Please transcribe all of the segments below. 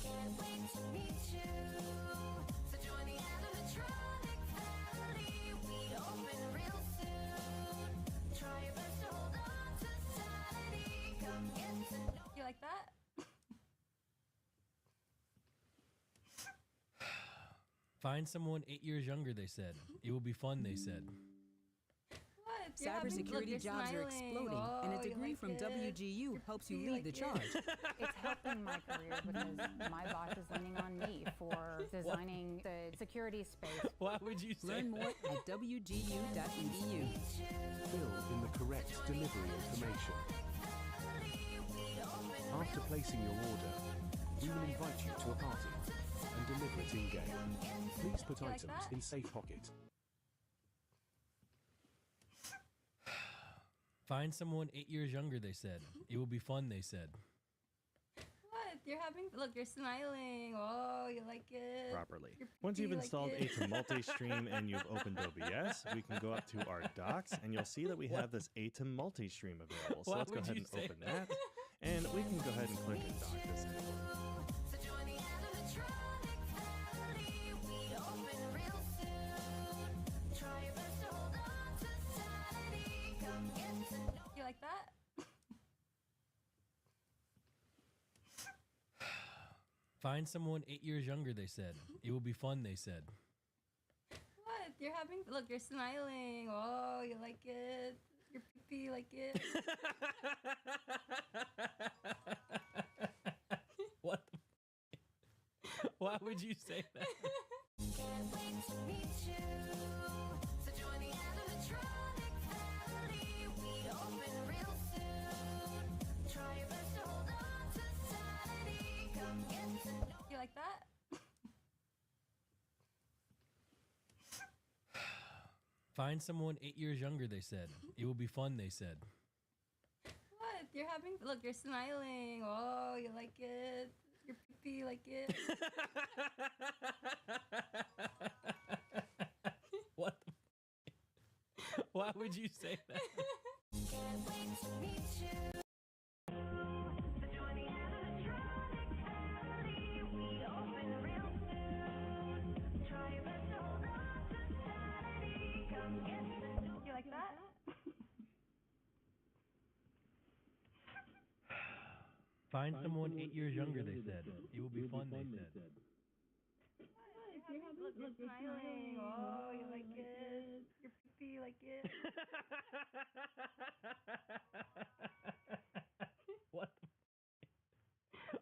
Can't wait to meet you. So join the animatronic family. We open real soon. Try your best to hold on to sanity. Come get to know. You like that? Find someone 8 years younger, they said. It will be fun, they said. What? You're having- look, Cybersecurity you're jobs are smiling. exploding, Oh, and a you degree like from it. WGU You're helps you pretty, lead the like charge. it. It's helping my career because my boss is leaning on me for designing the security space. Why would you say Learn more that? at wgu.edu. Fill in the correct delivery information. After placing your order, we will invite you to a party and deliver it in-game. Please put You like items that? in safe pocket. Find someone 8 years younger, they said. It will be fun, they said. What? You're having. Look, you're smiling. Oh, you like it. Properly. You're Once you've pretty, installed like it. ATEM Multi-Stream and you've opened OBS, we can go up to our docs and you'll see that we have this ATEM Multi-Stream available. So Why let's go would ahead you and say open that. And we can go ahead and click and dock this in. So join the animatronic family. We open real soon. Try your best to hold on to sanity. Come get to know. You like that? Find someone 8 years younger, they said. It will be fun, they said. What? You're having. Look, you're smiling. Oh, you like it. You're pretty, like it. What the Why would you say that? Can't wait to meet you. So join the animatronic family. We open real soon. Try your best to hold on to sanity. Come get to know. You like that? Find someone 8 years younger, they said. It will be fun, they said. What? You're having. Look, you're smiling. Oh, you like it. You're pretty, like it. What the Why would you say that? Can't wait to meet you. So join the animatronic family. We open real soon. Try your best to hold on to sanity. Come get to know. You like that? Find someone 8 years younger, they said. It will be fun, they said. Look, you're smiling. Oh, you like it. You're pretty, like it. What the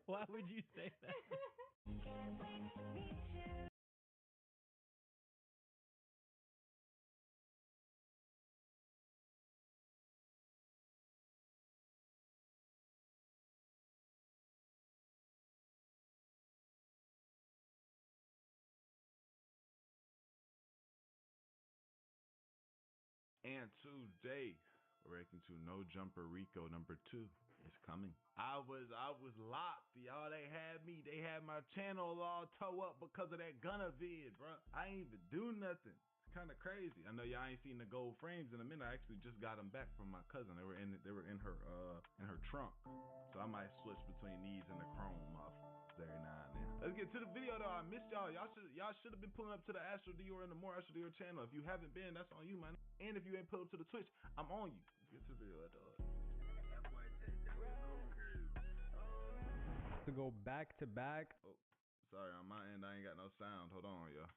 Why would you say that? Can't wait to meet you. And today, we're reacting to No Jumper Rico #2. It's coming. I was locked, y'all. They had me. They had my channel all toe up because of that Gunna vid, bro. I ain't even do nothing. It's kind of crazy. I know y'all ain't seen the gold frames in a minute. I actually just got them back from my cousin. They were in her trunk. So I might switch between these and the chrome off every now and then. Let's get to the video though. I missed y'all. Y'all should have been pulling up to the Astro Dior and the More Astro Dior channel. If you haven't been, that's on you, man. And if you ain't pulled up to the Twitch, I'm on you. Let's get to the video, dog. To go back to back. Oh, sorry, on my end I ain't got no sound. Hold on, y'all.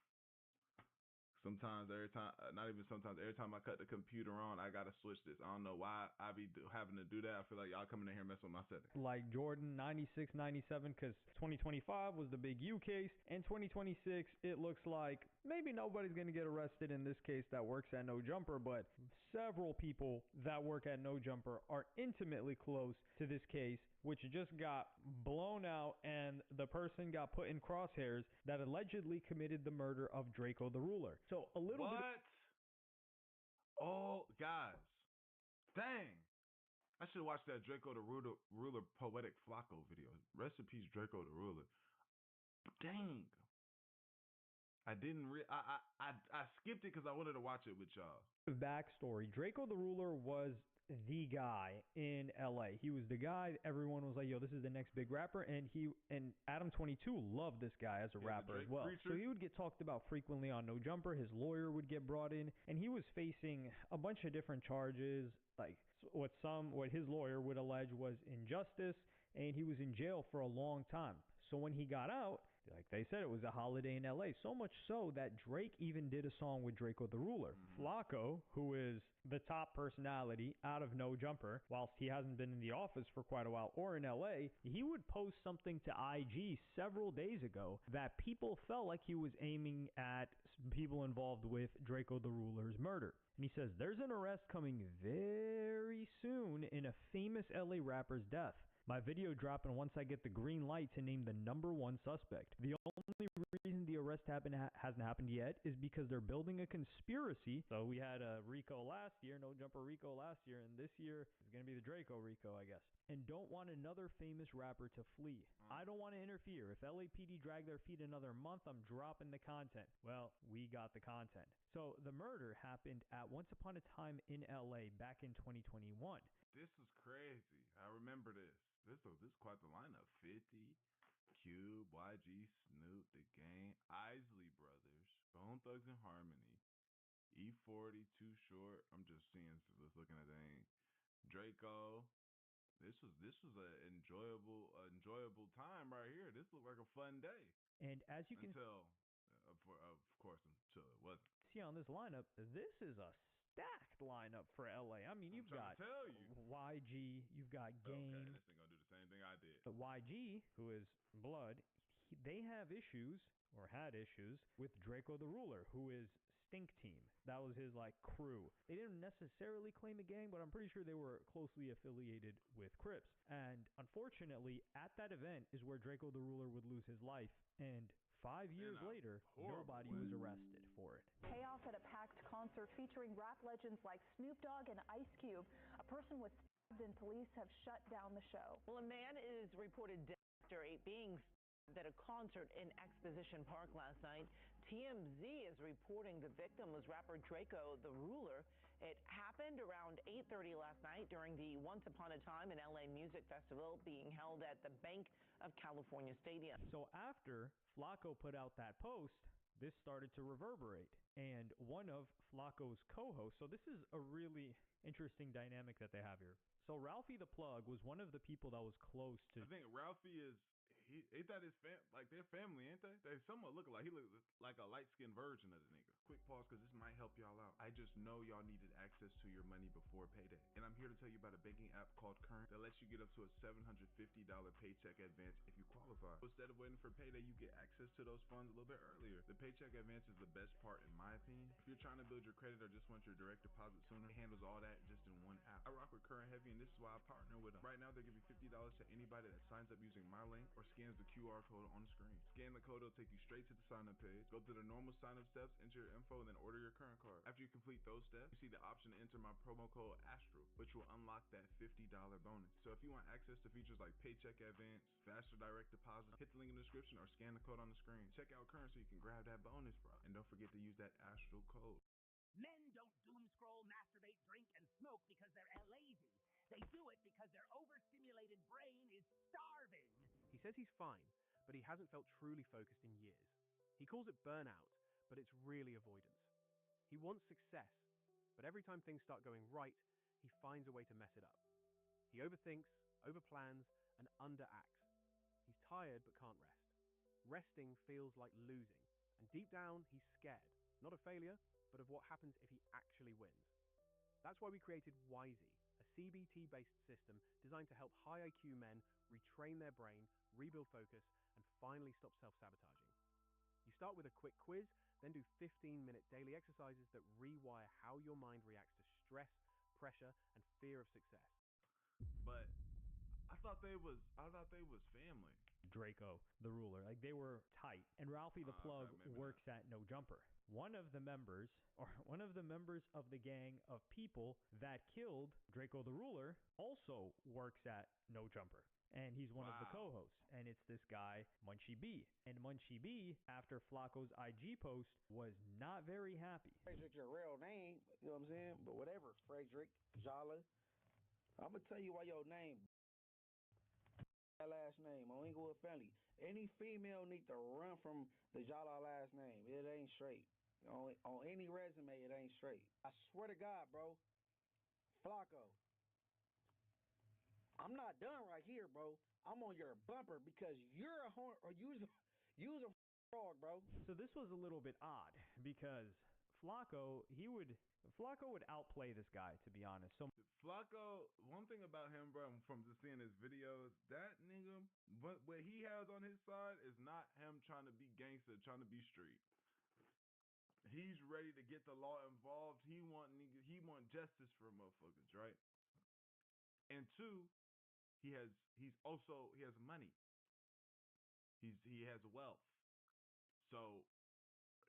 Sometimes, every time I cut the computer on, I gotta switch this. I don't know why I be having to do that. I feel like y'all coming in here messing with my settings. Like Jordan 96, 97, because 2025 was the big U case, and 2026 it looks like maybe nobody's going to get arrested in this case that works at No Jumper, but several people that work at No Jumper are intimately close to this case, which just got blown out, and the person got put in crosshairs that allegedly committed the murder of Draco the Ruler. So a little What? bit. Oh, guys. Dang. I should watch that Draco the Ruler Poetic Flacco video. Rest in peace, Draco the Ruler. Dang. I didn't I skipped it because I wanted to watch it with y'all. Backstory: Draco the Ruler was the guy in LA. He was the guy everyone was like, yo, this is the next big rapper. And Adam 22 loved this guy as a rapper as well. So he would get talked about frequently on No Jumper. His lawyer would get brought in, and he was facing a bunch of different charges, like what his lawyer would allege was injustice, and he was in jail for a long time. So when he got out, like they said, it was a holiday in LA. So much so that Drake even did a song with Draco the Ruler. Flacco, who is the top personality out of No Jumper, whilst he hasn't been in the office for quite a while or in LA, he would post something to IG several days ago that people felt like he was aiming at people involved with Draco the Ruler's murder. And he says, there's an arrest coming very soon in a famous LA rapper's death. My video dropping once I get the green light to name the #1 suspect. The only reason the arrest hasn't happened yet is because they're building a conspiracy. So we had Rico last year, No Jumper Rico last year, and this year is going to be the Draco Rico, I guess. And don't want another famous rapper to flee. I don't want to interfere. If LAPD drag their feet another month, I'm dropping the content. Well, we got the content. So the murder happened at Once Upon a Time in LA back in 2021. This is crazy. I remember this. This is quite the lineup. 50, Cube, YG, Snoop, The Game, Isley Brothers, Bone Thugs and Harmony, E40, Too Short. I'm just looking at things. Draco. This was an enjoyable time right here. This looked like a fun day. And as you can until it wasn't. See on this lineup, this is a stacked lineup for LA. I mean, you've got YG, you've got Game. Okay, this ain't gonna do the same thing I did. The YG, who is Blood, they have issues, or had issues, with Draco the Ruler, who is Stink Team. That was his, crew. They didn't necessarily claim a gang, but I'm pretty sure they were closely affiliated with Crips. And unfortunately, at that event is where Draco the Ruler would lose his life. And 5 years later, nobody was arrested for it. Chaos at a packed concert featuring rap legends like Snoop Dogg and Ice Cube. A person was stabbed and police have shut down the show. Well, a man is reported dead after being stabbed at a concert in Exposition Park last night. TMZ is reporting the victim was rapper Draco the Ruler. It happened around 8:30 last night during the Once Upon a Time in LA Music Festival being held at the Bank of California Stadium. So after Flacco put out that post, this started to reverberate. And one of Flacco's co-hosts, so this is a really interesting dynamic that they have here. So Ralphie the Plug was one of the people that was close to... I think Ralphie is... Ain't that his their family, ain't they? They somewhat look alike. He looks like a light-skinned version of the nigga. Quick pause, because this might help y'all out. I just know y'all needed access to your money before payday. And I'm here to tell you about a banking app called Current that lets you get up to a $750 paycheck advance if you qualify. So instead of waiting for payday, you get access to those funds a little bit earlier. The paycheck advance is the best part, in my opinion. If you're trying to build your credit or just want your direct deposit sooner, it handles all that just in one app. I rock with Current Heavy, and this is why I partner with them. Right now, they're giving $50 to anybody that signs up using my link or scans the QR code on the screen. Scan the code, it'll take you straight to the sign-up page. Go through the normal sign-up steps, enter your info, and then order your current card. After you complete those steps, you see the option to enter my promo code ASTRAL, which will unlock that $50 bonus. So if you want access to features like paycheck advance, faster direct deposit, hit the link in the description or scan the code on the screen. Check out Current so you can grab that bonus, bro. And don't forget to use that ASTRAL code. Men don't doom scroll, masturbate, drink, and smoke because they're lazy. They do it because their overstimulated brain is starving. He says he's fine, but he hasn't felt truly focused in years. He calls it burnout, but it's really avoidance. He wants success, but every time things start going right, he finds a way to mess it up. He overthinks, overplans, and underacts. He's tired but can't rest. Resting feels like losing, and deep down, he's scared. Not of failure, but of what happens if he actually wins. That's why we created Wisey, a CBT-based system designed to help high IQ men retrain their brain, rebuild focus, and finally stop self-sabotaging. You start with a quick quiz, then do 15-minute daily exercises that rewire how your mind reacts to stress, pressure, and fear of success. But I thought they was family. Draco the Ruler, they were tight. And Ralphie the Plug works at No Jumper. One of the members of the gang of people that killed Draco the Ruler also works at No Jumper. And he's one of the co-hosts. And it's this guy, Munchie B. And Munchie B, after Flacco's IG post, was not very happy. Frederick's your real name, you know what I'm saying? But whatever, Frederick, Jala, I'm gonna tell you why your name, that last name on Inglewood family. Any female need to run from the Jala last name. It ain't straight. On any resume, it ain't straight. I swear to God, bro. Flacco. I'm not done right here, bro. I'm on your bumper because you're a horn or you's a frog, bro. So this was a little bit odd because Flacco would outplay this guy, to be honest. So Flacco, one thing about him, bro, from just seeing his videos, that nigga, what he has on his side is not him trying to be gangster, trying to be street. He's ready to get the law involved. He want justice for motherfuckers, right? And two, he has money. He has wealth. So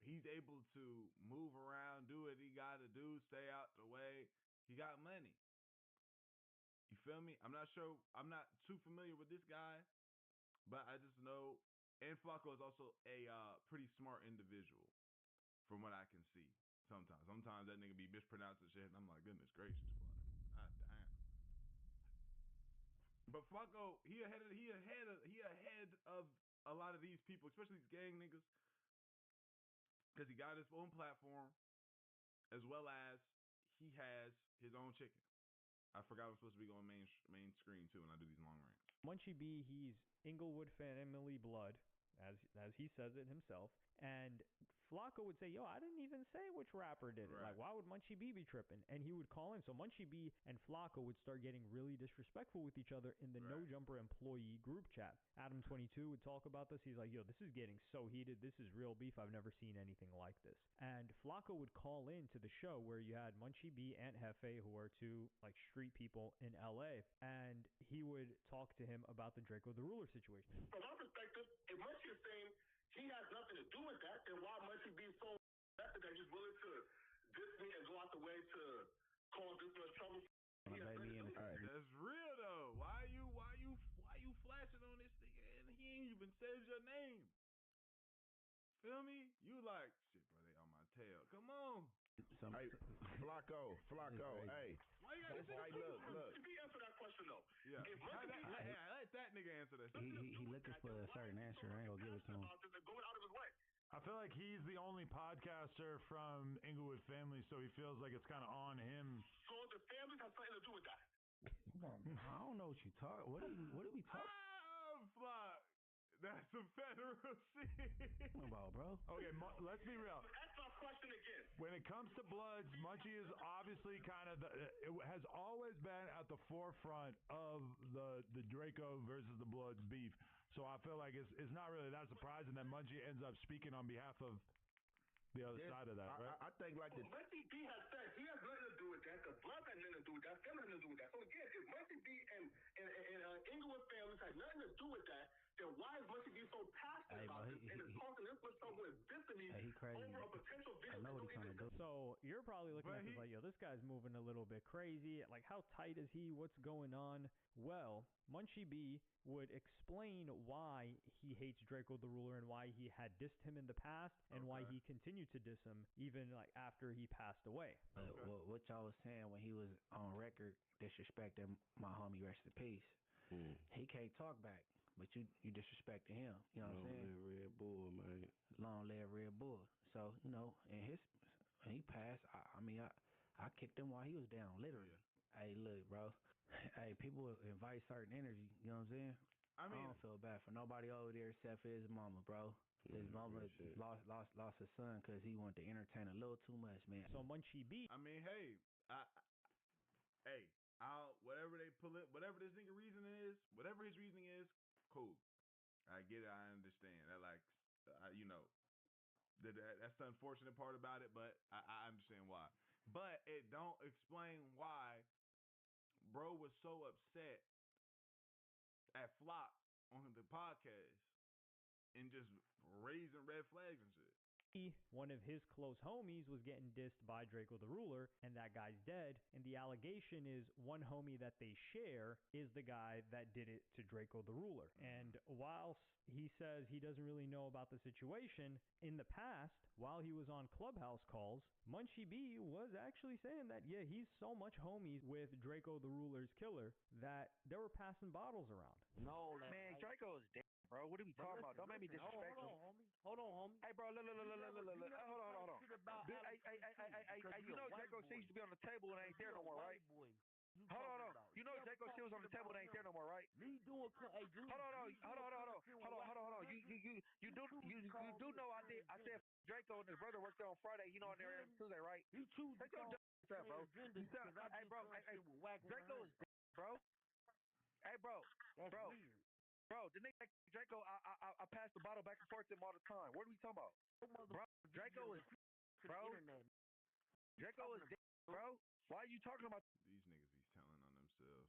he's able to move around, do what he got to do, stay out the way. He got money. You feel me? I'm not sure. I'm not too familiar with this guy, but I just know. And Flacco is also a pretty smart individual, from what I can see. Sometimes that nigga be mispronouncing shit, and I'm like, goodness gracious, Flacco. God damn. But Flacco, he ahead of a lot of these people, especially these gang niggas, because he got his own platform, as well as he has his own chicken. I forgot I'm supposed to be going main screen too when I do these long rants. Munchie B, he's Inglewood family blood, as he says it himself. And Flacco would say, yo, I didn't even say which rapper did it. Right. Like, why would Munchie B be tripping? And he would call in. So Munchie B and Flacco would start getting really disrespectful with each other in the No Jumper employee group chat. Adam22 would talk about this. He's like, yo, this is getting so heated. This is real beef. I've never seen anything like this. And Flacco would call in to the show where you had Munchie B and Hefe, who are two like street people in LA. And he would talk to him about the Draco the Ruler situation. From my perspective, if Munchie is saying he has nothing to do with that, then why Munchie be so invested that he's willing to diss me and go out the way to cause this much trouble? That's real though. Why you flashing on this nigga and he ain't even said your name? Feel me? You like shit, bro? They on my tail. Come on. Hey, Flacco, hey. Why you gotta say look. If he answer that question though, yeah. Let that nigga answer that. He looking for a certain answer. I ain't gonna give it to him. Going out of his way. I feel like he's the only podcaster from Inglewood family, so he feels like it's kind of on him. So the families have something to do with that. I don't know what you talk. What are we talking about? That's some federal shit. About, bro? Okay, let's be real. Ask my question again. When it comes to Bloods, Munchie is obviously kind of it has always been at the forefront of the Draco versus the Bloods beef. So I feel like it's not really that surprising that Munchie ends up speaking on behalf of the other side of that, right? I think like Munchie B has said he has nothing to do with that. The Bloods had nothing to do with that. Them nothing to do with that. So again, if Munchie B and Inglewood families had nothing to do with that, then why is Munchie B so passionate about this and is causing this much trouble and dissing me over a potential video? I know what he's trying to do. So you're probably looking at this like, yo, this guy's moving a little bit crazy. Like, how tight is he? What's going on? Well, Munchie B would explain why he hates Draco the Ruler and why he had dissed him in the past and why he continued to diss him even like after he passed away. What y'all was saying when he was on record disrespecting my homie, rest in peace. He can't talk back, but you disrespecting him. You know what I'm saying? Long live Red Bull, man. Long live Red Bull. So, you know, and he passed. I kicked him while he was down, literally. Hey, look, bro. Hey, people invite certain energy. You know what I'm saying? I don't feel bad for nobody over there except for his mama, bro. His mama lost his son because he wanted to entertain a little too much, man. So Munchie B. I mean, hey, I'll whatever they pull it, whatever this nigga reasoning is, whatever his reasoning is, cool. I get it. I understand. That like, you know, that's the unfortunate part about it, but I understand why. But it don't explain why bro was so upset at Flop on the podcast and just raising red flags and shit. one of his close homies was getting dissed by Draco the Ruler, and that guy's dead. And the allegation is one homie that they share is the guy that did it to Draco the Ruler. And whilst he says he doesn't really know about the situation, in the past, while he was on Clubhouse calls, Munchie B was actually saying that, yeah, he's so much homies with Draco the Ruler's killer that they were passing bottles around. No, man, Draco is dead, bro. What are we talking about? Don't make me disrespectful. Hold on, homie. Hey, bro, look. Hold on. You know Draco C used to be on the table and ain't there no more, right? Hold on. You know Draco C was on the table and ain't there no more, right? Me doing, hey, dude. Hold on. You do know I said Draco and his brother worked there on Friday. You know on there every Tuesday, right? He choose Take your dumb bro. Hey, bro. Draco is dead, bro. Hey, bro. Bro, the nigga Draco, I pass the bottle back and forth to him all the time. What are we talking about? Bro, Draco is bro. Draco is dead, bro. Why are you talking about? These niggas be telling on themselves.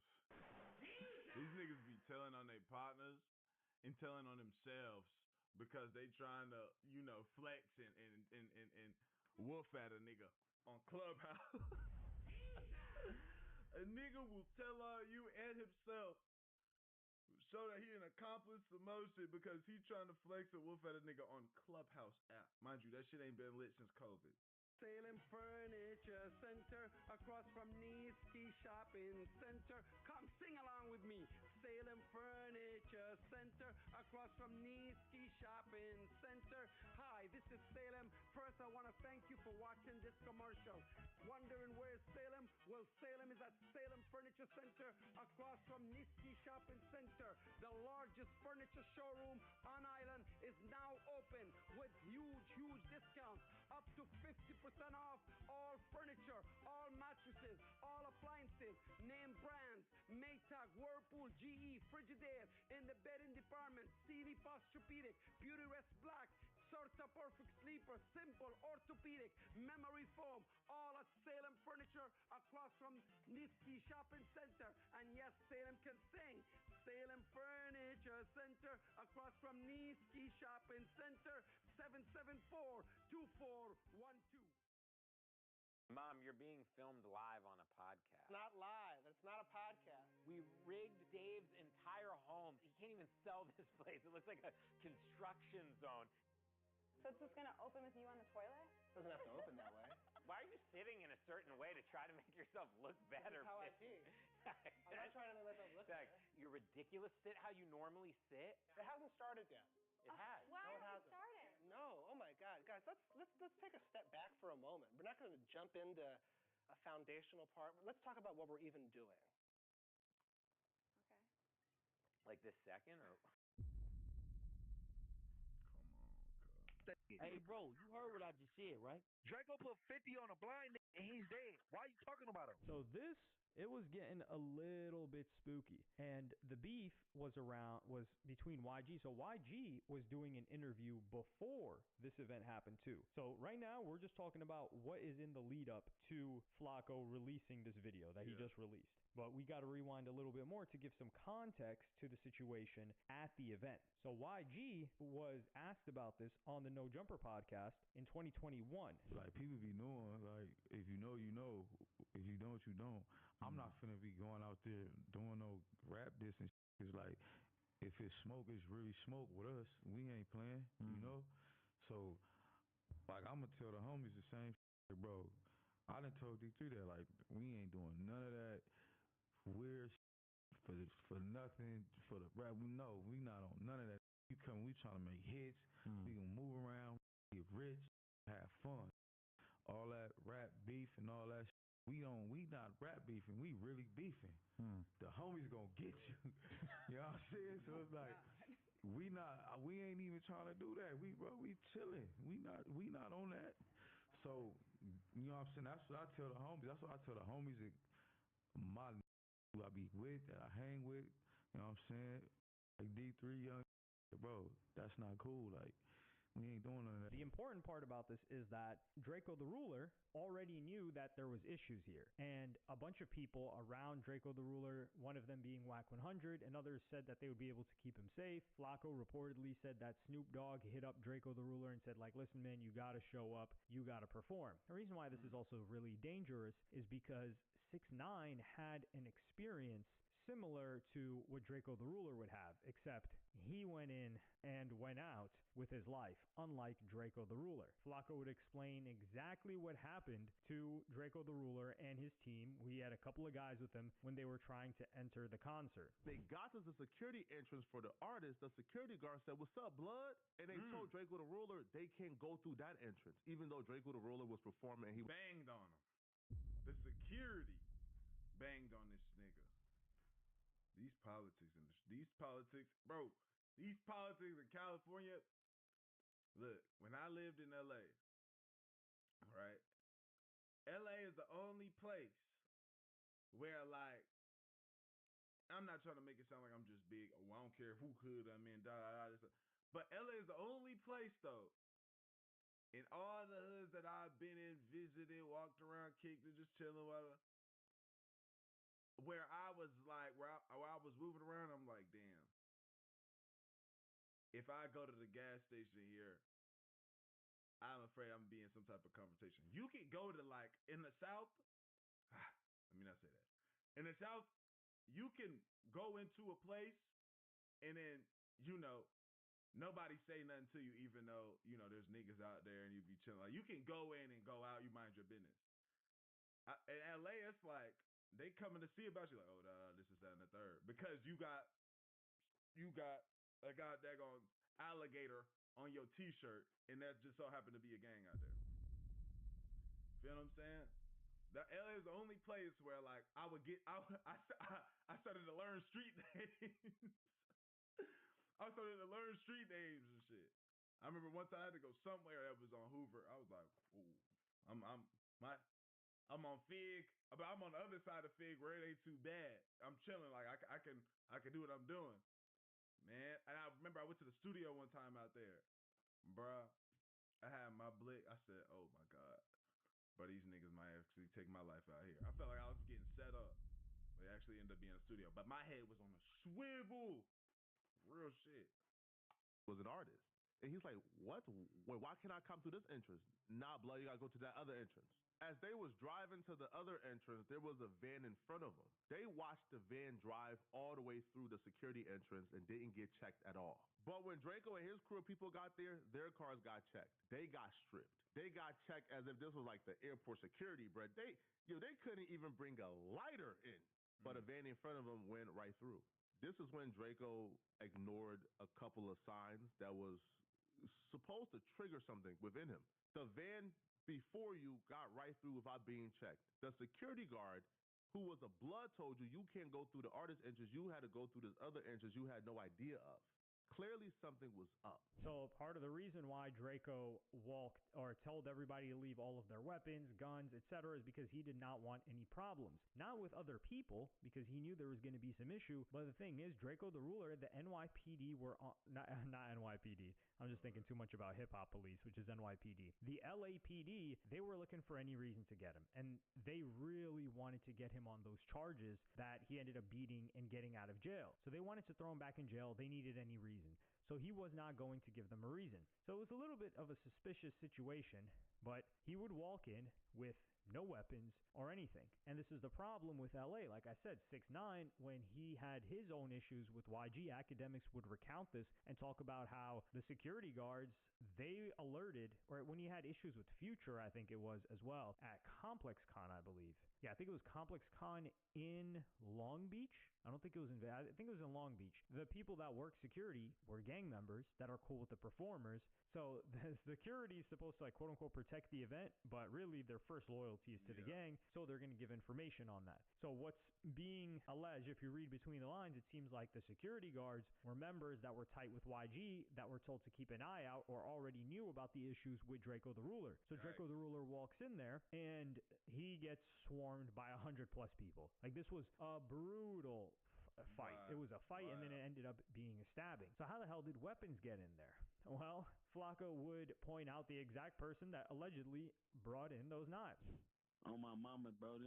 These niggas be telling on their partners and telling on themselves because they trying to, flex and wolf at a nigga on Clubhouse. A nigga will tell on you and himself. Show that he an accomplice to most shit because he trying to flex and wolf at a nigga on Clubhouse app. Mind you, that shit ain't been lit since COVID. Salem Furniture Center across from Niski Shopping Center. Come sing along with me. Salem Furniture Center across from Niski Shopping Center. Hi, this is Salem. First, I want to thank you for watching this commercial. Wondering where's Salem? Well, Salem is at Salem Furniture Center across from Niski Shopping Center. The largest furniture showroom on island is now open with huge discounts. Up to 50% off all furniture, all mattresses, all appliances, name brands, Maytag, Whirlpool, GE, Frigidaire, in the bedding department, CV Posturepedic, Beautyrest Black, Sorta Perfect Sleeper, Simple, Orthopedic, Memory Foam, all at Salem Furniture across from Niski Shopping Center. And yes, Salem can sing. Salem Furniture Center across from Niski Shopping Center, 774-2412. Mom, you're being filmed live on a podcast. It's not live. It's not a podcast. We rigged Dave's entire home. He can't even sell this place. It looks like a construction zone. So it's just going to open with you on the toilet? Doesn't have to open that way. Why are you sitting in a certain way to try to make yourself look better? This is how I see. I'm not trying to make myself look better. Your ridiculous sit how you normally sit. It hasn't started yet. It has. Why No, it hasn't hasn't. started? No. Oh my God, guys, let's take a step back for a moment. We're not going to jump into a foundational part. Let's talk about what we're even doing. Like this second, or? Hey, bro, you heard what I just said, right? Draco put 50 on a blind nigga and he's dead. Why are you talking about him? So it was getting a little bit spooky, and the beef was between YG. So YG was doing an interview before this event happened too. So right now we're just talking about what is in the lead up to Flacco releasing this video that he just released. But we got to rewind a little bit more to give some context to the situation at the event. So YG was asked about this on the No Jumper podcast in 2021. Like, people be knowing, like, if you know, you know. If you don't, you don't. I'm not finna be going out there doing no rap diss and shit. It's like, if it's smoke, it's really smoke with us. We ain't playing, you know? So, like, I'm gonna tell the homies the same shit, bro. I done told D3 that, like, we ain't doing none of that weird shit for nothing, for the rap. We know we not on none of that. We trying to make hits. We gonna move around, get rich, have fun. All that rap beef and all that shit. We not rap beefing, we really beefing. The homies gonna get you. You know what I'm saying? So it's like we ain't even trying to do that. We chilling. We not on that. So, you know what I'm saying? That's what I tell the homies. That's what I tell the homies that my who I be with, that I hang with, you know what I'm saying? Like D3 young, bro, that's not cool. Like, We ain't doing none of that. The important part about this is that Draco the Ruler already knew that there was issues here. And a bunch of people around Draco the Ruler, one of them being Whack 100, and others said that they would be able to keep him safe. Flacco reportedly said that Snoop Dogg hit up Draco the Ruler and said, like, listen, man, you got to show up. You got to perform. The reason why this is also really dangerous is because 6 9 had an experience similar to what Draco the Ruler would have, except he went in and went out with his life, unlike Draco the Ruler. Flacco would explain exactly what happened to Draco the Ruler and his team. We had a couple of guys with him when they were trying to enter the concert. They got to the security entrance for the artist. The security guard said, "What's up, blood?" And they told Draco the Ruler they can't go through that entrance, even though Draco the Ruler was performing and he banged on him. The security banged on this nigga. These politics bro. These politics in California. Look, when I lived in LA, right? LA is the only place where, like, I'm not trying to make it sound like I'm just big. Oh, I don't care who could I'm in, but LA is the only place though, in all the hoods that I've been in, visited, walked around, kicked it, just chilling, whatever, where I was like, where I was moving around, I'm like, damn. If I go to the gas station here, I'm afraid I'm gonna be in some type of confrontation. You can go to, like, in the South, let me not say that. In the South, you can go into a place and then, nobody say nothing to you, even though, there's niggas out there and you be chilling. Like, you can go in and go out, you mind your business. In LA, it's like, they coming to see about you, like, oh, this is that and the third. Because you got a goddamn alligator on your t-shirt, and that just so happened to be a gang out there. Feel what I'm saying? The LA is the only place where, like, I started to learn street names. I started to learn street names and shit. I remember one time I had to go somewhere that was on Hoover. I was like, ooh, I'm on Fig, but I'm on the other side of Fig where it ain't too bad. I'm chilling, like I can do what I'm doing, man. And I remember I went to the studio one time out there, bruh. I had my blick. I said, oh my god, but these niggas might actually take my life out here. I felt like I was getting set up. They actually ended up being a studio, but my head was on a swivel. Real shit. Was an artist. And he's like, what? Wait, why can't I come through this entrance? Nah, blood, you gotta go to that other entrance. As they was driving to the other entrance, there was a van in front of them. They watched the van drive all the way through the security entrance and didn't get checked at all. But when Draco and his crew of people got there, their cars got checked. They got stripped. They got checked as if this was like the airport security, bro. They couldn't even bring a lighter in, but a van in front of them went right through. This is when Draco ignored a couple of signs that was supposed to trigger something within him. The van before you got right through without being checked. The security guard, who was a blood, told you you can't go through the artist entrance. You had to go through this other entrance you had no idea of. Clearly something was up. So part of the reason why Draco walked or told everybody to leave all of their weapons, guns, etc. is because he did not want any problems. Not with other people, because he knew there was going to be some issue. But the thing is, Draco the Ruler, the NYPD were on, not NYPD. I'm just thinking too much about Hip Hop Police, which is NYPD. The LAPD, they were looking for any reason to get him. And they really wanted to get him on those charges that he ended up beating and getting out of jail. So they wanted to throw him back in jail. They needed any reason. So he was not going to give them a reason. So it was a little bit of a suspicious situation, but he would walk in with no weapons or anything. And this is the problem with LA. Like I said, 6 9 when he had his own issues with YG, academics would recount this and talk about how the security guards, they alerted, or when he had issues with Future, I think it was as well, at Complex Con, I believe. Yeah, I think it was Complex Con in Long Beach. I don't think it was in, I think it was in Long Beach. The people that work security were gang members that are cool with the performers. So the security is supposed to, like, quote unquote, protect the event, but really their first loyalty is to the gang. So they're going to give information on that. So what's being alleged, if you read between the lines, it seems like the security guards were members that were tight with YG that were told to keep an eye out or already knew about the issues with Draco the Ruler. So Draco the Ruler walks in there and he gets swarmed by 100+ people. Like, this was a brutal a fight. It was a fight, and then it ended up being a stabbing. So how the hell did weapons get in there? Well, Flacco would point out the exact person that allegedly brought in those knives. On my mama, bro.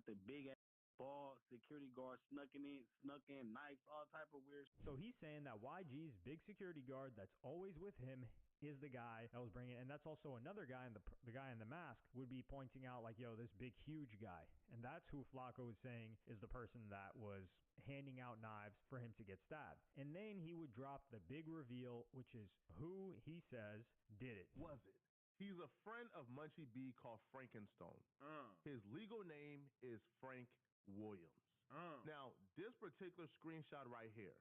The big ass ball security guard snuck in, knives, all type of weird. So he's saying that YG's big security guard that's always with him is the guy that was bringing it. And that's also another guy, and the guy in the mask would be pointing out like, yo, this big, huge guy. And that's who Flacco was saying is the person that was handing out knives for him to get stabbed. And then he would drop the big reveal, which is who he says did it. Was it? He's a friend of Munchie B called Frankenstone. His legal name is Frank Williams. Now, this particular screenshot right here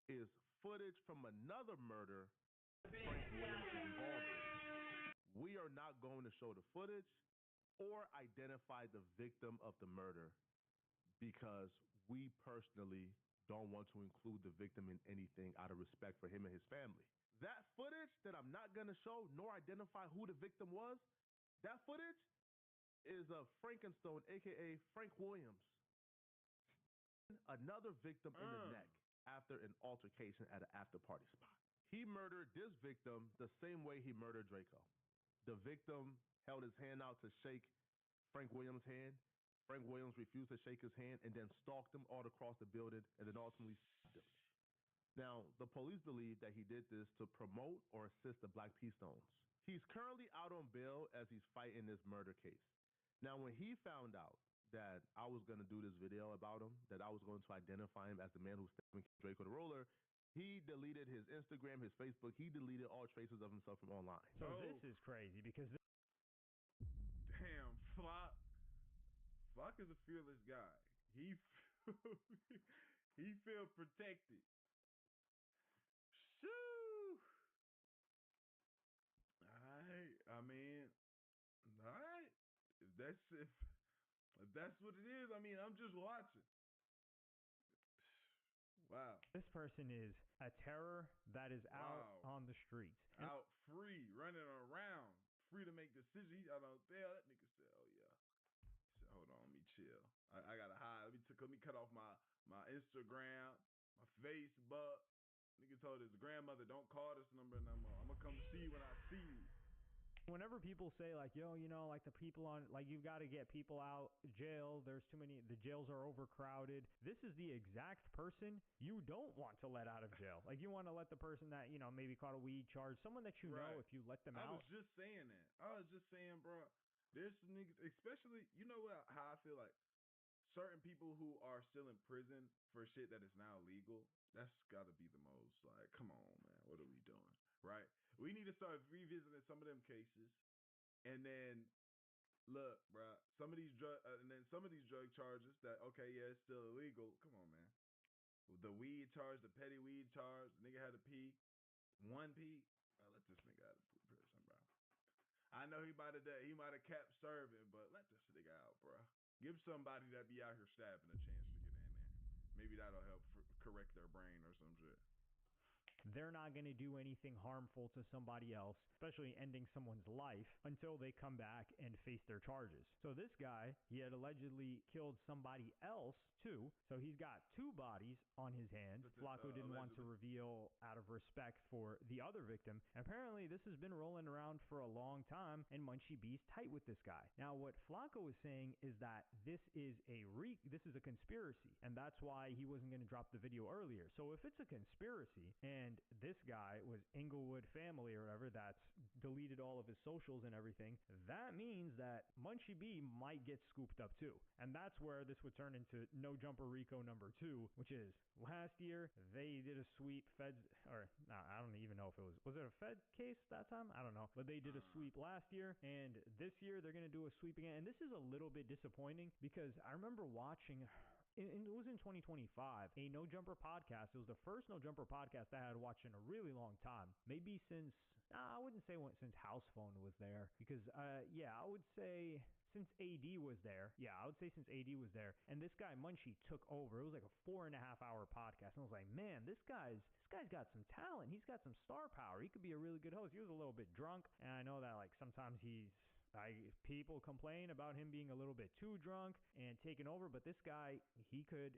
is footage from another murder Frank Williams is involved in. We are not going to show the footage or identify the victim of the murder because we personally don't want to include the victim in anything out of respect for him and his family. That footage that I'm not going to show nor identify who the victim was, that footage is of Frankenstone, a.k.a. Frank Williams. Another victim in the neck after an altercation at an after-party spot. He murdered this victim the same way he murdered Draco. The victim held his hand out to shake Frank Williams' hand. Frank Williams refused to shake his hand and then stalked him all across the building and then ultimately stabbed him. Now, the police believe that he did this to promote or assist the Black P. Stones. He's currently out on bail as he's fighting this murder case. Now, when he found out that I was going to do this video about him, that I was going to identify him as the man who stabbed Draco the Roller, he deleted his Instagram, his Facebook. He deleted all traces of himself from online. So this is crazy because... Damn, Flock is a fearless guy. He feel protected. Shoo! Alright, I mean, alright. If that's what it is, I mean, I'm just watching. Wow. This person is a terror that is out on the streets. Out free, running around, free to make decisions. I don't tell that nigga said, oh yeah. He said, hold on, let me chill. I gotta hide. Let me cut off my Instagram, my Facebook. Nigga told his grandmother, don't call this number no more. I'm gonna come see you when I see you. Whenever people say like, yo, you know, like the people on, like you've got to get people out jail. There's too many, the jails are overcrowded. This is the exact person you don't want to let out of jail. Like you want to let the person that, you know, maybe caught a weed charge, someone that you know, if you let them out. I was just saying that. I was just saying, bro, there's some niggas, especially, you know what, how I feel like certain people who are still in prison for shit that is now legal, that's got to be the most, like, come on, man, what are we doing, right? We need to start revisiting some of them cases, and then look, bro, some of these drug charges that it's still illegal. Come on, man. The weed charge, the petty weed charge, the nigga had a P, 1 P. Let this nigga out of prison, bro. I know he might have capped serving, but let this nigga out, bro. Give somebody that be out here stabbing a chance to get in there. Maybe that'll help correct their brain or some shit. They're not going to do anything harmful to somebody else, especially ending someone's life, until they come back and face their charges. So this guy, he had allegedly killed somebody else too. So he's got 2 bodies on his hands. Flacco didn't want to reveal out of respect for the other victim. Apparently this has been rolling around for a long time, and Munchie B's tight with this guy. Now what Flacco is saying is that this is a conspiracy, and that's why he wasn't going to drop the video earlier. So if it's a conspiracy and this guy was Inglewood family or whatever that's deleted all of his socials and everything, that means that Munchie B might get scooped up too. And that's where this would turn into No Jumper Rico number 2, which is last year they did a sweep I don't even know if it was it a Fed case that time? I don't know. But they did a sweep last year, and this year they're going to do a sweep again. And this is a little bit disappointing because I remember watching... It was in 2025, a No Jumper podcast. It was the first No Jumper podcast I had watched in a really long time. Maybe since, I wouldn't say since House Phone was there. Because, I would say since AD was there. Yeah, I would say since AD was there. And this guy, Munchie, took over. It was like a 4.5-hour podcast. And I was like, man, this guy's got some talent. He's got some star power. He could be a really good host. He was a little bit drunk. And I know that, like, sometimes he's People complain about him being a little bit too drunk and taking over, but this guy, he could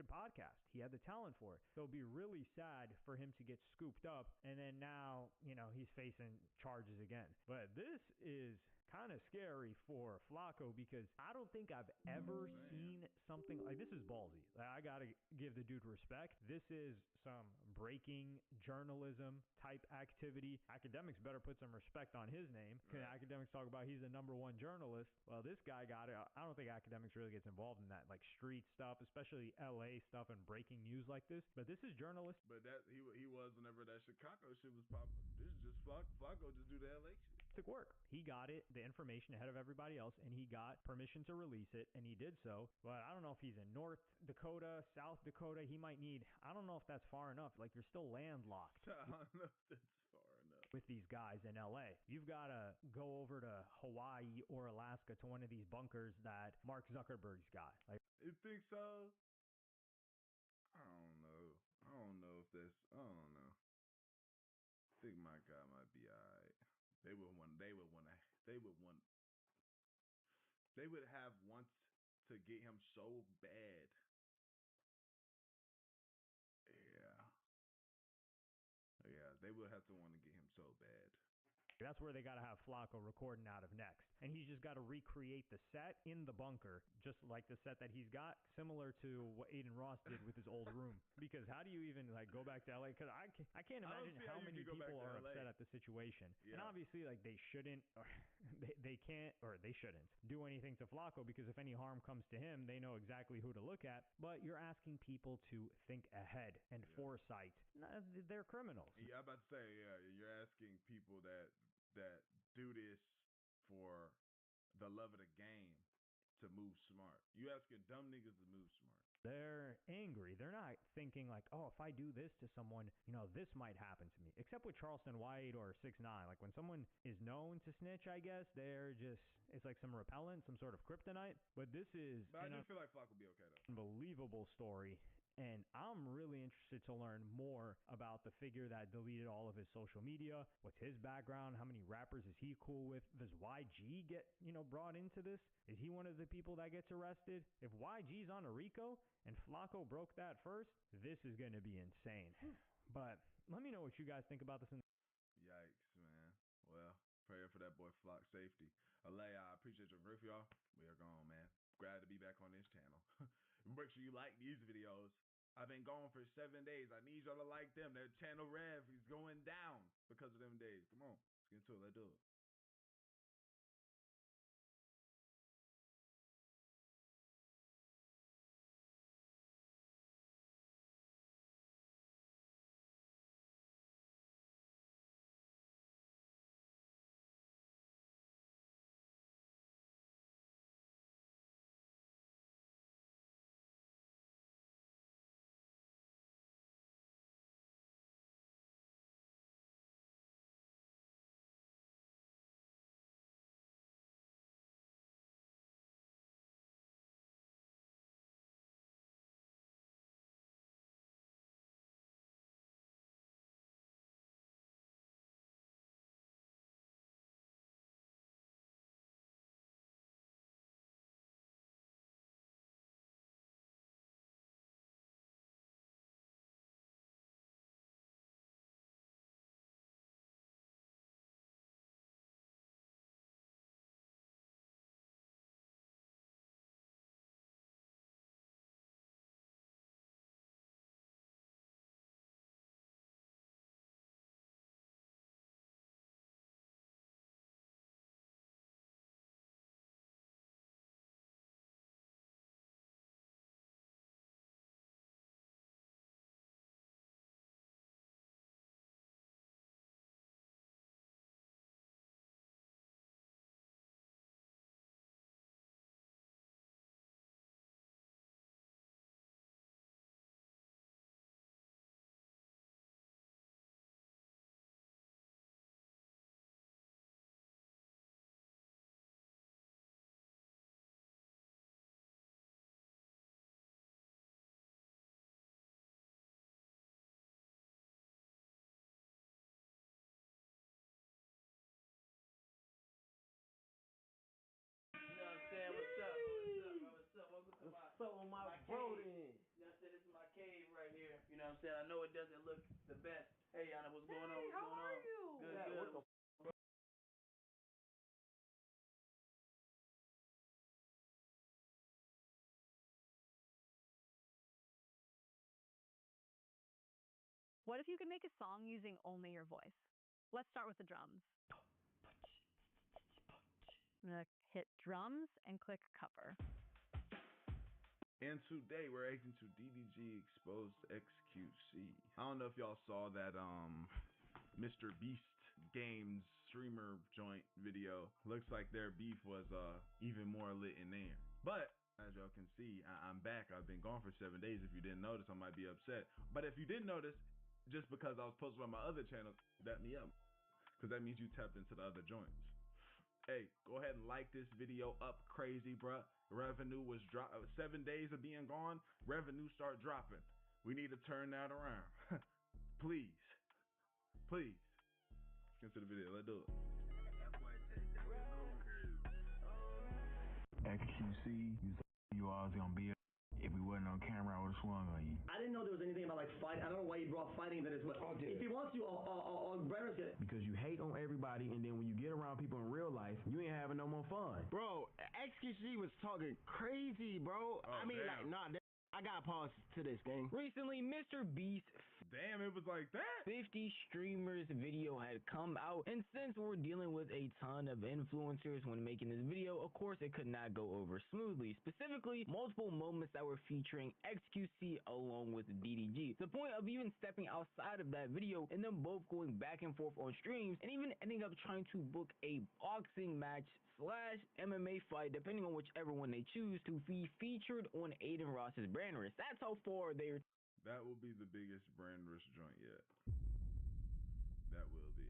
podcast. He had the talent for it. So it'd be really sad for him to get scooped up, and then now, he's facing charges again. But this is kind of scary for Flacco because I don't think I've ever seen something like this. Is ballsy. I gotta give the dude respect. This is some breaking journalism type activity. Academics better put some respect on his name. Right. Academics talk about he's the #1 journalist. Well, this guy got it. I don't think Academics really gets involved in that, like street stuff, especially LA stuff and breaking news like this. But this is journalist. But that he was whenever that Chicago shit was popping. This is just Flacco just do the LA shit. Took work. He got it, the information ahead of everybody else, and he got permission to release it, and he did so. But I don't know if he's in North Dakota, South Dakota. He might need, I don't know if that's far enough. Like, you're still landlocked. I don't know if that's far enough. With these guys in LA. You've got to go over to Hawaii or Alaska to one of these bunkers that Mark Zuckerberg's got. Like, you think so? I don't know. I don't know. I think my guy might be alright. They would have want to get him so bad. Yeah, they would have to want to get him so bad. That's where they got to have Flacco recording out of next. And he's just got to recreate the set in the bunker, just like the set that he's got, similar to what Aiden Ross did with his old room. Because how do you even go back to LA? Because I can't imagine how many people are upset at the situation. Yeah. And obviously, they shouldn't, or they can't, or they shouldn't do anything to Flacco, because if any harm comes to him, they know exactly who to look at. But you're asking people to think ahead and foresight. They're criminals. Yeah, I'm about to say, you're asking people that do this for the love of the game to move smart. You asking dumb niggas to move smart. They're angry. They're not thinking like, oh, if I do this to someone, this might happen to me. Except with Charleston White or 6ix9ine. Like when someone is known to snitch, I guess, it's like some repellent, some sort of kryptonite. But this is But I do feel like Flock will be okay though. Unbelievable story. And I'm really interested to learn more about the figure that deleted all of his social media. What's his background? How many rappers is he cool with? Does YG get, brought into this? Is he one of the people that gets arrested? If YG's on a RICO and Flacco broke that first, this is going to be insane. But let me know what you guys think about this. Yikes, man. Well, prayer for that boy Flock's safety. Alay, I appreciate your grief, y'all. We are gone, man. Glad to be back on this channel. Make sure you like these videos. I've been gone for 7 days. I need y'all to like them. Their channel rev is going down because of them days. Come on. Let's get into it. Let's do it. something on my bro then. You know what I'm saying? This is my cave right here. You know what I'm saying? I know it doesn't look the best. Hey, Yana, what's going on? What's going on? Good, Yeah, good. what the What if you could make a song using only your voice? Let's start with the drums. I'm going to hit drums and click cover. And today we're reacting to DDG exposed XQC. I don't know if y'all saw that Mr. Beast Games streamer joint video. Looks like their beef was even more lit in there. But as y'all can see, I'm back. I've been gone for 7 days. If you didn't notice, I might be upset. But if you did notice, just because I was posting on my other channel, that me up. Because that means you tapped into the other joints. Hey, go ahead and like this video up crazy, bruh. Revenue was 7 days of being gone. Revenue start dropping. We need to turn that around. Please. Please. Let's get to the video. Let's do it. XQC, you always gonna be. If we wasn't on camera, I would have swung on you. I didn't know there was anything about like fight. I don't know why you brought fighting into this, but if he wants to, I'll embarrass it. Because you hate on everybody, and then when you get around people in real life, you ain't having no more fun. Bro, XQC was talking crazy, bro. I mean, damn. like, nah, I got pause to this, gang. Recently, Mr. Beast Damn, it was like that. 50 streamers video had come out, and since we're dealing with a ton of influencers when making this video, of course it could not go over smoothly. Specifically, multiple moments that were featuring XQC along with DDG. To the point of even stepping outside of that video and them both going back and forth on streams, and even ending up trying to book a boxing match / MMA fight, depending on whichever one they choose, to be featured on Adin Ross's brand risk. That's how far they're That will be the biggest brand risk joint yet. That will be.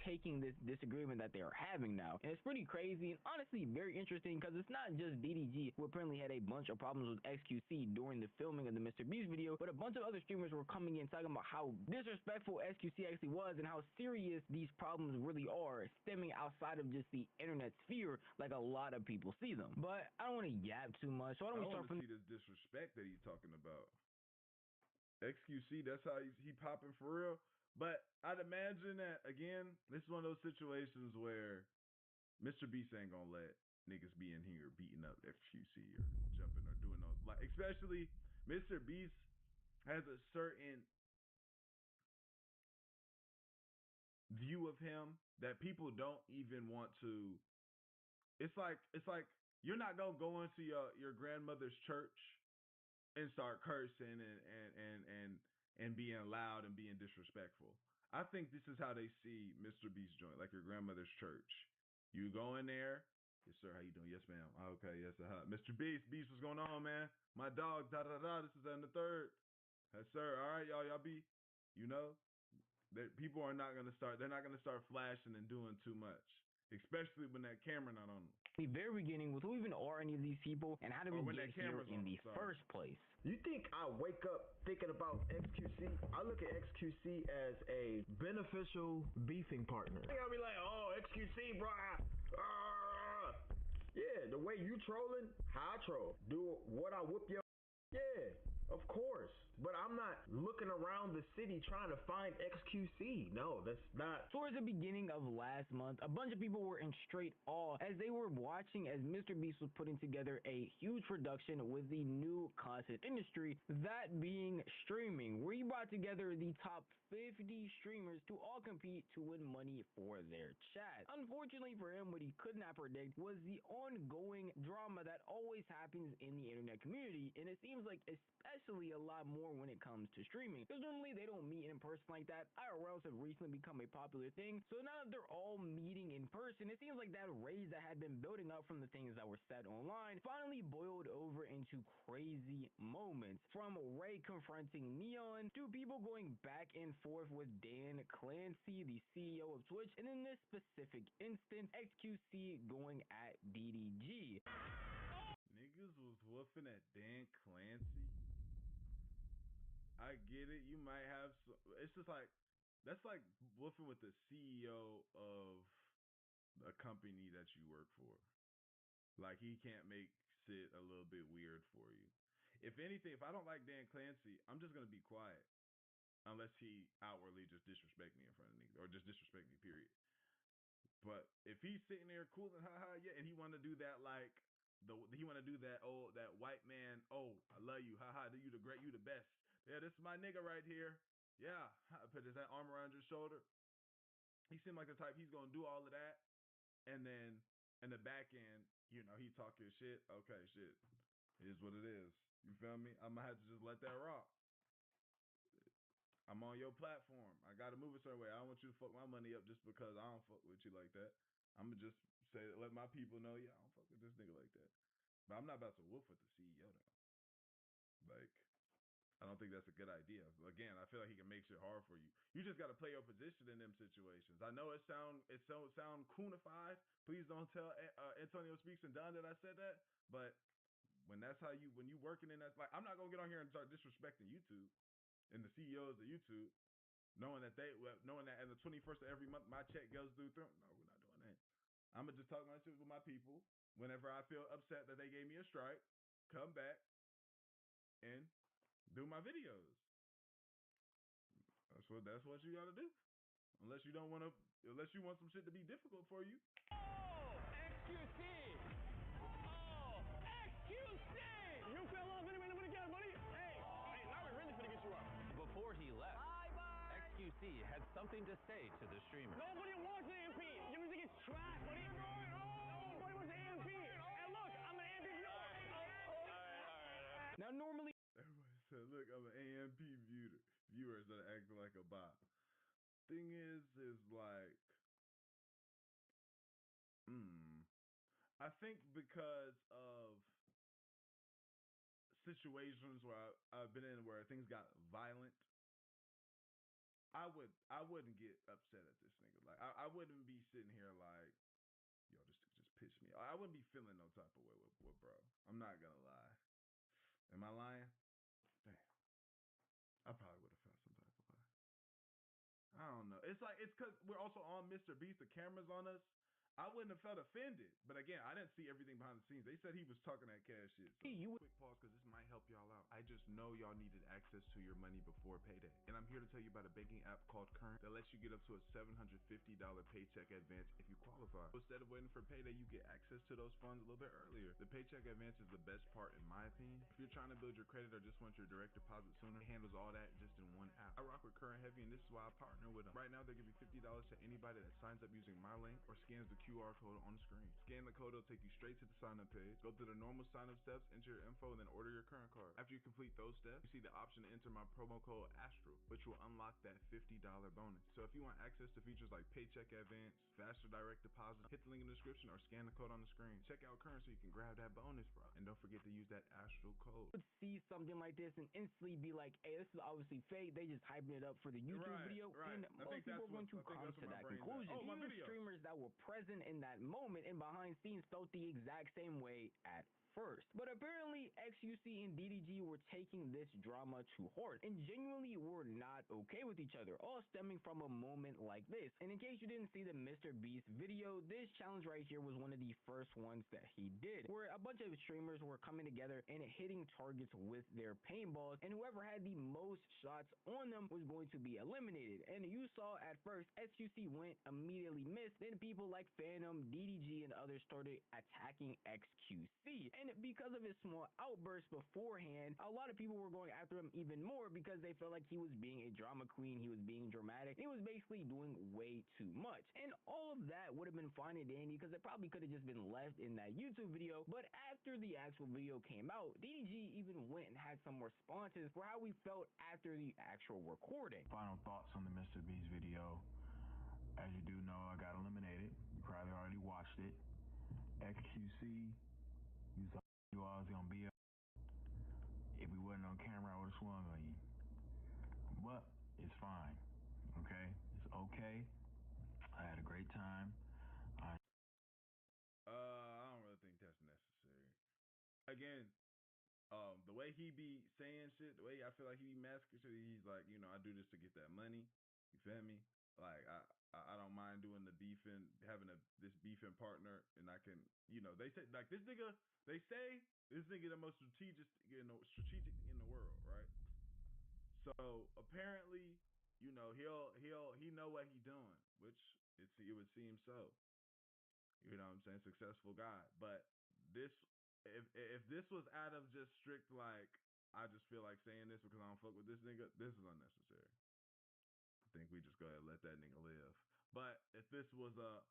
taking this disagreement that they are having now. And it's pretty crazy and honestly very interesting because it's not just DDG who apparently had a bunch of problems with XQC during the filming of the Mr. Beast video, but a bunch of other streamers were coming in talking about how disrespectful XQC actually was and how serious these problems really are, stemming outside of just the internet sphere like a lot of people see them. But I don't want to yap too much, so why don't we start from see this disrespect that he's talking about. XQC, that's how he popping for real. But I'd imagine that, again, this is one of those situations where Mr. Beast ain't gonna let niggas be in here beating up XQC or jumping or doing those. Like, especially Mr. Beast has a certain view of him that people don't even want to. It's like you're not gonna go into your grandmother's church and start cursing and being loud and being disrespectful. I think this is how they see Mr. Beast joint, like your grandmother's church. You go in there, yes sir, how you doing? Yes ma'am. Okay, yes sir. Mr. Beast, what's going on, man? My dog, da da da. This is that and the third. Yes sir. All right, y'all be, you know, that people are not gonna start. They're not gonna start flashing and doing too much, especially when that camera not on them. the very beginning with who even are any of these people and how did we get here in the first place. You think I wake up thinking about XQC? I look at XQC as a beneficial beefing partner. I'll be like, oh, XQC, bro. Yeah, the way you trolling, how I troll. Do what I whoop your. Yeah, of course. But I'm not looking around the city trying to find XQC. No, that's not. Towards the beginning of last month, a bunch of people were in straight awe as they were watching as Mr. Beast was putting together a huge production with the new content industry, that being streaming, where he brought together the top 50 streamers to all compete to win money for their chat. Unfortunately for him, what he could not predict was the ongoing drama that always happens in the internet community, and it seems like especially a lot more when it comes to streaming, because normally they don't meet in person like that. IRLs have recently become a popular thing, so now that they're all meeting in person, it seems like that rage that had been building up from the things that were said online finally boiled over into crazy moments, from Ray confronting Neon to people going back and forth with Dan Clancy, the CEO of Twitch, and in this specific instance, XQC going at DDG. Niggas was woofing at Dan Clancy. I get it. You might have some. It's just like, that's like woofing with the CEO of a company that you work for. Like, he can't make sit a little bit weird for you. If anything, if I don't like Dan Clancy, I'm just gonna be quiet. Unless he outwardly just disrespect me in front of niggas. Or just disrespect me, period. But if he's sitting there cool and haha, yeah, and he wanna do that like he wanna do that that white man, oh, I love you, haha, you the great, you the best. Yeah, this is my nigga right here. Yeah. Put his arm around your shoulder. He seemed like the type he's gonna do all of that. And then in the back end, you know, he talking shit. Okay, shit. It is what it is. You feel me? I'm gonna have to just let that rock. I'm on your platform. I gotta move a certain way. I don't want you to fuck my money up just because I don't fuck with you like that. I'm gonna just say, let my people know, yeah, I don't fuck with this nigga like that. But I'm not about to woof with the CEO though. Like, I don't think that's a good idea. Again, I feel like he can make shit hard for you. You just gotta play your position in them situations. I know it sound coonified. Please don't tell Antonio Speaks and Don that I said that. But when you working in that, like, I'm not gonna get on here and start disrespecting YouTube and the CEOs of YouTube, knowing that in the 21st of every month my check goes through. No, we're not doing that. I'm gonna just talk my shit with my people. Whenever I feel upset that they gave me a strike, come back and do my videos. That's what you gotta do. Unless you want some shit to be difficult for you. XQC! Oh, XQC! You fell off anyway, nobody got money? Hey, now we're really finna get you up. Before he left, XQC had something to say to the streamer. Nobody wants an AMP. Your music is trash, buddy. Nobody wants an AMP. And look, I'm an AMP viewer. Now, normally. Everybody said, look, I'm an AMP viewer instead of acting like a bot. Thing is like, I think because of situations where I've been in where things got violent, I wouldn't get upset at this nigga. Like, I wouldn't be sitting here like, yo, this nigga just pissed me off. I wouldn't be feeling no type of way with bro. I'm not gonna lie. Am I lying? Damn. I probably would have felt some type of way. I don't know. It's because we're also on Mr. Beast. The camera's on us. I wouldn't have felt offended. But again, I didn't see everything behind the scenes. They said he was talking that cash shit. So quick pause because this might help y'all out. I just know y'all needed access to your money before payday. And I'm here to tell you about a banking app called Current that lets you get up to a $750 paycheck advance if you qualify. So instead of waiting for payday, you get access to those funds a little bit earlier. The paycheck advance is the best part in my opinion. If you're trying to build your credit or just want your direct deposit sooner, it handles all that just in one app. I rock with Current Heavy and this is why I partner with them. Right now, they'll give you $50 to anybody that signs up using my link or scans the QR code on the screen. Scan the code, it'll take you straight to the sign-up page. Go through the normal sign-up steps, enter your info, and then order your current card. After you complete those steps, you see the option to enter my promo code ASTRAL, which will unlock that $50 bonus. So if you want access to features like paycheck advance, faster direct deposit, hit the link in the description or scan the code on the screen. Check out Current so you can grab that bonus, bro. And don't forget to use that ASTRAL code. Would see something like this and instantly be like, hey, this is obviously fake. They just hyping it up for the YouTube video. Right. And most people are going to come to that conclusion. Oh, even streamers that were present in that moment and behind scenes felt the exact same way at first. But apparently XQC and DDG were taking this drama to heart and genuinely were not okay with each other, all stemming from a moment like this. And in case you didn't see the Mr. Beast video, this challenge right here was one of the first ones that he did, where a bunch of streamers were coming together and hitting targets with their paintballs, and whoever had the most shots on them was going to be eliminated. And you saw at first XQC went immediately missed, then people like Phantom, DDG, and others started attacking XQC. And because of his small outburst beforehand, a lot of people were going after him even more because they felt like he was being a drama queen, he was being dramatic, he was basically doing way too much. And all of that would have been fine and dandy because it probably could have just been left in that YouTube video. But after the actual video came out, DDG even went and had some responses for how we felt after the actual recording. Final thoughts on the Mr. Beast video. As you do know, I got eliminated. You probably already watched it. XQC, you all was gonna be up. If we wasn't on camera, I would have swung on you. But it's fine. Okay? It's okay. I had a great time. I don't really think that's necessary. Again, the way he be saying shit, the way I feel like he be masking shit, he's like, I do this to get that money. You feel me? Like I don't don't mind doing the beefing, having this beefing partner, and I can, they say like this nigga. They say this nigga the most strategic in the world, right? So apparently, he know what he doing, which it would seem so. You know what I'm saying? Successful guy. But this, if this was out of just strict like, I just feel like saying this because I don't fuck with this nigga, this is unnecessary. I think we just go ahead and let that nigga live. But if this was a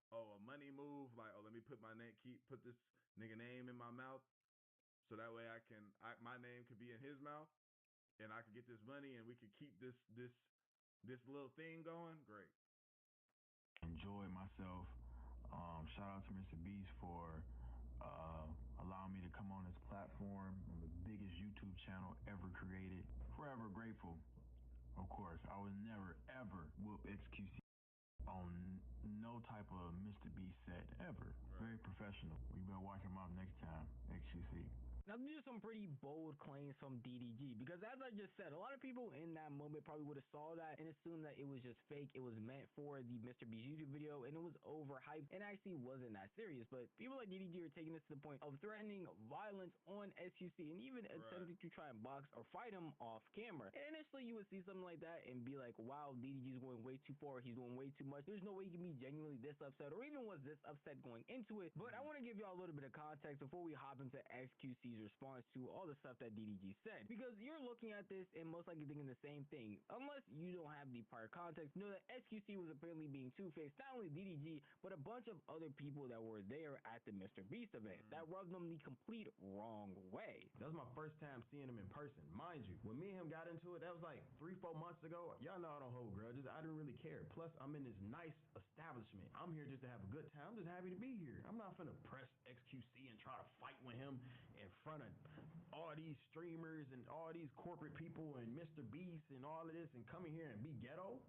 money move, like, let me put this nigga name in my mouth, so that way my name could be in his mouth, and I could get this money, and we could keep this little thing going. Great. Enjoyed myself. Shout out to Mr. Beast for allowing me to come on this platform, on the biggest YouTube channel ever created. Forever grateful. Of course, I would never ever whoop XQC on no type of Mr. Beast set ever. Very professional. We better watch him out next time, XQC. Now, these are some pretty bold claims from DDG, because as I just said, a lot of people in that moment probably would have saw that and assumed that it was just fake. It was meant for the Mr. Beast YouTube video, and it was overhyped and actually wasn't that serious. But people like DDG are taking this to the point of threatening violence on SQC and even attempting to try and box or fight him off camera. And initially, you would see something like that and be like, wow, DDG is going way too far. He's doing way too much. There's no way he can be genuinely this upset or even was this upset going into it. But I want to give y'all a little bit of context before we hop into XQC's response to all the stuff that DDG said, because you're looking at this and most likely thinking the same thing. Unless you don't have the prior context, know that SQC was apparently being two-faced, not only DDG, but a bunch of other people that were there at the Mr. Beast event that rubbed them the complete wrong way. That was my first time seeing him in person. Mind you, when me and him got into it, that was like 3-4 months ago. Y'all know I don't hold grudges. I didn't really care. Plus, I'm in this nice establishment. I'm here just to have a good time. I'm just happy to be here. I'm not finna press XQC and try to fight with him in front of all these streamers and all these corporate people and Mr. Beast and all of this and come in here and be ghetto.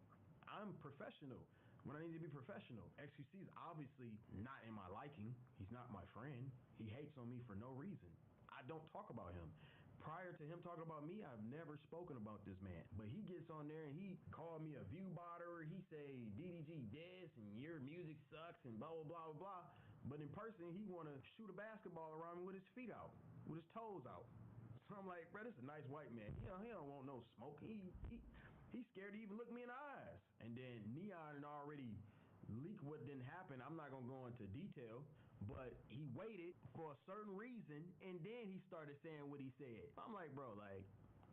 I'm professional when I need to be professional. XQC is obviously not in my liking. He's not my friend. He hates on me for no reason. I don't talk about him. Prior to him talking about me, I've never spoken about this man. But he gets on there and he called me a view botter. He say DDG this and your music sucks and blah, blah, blah, blah. But in person, he want to shoot a basketball around me with his feet out, with his toes out. So I'm like, bro, this is a nice white man. He don't want no smoke. He's scared to even look me in the eyes. And then Neon already leaked what didn't happen. I'm not going to go into detail, but he waited for a certain reason, and then he started saying what he said. I'm like, bro, like,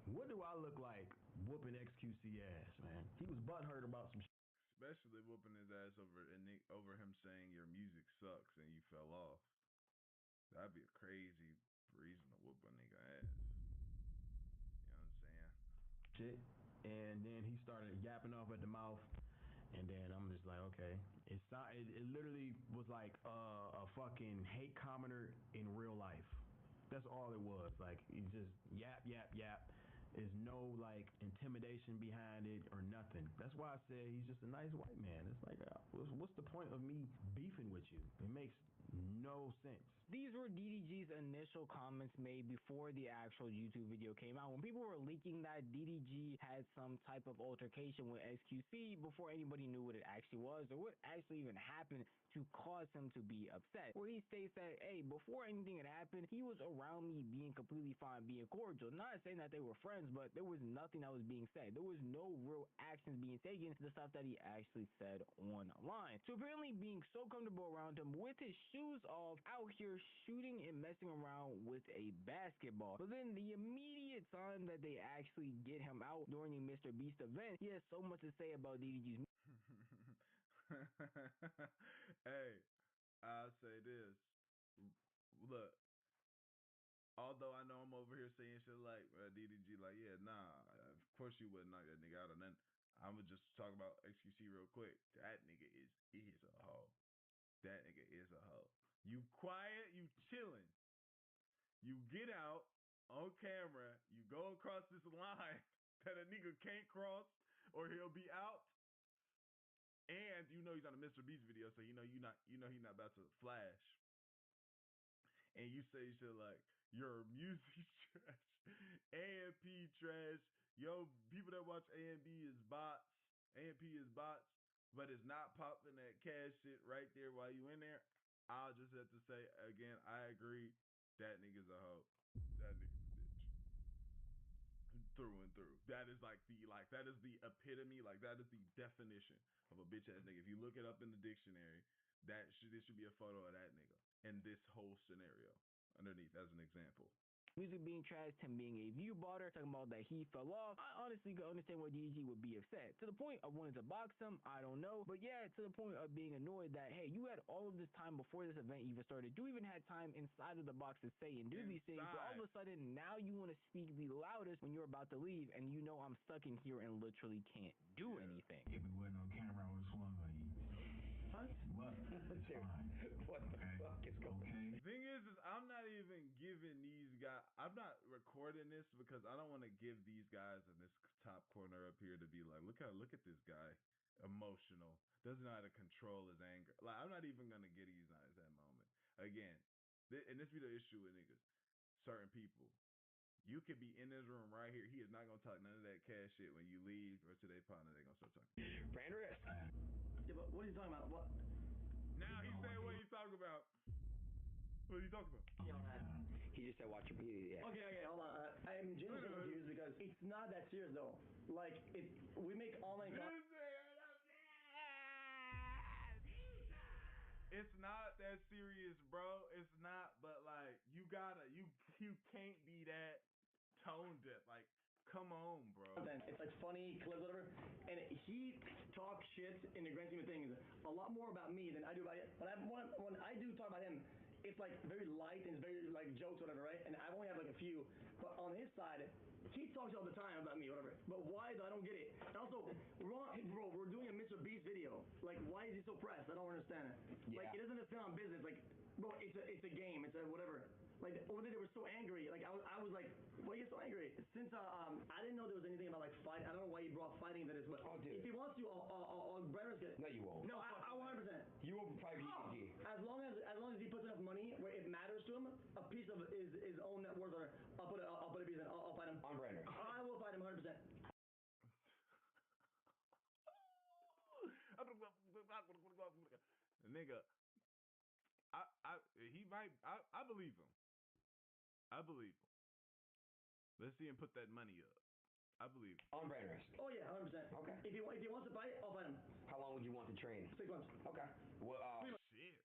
what do I look like whooping XQC ass, man? He was butthurt about some shit. Especially whooping his ass over him saying your music sucks and you fell off. That'd be a crazy reason to whoop a nigga ass. You know what I'm saying? Shit. And then he started yapping off at the mouth. And then I'm just like, okay. It literally was like a fucking hate commenter in real life. That's all it was. Like, he just yap, yap, yap. There's no like intimidation behind it or nothing. That's why I said he's just a nice white man. It's like, what's the point of me beefing with you? It makes no sense. These were DDG's initial comments made before the actual YouTube video came out, when people were leaking that DDG had some type of altercation with XQC before anybody knew what it actually was or what actually even happened to cause him to be upset. Where he states that, hey, before anything had happened, he was around me being completely fine, being cordial. Not saying that they were friends, but there was nothing that was being said. There was no real actions being taken to the stuff that he actually said online. So apparently being so comfortable around him with his shoes off, out here shooting and messing around with a basketball. But then the immediate time that they actually get him out during the Mr. Beast event, he has so much to say about DDG's Hey, I'll say this. Look, although I know I'm over here saying shit like DDG, like, yeah, nah, of course you wouldn't knock that nigga out. And then I'm gonna just talk about XQC real quick. That nigga is a hoe. That nigga is a hoe. You quiet, you chilling. You get out on camera, you go across this line that a nigga can't cross or he'll be out. And you know he's on a Mr. Beast video, so you know he's not about to flash. And you say shit like, your music trash, AMP trash, yo, people that watch AMP is bots, but it's not popping that cash shit right there while you in there, I'll just have to say again, I agree. That nigga's a hoe. That nigga's a bitch. Through and through. That is that is the epitome, that is the definition of a bitch ass nigga. If you look it up in the dictionary, this should be a photo of that nigga in this whole scenario underneath as an example. Music being trashed, him being a view botter, talking about that he fell off. I honestly could understand why DDG would be upset. To the point of wanting to box him, I don't know. But yeah, to the point of being annoyed that, hey, you had all of this time before this event even started. You even had time inside of the box to say and do these things. But all of a sudden, now you want to speak the loudest when you're about to leave, and you know I'm stuck in here and literally can't do anything. If we wasn't on camera, I would have swung on you. What? But it's fine. What the fuck is going on? The thing is I'm not even giving these guys. I'm not recording this because I don't want to give these guys in this top corner up here to be like, look at this guy, emotional, doesn't know how to control his anger. Like, I'm not even gonna get these guys that moment. Again, and this be the issue with niggas. Certain people, you could be in this room right here. He is not gonna talk none of that cash shit when you leave or to their partner. They gonna start talking. Brandress. Yeah, but what are you talking about? What? Now he said, what are you talking about? What are you talking about? He just said watch your video. Yeah. Okay, hold on. I'm genuinely confused because it's not that serious though. Like, we make online content. It's not that serious, bro. It's not, but like you can't be that tone deaf. Like, come on, bro. It's like funny clips, whatever. And he talks shit in the grand scheme of things a lot more about me than I do about it. When I do talk about him, it's like very light and it's very like jokes, whatever, right? And I only have like a few. But on his side, he talks all the time about me, whatever. But why? I don't get it. And also, we're doing a Mr. Beast video. Like, why is he so pressed? I don't understand it. Yeah. Like, it doesn't fit on business. Like, bro, it's a game. It's a whatever. Like, over there, they were so angry. Like, I was like, why are you so angry? Since I didn't know there was anything about like fight. I don't know why he brought fighting into this, but if he wants to, I'll Brandon's get it. No, you won't. No, I 100%. You will probably be As long as he puts enough money where it matters to him, a piece of his own net worth, or I'll put a piece in. I'll fight him. On Brandon. I will fight him 100%. Nigga, I believe him. I believe him. Let's see him put that money up. I believe him. On Brandon. Oh yeah, 100%. Okay. If he wants to fight, I'll fight him. How long would you want to train? 6 months. Okay. Well, shit.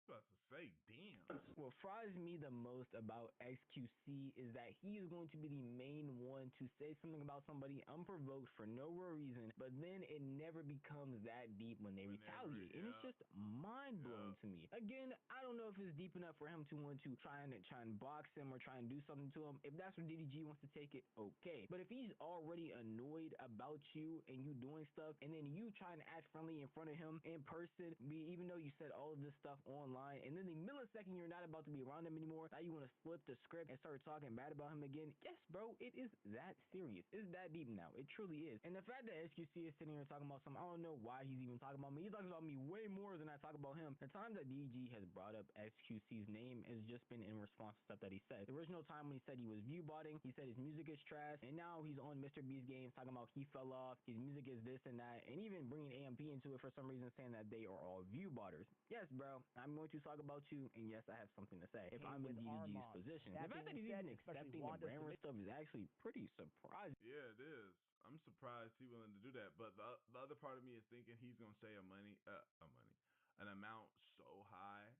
About to say, damn. What fries me the most about XQC is that he is going to be the main one to say something about somebody unprovoked for no real reason, but then it never becomes that deep when they retaliate. And it's just mind-blowing to me. Again, I don't know if it's deep enough for him to want to try and box him or try and do something to him. If that's where DDG wants to take it, okay. But if he's already annoyed about you and you doing stuff, and then you trying to act friendly in front of him in person, even though you said all of this stuff online, and then the millisecond you're not about to be around him anymore, now you want to flip the script and start talking bad about him again. Yes, bro, it is that serious. It's that deep now. It truly is. And the fact that XQC is sitting here talking about something, I don't know why he's even talking about me. He talks about me way more than I talk about him. The time that DG has brought up XQC's name has just been in response to stuff that he said. The original time when he said he was view botting, he said his music is trash, and now he's on Mr. Beast games talking about he fell off, his music is this and that, and even bringing AMP into it for some reason, saying that they are all view botters. Yes, bro, I'm going to talk about you, and yes, I have something to say. If I'm in DDG's position, the fact that he's even accepting the brand stuff is actually pretty surprising. Yeah, it is. I'm surprised he's willing to do that. But the other part of me is thinking he's gonna say an amount so high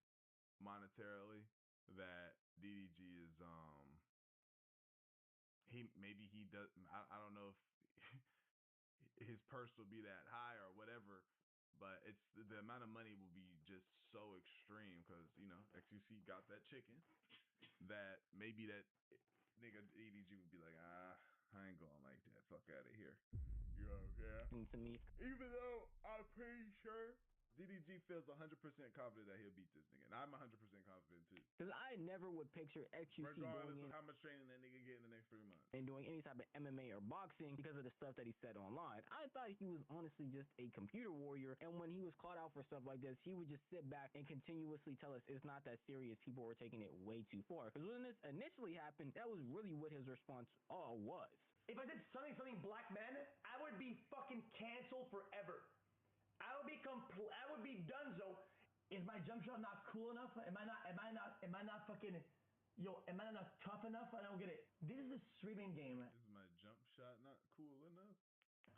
monetarily that DDG is he does. I don't know if his purse will be that high or whatever. But it's the amount of money will be just so extreme because, you know, XQC got that chicken that maybe that nigga EDG would be like, I ain't going like that. Fuck out of here. You know, yeah. To me, even though I'm pretty sure DDG feels 100% confident that he'll beat this nigga. And I'm 100% confident too. Because I never would picture XQC regardless going in of how much training that nigga get in the next 3 months. And doing any type of MMA or boxing because of the stuff that he said online. I thought he was honestly just a computer warrior. And when he was caught out for stuff like this, he would just sit back and continuously tell us it's not that serious. People were taking it way too far. Because when this initially happened, that was really what his response all was. If I did something black man, I would be fucking canceled forever. I that would be Dunzo. Is my jump shot not cool enough? Am I not fucking, am I not tough enough? I don't get it. This is a streaming game. Is my jump shot not cool enough?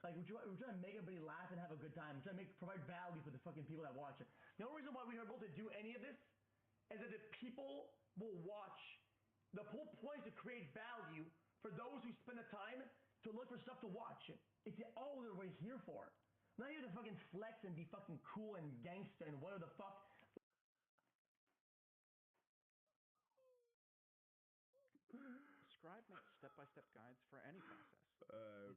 Like, we're trying to make everybody laugh and have a good time. We're trying to provide value for the fucking people that watch it. The only reason why we are able to do any of this is that the people will watch. The whole point is to create value for those who spend the time to look for stuff to watch. It's all that we're here for. Not here to fucking flex and be fucking cool and gangster and whatever the fuck. Scribe makes step-by-step guides for any process.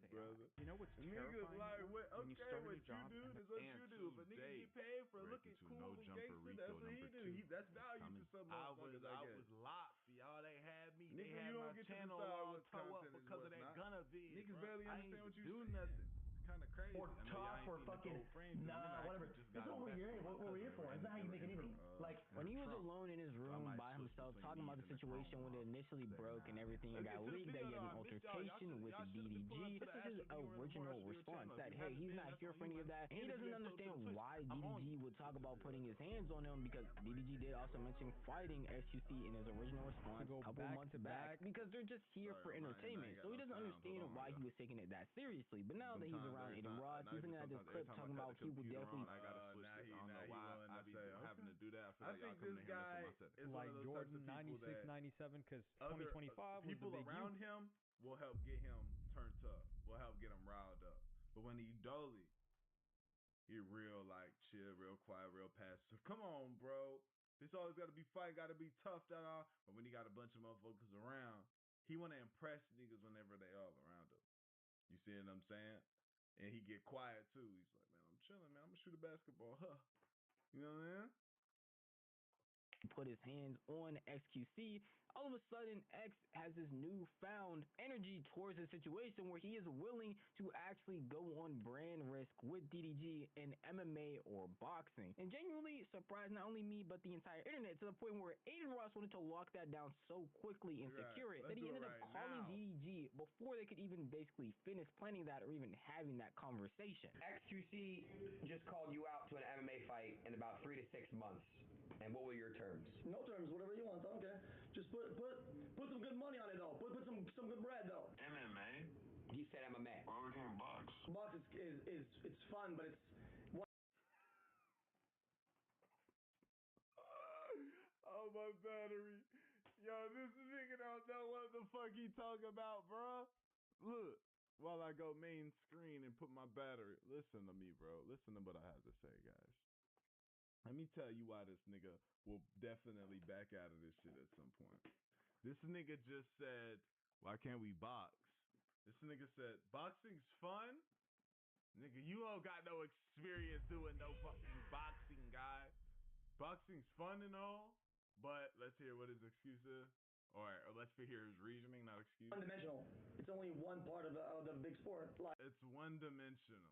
Brother. You know what's Niggas terrifying? like, what, when you okay, start a what new you job do and is what you do, but niggas get paid for looking cool and gangster. That's what he do. That's value to some motherfuckers, I guess. was locked, y'all. They had me. Nigga, they had you my don't get to channel decide all what toe up content is because of what's that not. gunna vid. Niggas bro. barely I understand ain't what you do saying. nothing. It's kind of crazy. Or tough or fucking, nah, whatever. That's not what we're here, what we're here for. That's not how you make anything. Like, when he was alone in his room by himself talking about the situation when it initially broke and everything and got leaked that he had an altercation with the DDG, this is his original response that, hey, he's not here for any of that. And he doesn't understand why DDG would talk about putting his hands on him because DDG did also mention fighting XQC in his original response a couple months back because they're just here for entertainment. So he doesn't understand why he was taking it that seriously. But now that he's around Aiden Ross, he's looking at this clip talking about he would definitely. I gotta switch this. I don't know why I be having to do that. I think this guy is like one of those Jordan types of people 96, that 97, because other 2025 was people the big around U. him will help get him turned up. Will help get him riled up. But when he dolly, he real like chill, real quiet, real passive. Come on, bro. This always got to be fight, got to be tough, da. But when he got a bunch of motherfuckers around, he want to impress niggas whenever they all around him. You see what I'm saying? And he get quiet too. He's like, man, I'm chilling, man. I'm gonna shoot a basketball, huh? You know what I mean? Put his hands on XQC. All of a sudden, X has this newfound energy towards the situation where he is willing to actually go on brand risk with DDG in MMA or boxing. And genuinely surprised not only me, but the entire internet to the point where Aiden Ross wanted to lock that down so quickly and secure it that he ended up calling DDG before they could even basically finish planning that or even having that conversation. XQC just called you out to an MMA fight in about 3 to 6 months. And what were your terms? No terms, whatever you want. I don't care. Just put some good money on it though. Put some good bread though. MMA. He said MMA. Why we can't box? Box is it's fun, but it's. Oh, my battery. Yo, this nigga don't know what the fuck he talking about, bro. Look, while I go main screen and put my battery. Listen to me, bro. Listen to what I have to say, guys. Let me tell you why this nigga will definitely back out of this shit at some point. This nigga just said, why can't we box? This nigga said, boxing's fun? Nigga, you don't got no experience doing no fucking boxing, guy. Boxing's fun and all, but let's hear what his excuse is. Or let's hear his reasoning, not excuse. One-dimensional. It's only one part of the big sport. It's one-dimensional.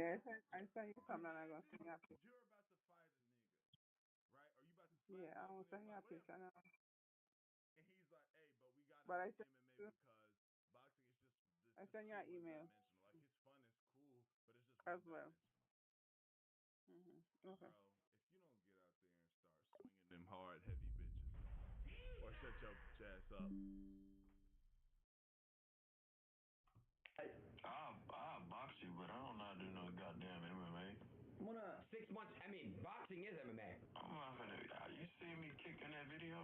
Yes, I saw you coming and I'm going to send you a picture. You're about to fight a nigga, right? Are you about to fight? Yeah, I'm going to send you a picture now. And he's like, hey, but we got to But do I sent MMA because boxing is just this. I sent you an email. Like, it's fun, it's cool, but it's just as well. Bro, Okay. if you don't get out there and start swinging them hard, heavy bitches, or shut your ass up. I'll box you, but I don't know how to do no goddamn MMA. 6 months. I mean, boxing is MMA. I'm not gonna. You see me kicking that video?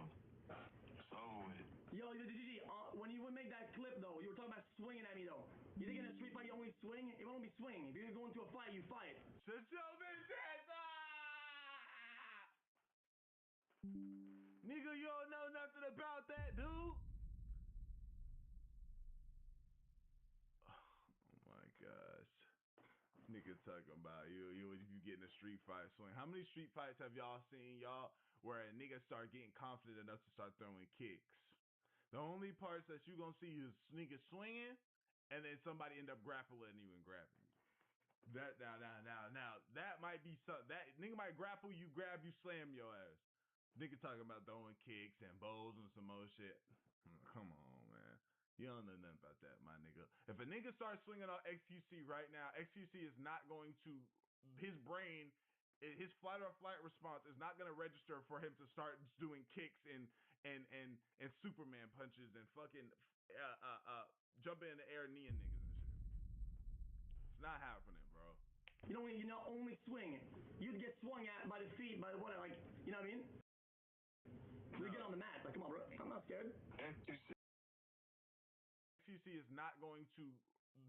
It's over with. Yo, DDG, when you would make that clip though, you were talking about swinging at me though. You think in a street fight you only swing? It won't be swing. If you're gonna go into a fight, you fight. Shut your bitch ass up! Nigga, you don't know nothing about that, dude. Gosh, nigga talking about you get in a street fight swing. How many street fights have y'all seen, y'all, where a nigga start getting confident enough to start throwing kicks? The only parts that you gonna see is niggas swinging, and then somebody end up grappling you and grabbing you. Now that might be something. That nigga might grapple you, grab you, slam your ass. Nigga talking about throwing kicks and bows and some more shit. Come on, man. You don't know nothing about that, my nigga. If a nigga starts swinging on XQC right now, XQC is not going to, his brain, his flight or flight response is not going to register for him to start doing kicks and Superman punches and fucking jumping in the air, kneeing niggas and shit. It's not happening, bro. You know, only swing. You'd get swung at by the feet, by what, like, you know what I mean? We get on the mat. Like, come on, bro. I'm not scared. XQC is not going to,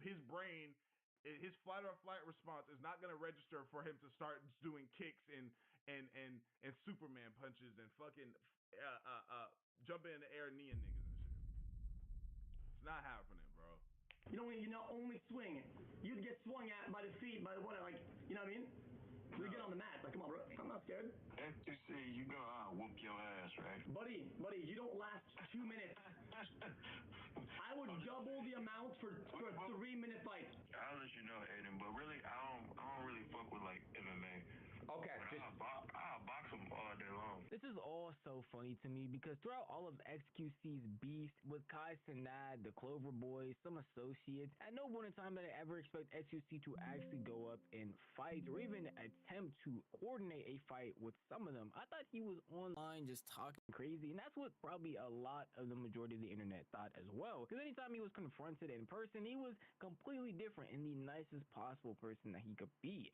his brain, his flight or flight response is not going to register for him to start doing kicks and Superman punches and fucking jumping in the air, kneeing niggas and shit. It's not happening, bro. You know, only swing. You'd get swung at by the feet, by what, like, you know what I mean? We get on the mat. Like, come on, bro. I'm not scared. XQC, you know I'll whoop your ass, right? Buddy, you don't last 2 minutes. I would double the amount for a 3-minute fight. I'll let you know, Aiden, but really, I don't really fuck with, like, MMA. Okay. I'll box them all day long. This is all so funny to me because throughout all of XQC's beef with Kai Cenat, the Clover Boys, some associates, at no point in time did I ever expect XQC to actually go up and fight or even attempt to coordinate a fight with some of them. I thought he was online just talking crazy, and that's what probably a lot of the majority of the internet thought as well. Because anytime he was confronted in person, he was completely different and the nicest possible person that he could be.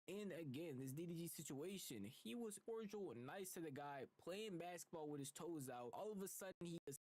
And again, this DDG situation, he was cordial and nice to the guy, playing basketball with his toes out. All of a sudden, he is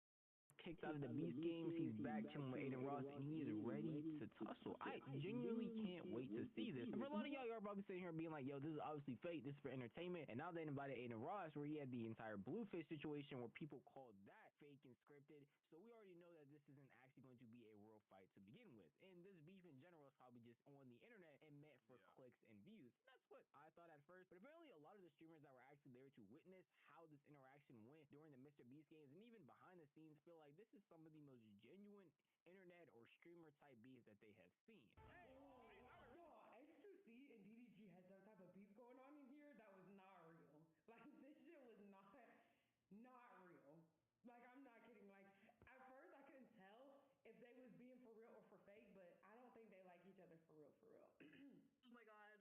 kicked out of the Beast games. He's back chilling with Aiden Ross, and he is ready to tussle. I genuinely can't wait to see this. And for a lot of y'all are probably sitting here being like, yo, this is obviously fake. This is for entertainment. And now they invited Aiden Ross, where he had the entire Bluefish situation, where people called that fake and scripted. So we already know that this isn't actually going to be a real fight to begin with. And this beef in general is probably just on the internet and meant for clicks and views. And that's what I thought at first. But apparently a lot of the streamers that were actually there to witness how this interaction went during the Mr. Beast games and even behind the scenes feel like this is some of the most genuine internet or streamer type beefs that they have seen. XQC and DDG had some type of beef going on in here that was not real. Like, this shit was not real. Like, I'm not kidding. Like, at first I couldn't tell if they was being for real or for fake, but I don't think they like each other for real, for real. Oh my god.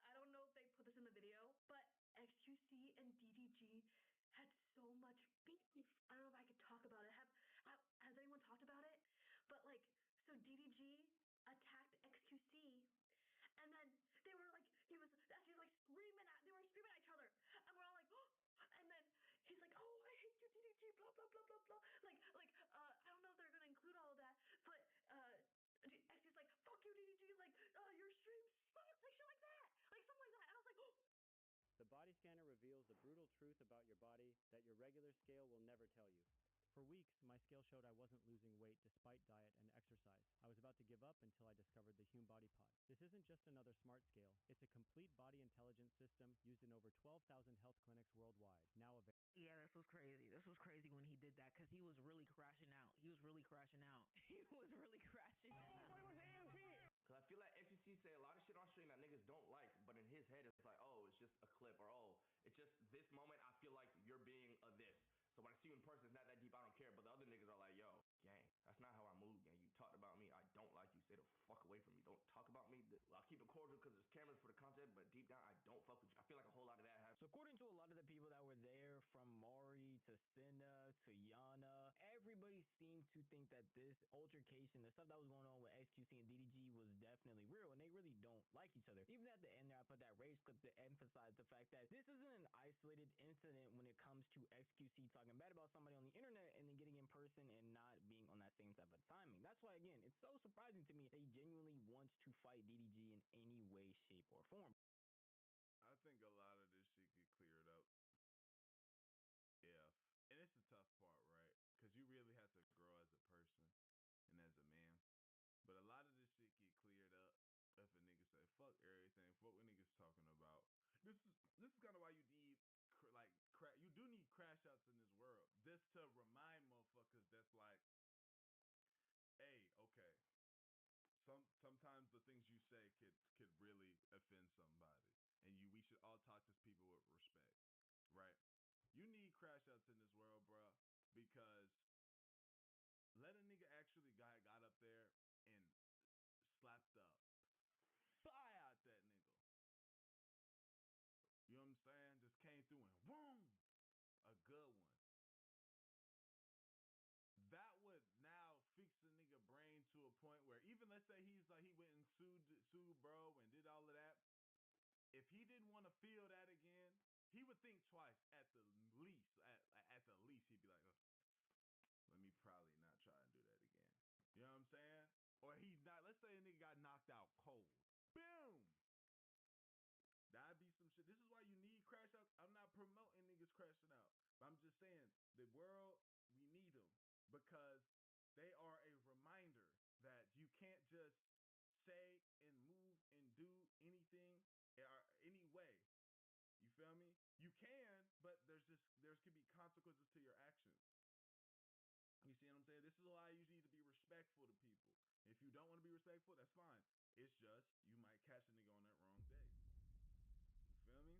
I don't know if they put this in the video, but XQC and DDG had so much beef. I don't know if I could talk about it. Has anyone talked about it? But like, so DDG attacked XQC, and then they were like, he was like screaming at, they were screaming at each other, and we're all like, oh, and then he's like, oh, I hate you, DDG, blah blah blah blah blah. I don't know if they're gonna include all of that, but XQC's like, fuck you, DDG, like, your stream sucks, like shit like that, like something like that, and I was like, oh. The body scanner reveals the brutal truth about your body that your regular scale will never tell you. For weeks, my scale showed I wasn't losing weight despite diet and exercise. I was about to give up until I discovered the Hume Body Pod. This isn't just another smart scale. It's a complete body intelligence system used in over 12,000 health clinics worldwide. Now available. Yeah, this was crazy. This was crazy when he did that because he was really crashing out. He was really crashing out. Because I feel like XQC say a lot of shit on stream that niggas don't like, but in his head it's like, oh, it's just a clip, or oh, it's just this moment I feel like you're being a this. So when I see you in person, it's not that deep, I don't care. But the other niggas are like, yo, gang, that's not how I move, gang. You talked about me, I don't like you. Stay the fuck away from me. Don't talk about me. I'll keep it cordial because there's cameras for the content, but deep down, I don't fuck with you. I feel like a whole lot of that happens. So according to a lot of the people that were there, from Mari to Cinna to Yana, everybody seemed to think that this altercation, the stuff that was going on with XQC and DDG was definitely real, and they really don't like each other. Even at the end there, I put that rage clip to emphasize the fact that this isn't an isolated incident when it comes to XQC talking bad about somebody on the internet and then getting in person and not being on that same type of timing. That's why, again, it's so surprising to me they genuinely wants to fight DDG in any way, shape, or form. I think a lot of this shit get cleared up. Yeah. And it's the tough part, right? Because you really have to grow as a person and as a man. But a lot of this shit get cleared up if a nigga say, fuck everything, fuck what niggas talking about. This is kind of why you need, you do need crash outs in this world. Just to remind motherfuckers that's like, hey, okay. Sometimes sometimes the things you say could really offend somebody, and we should all talk to people with respect, right? You need crash outs in this world, bro, because let a nigga actually got up there and slapped the fly out that nigga. You know what I'm saying? Just came through and boom, a good one. That would now fix the nigga brain to a point where even let's say he went and sued bro and did all of that. If he didn't want to feel that again, he would think twice at the least. At the least, he'd be like, oh, let me probably not try and do that again. You know what I'm saying? Or he's not. Let's say a nigga got knocked out cold. Boom. That'd be some shit. This is why you need crash outs. I'm not promoting niggas crashing out, but I'm just saying the world, we need them because they are a reminder that you can't just say and move and do anything any way. You feel me? You can, but there could be consequences to your actions. You see what I'm saying? This is why you need to be respectful to people. If you don't want to be respectful, that's fine. It's just you might catch a nigga on that wrong day. You feel me?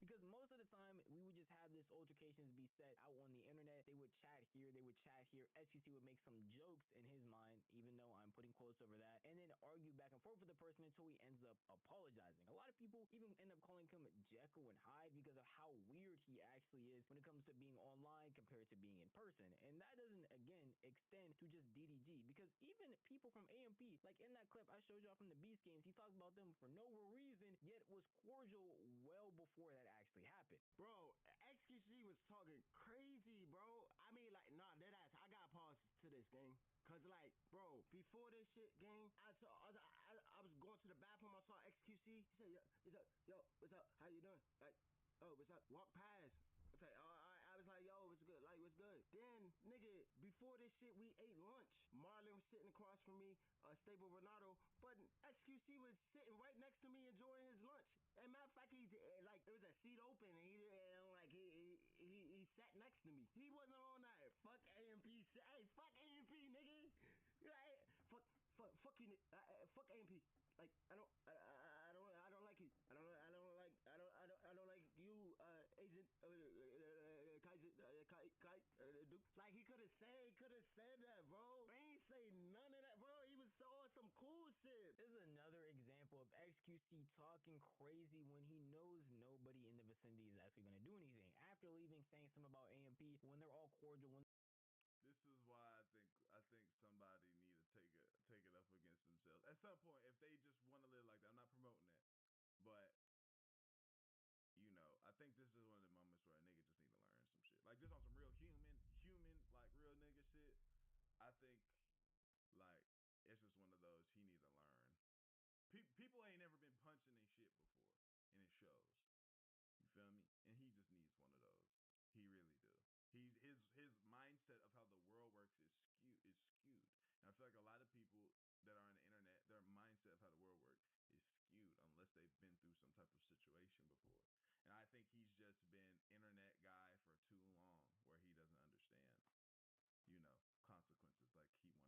Because most of the time, we would just have this altercations be set out on the internet. They would chat here, they would chat here. XQC would make some jokes in his mind, even though I'm putting quotes over that, and then argue back and forth with the person until he ends up apologizing. A lot of people even end up calling him Jekyll and Hyde because of how weird he actually is when it comes to being online compared to being in person. And that doesn't, again, extend to just DDG, because even people from AMP, like in that clip I showed y'all from the Beast Games, he talked about them for no reason, yet was cordial well before that actually happened. Bro, XQC was talking crazy, bro. I mean, like, nah, dead ass. I got pause to this, gang. Cause like, bro, before this shit, gang, I was going to the bathroom. I saw XQC. He said, yo, what's up? How you doing? Like, oh, what's up? Walk past. Okay, I was like, yo, what's good? Like, what's good? Then, nigga, before this shit, we ate lunch. Marlon was sitting across from me, Stable Renato, but XQC was sitting right next to me enjoying his lunch. And matter of fact, like, there was a seat open, and he sat next to me. He wasn't on that. Fuck AMP. Hey, fuck AMP, nigga. Fuck you, fuck AMP. Like, I don't like you. I don't like you, Agent Kaiser Duke. Like, he could have said that, bro. He ain't say none of that, bro. He was on some cool shit. This is another example of XQC talking crazy when he knows nobody in the vicinity is actually going to do anything. After leaving, saying something about AMP when they're all cordial. This is why I think somebody need to take it up against themselves at some point if they just want to live like that. I'm not promoting that, but you know, I think this is one of the moments where a nigga just need to learn some shit. Like this on some real human, like real nigga shit. I think like it's just one of those he need to learn. People ain't never been punched in their shit before, and it shows. You feel me? And he just needs one of those. He really do. His mindset of how the world works is skewed. And I feel like a lot of people that are on the internet, their mindset of how the world works is skewed unless they've been through some type of situation before. And I think he's just been internet guy for too long where he doesn't understand, you know, consequences like he once did.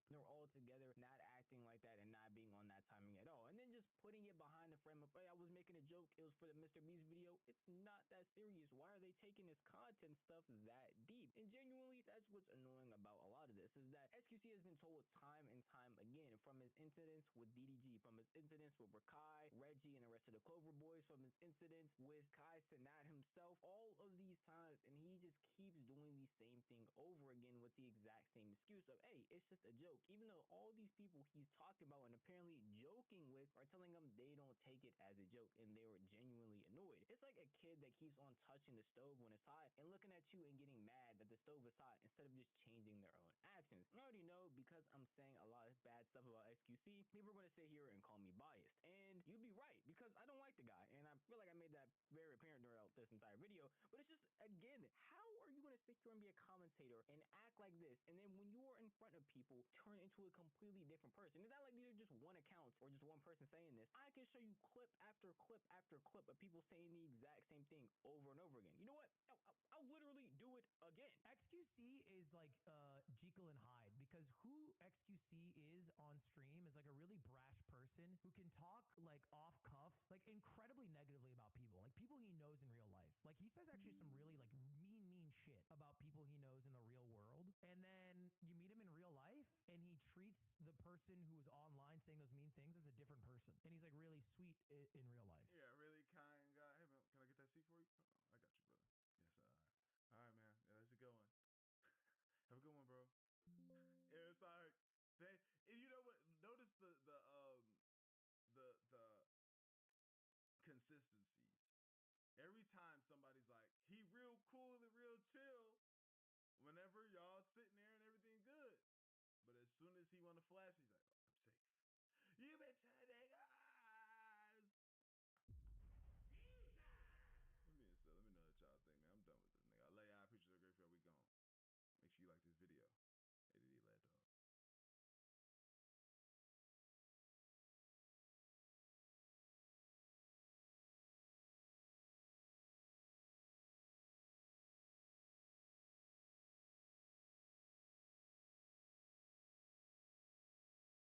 They're all together, not acting like that and not being on that timing at all. And then just putting it behind the frame of, hey, I was making a joke. It was for the Mr. Beast video. It's not that serious. Why are they taking this content stuff that deep? And genuinely, that's what's annoying about a lot of this is that XQC has been told time and time again from his incidents with DDG, from his incidents with Rakai, Reggie, and the rest of the Clover Boys, from his incidents with Kai Cenat himself, all of these times, and he just keeps doing the same thing over again with the exact same excuse of, hey, it's just a joke, even though all these people he's talking about and apparently joking with are telling him they don't take it as a joke and they were genuinely annoyed. It's like a kid that keeps on touching the stove when it's hot and looking at you and getting mad that the stove is hot instead of just changing their own actions. I already know because I'm saying a lot of bad stuff about XQC, people are going to sit here and call me biased. And you'd be right because I don't like the guy, and I feel like I made that very apparent throughout this entire video. But it's just, again, how are you going to sit here and be a commentator and act like this, and then when you're in front of people, turn into a completely different person? It's not like these are just one account or just one person saying this. I can show you clip after clip after clip of people saying the exact same thing over and over again. You know what? I'll literally do it again. XQC is like Jekyll and Hyde because who XQC is on stream is like a really brash person who can talk like off cuff, like incredibly negatively about people, like people he knows in real life. Like he says actually some really like mean shit about people he knows in the real world. And then you meet him in real life and he treats the person who is online saying those mean things as a different person. And he's like really sweet in real life. Yeah, really kind guy. Hey man, can I get that seat for you? Oh, I got you, brother. Yes, all right, man. Yeah, that's a good one. Have a good one, bro. Yeah, it's all right. And you know what? Notice the consistencies. Every time somebody's like, he real cool and real chill. Whenever y'all sitting there and everything good, but as soon as he want to flash, he's like, oh, I'm safe. You bitch niggas. Let me know what y'all think, man. I'm done with this nigga. I love y'all. I appreciate it. Great for y'all. We gone. Make sure you like this video. ADD Lad Dog.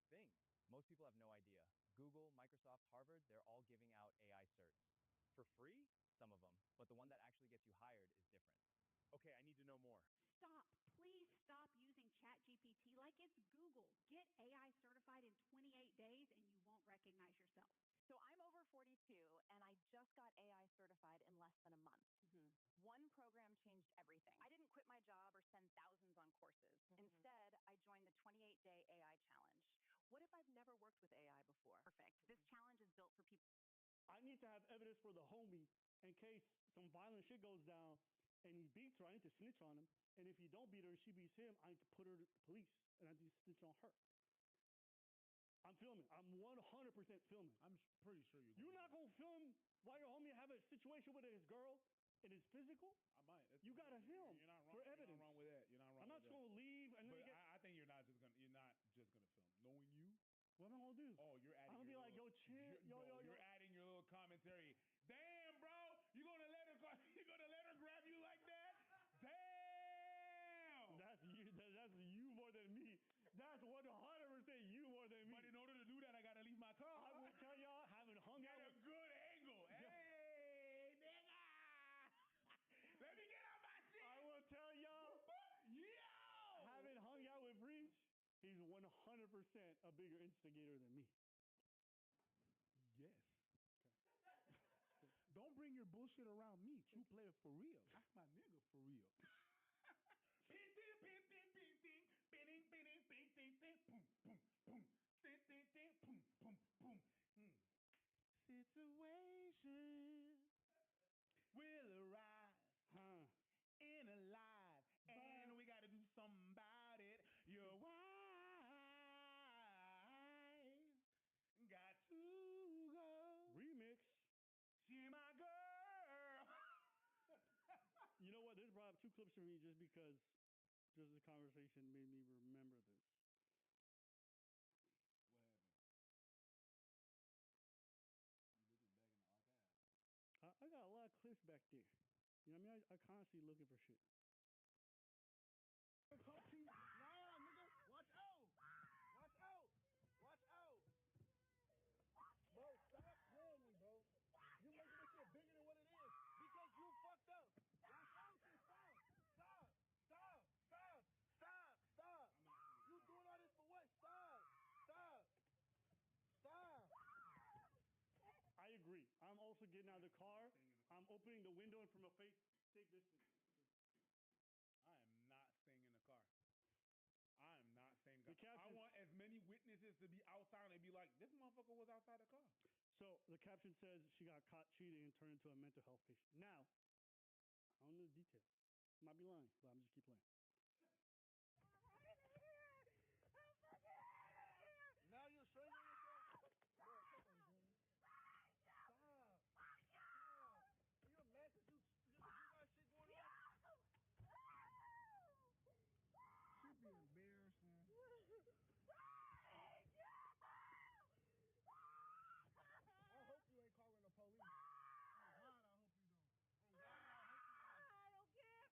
thing. Most people have no idea. Google, Microsoft, Harvard, they're all giving out AI certs. For free? Some of them. But the one that actually gets you hired is different. Okay, I need to know more. Stop. Please stop using ChatGPT like it's Google. Get AI certified in 28 days and you won't recognize yourself. So I'm over 42 and I just got AI certified in less than a month. One program changed everything. I didn't quit my job or spend thousands on courses. Instead, I joined the 28-day AI challenge. What if I've never worked with AI before? Perfect. This challenge is built for people. I need to have evidence for the homie in case some violent shit goes down and he beats her. I need to snitch on him. And if he don't beat her and she beats him, I need to put her to the police and I need to snitch on her. I'm filming. I'm 100% filming. I'm pretty sure You're not going to film while your homie have a situation with his girl and it's physical? I might. You got to film You're not wrong. for evidence. You're not wrong with that. You're not wrong. I'm not with going to leave and But then I think you're not just gonna film. Knowing you. What am I going to do? Oh, you're adding. I'm going to be like, yo, chill. Yo. You're adding your little commentary. Damn, bro. You gonna let her grab you like that? Damn. That's you more than me. That's 100% you more than me. But in order to do that, I gotta leave my car. I will tell y'all, having hung out Get a good angle. Hey, nigga. Let me get on my shit. I will tell y'all, yo, having hung out with Breach, he's 100% a bigger instigator than me. Yes. Don't bring your bullshit around me. True player for real. That's my nigga for real. Situation will arise in a life, and we gotta do something about it. Your wife got to go. Remix. She my girl. You know what? This brought up two clips for me just because just the conversation made me remember this. I got a lot of clips back there. You know what I mean? I constantly looking for shit. Nah, nigga. Watch out. Watch out. Watch out. Bro, stop playing me, bro. You making this shit bigger than what it is because you fucked up. Watch out. Stop. Stop. Stop. Stop. Stop. Stop. You doing all this for what? Stop. Stop. Stop. I agree. I'm also getting out of the car. I'm opening the window and from a safe distance. I am not staying in the car. I am not staying in The the car. I caption- want as many witnesses to be outside and be like, this motherfucker was outside the car. So the caption says she got caught cheating and turned into a mental health patient. Now, I don't know the details. Might be lying, but I'm just keep playing. Now you're straightening yourself? Bro, come on, man. Stop. Stop. You a mess that you got shit going on? Should be embarrassing. I hope you ain't calling the police. Oh God, I hope you don't. Oh God, I hope you don't. I don't care. Then stop. Stop. Stop. Stop.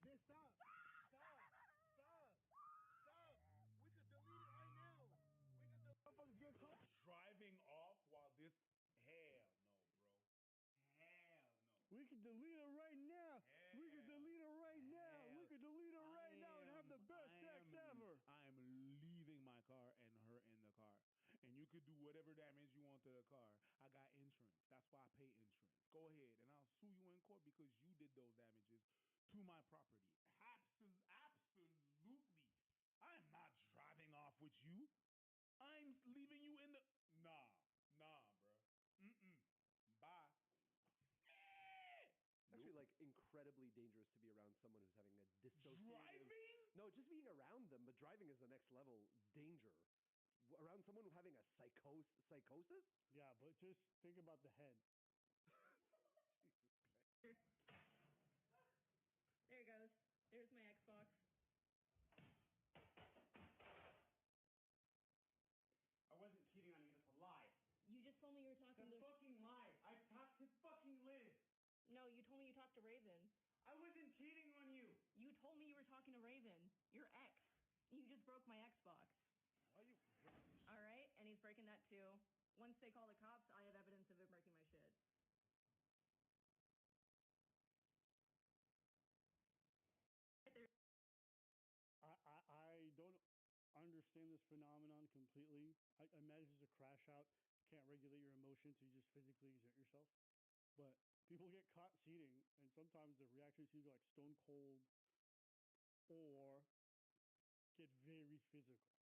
We could delete it right now. We could delete motherfuckers get caught. Driving off while this, hell no, bro. Hell no. We can delete it right now. We can delete it right now. We can delete it right now and have the best sex ever. I am leaving my car and her in the car. And you could do whatever damage you want to the car. I got insurance. That's why I pay insurance. Go ahead, and I'll sue you in court because you did those damages to my property. Absolutely. I am not driving off with you. I'm leaving you in the... Nah, bro. Bye. It's actually like incredibly dangerous to be around someone who's having a dissociative. Driving? No, just being around them, but driving is the next level danger. Around someone who having a psychosis? Yeah, but just think about the head. There it goes. There's my Xbox. I wasn't cheating on you. That's a lie. You just told me you were talking That's to... fucking lie. I talked to fucking Liz. No, you told me you talked to Raven. I wasn't cheating on you. You told me you were talking to Raven, your ex. You just broke my Xbox. Why you... All right? And breaking that too. Once they call the cops, I have evidence of him breaking my shit. I don't understand this phenomenon completely. I imagine it's a crash out. You can't regulate your emotions, so you just physically exert yourself. But people get caught cheating, and sometimes the reaction seems like stone cold or get very physical.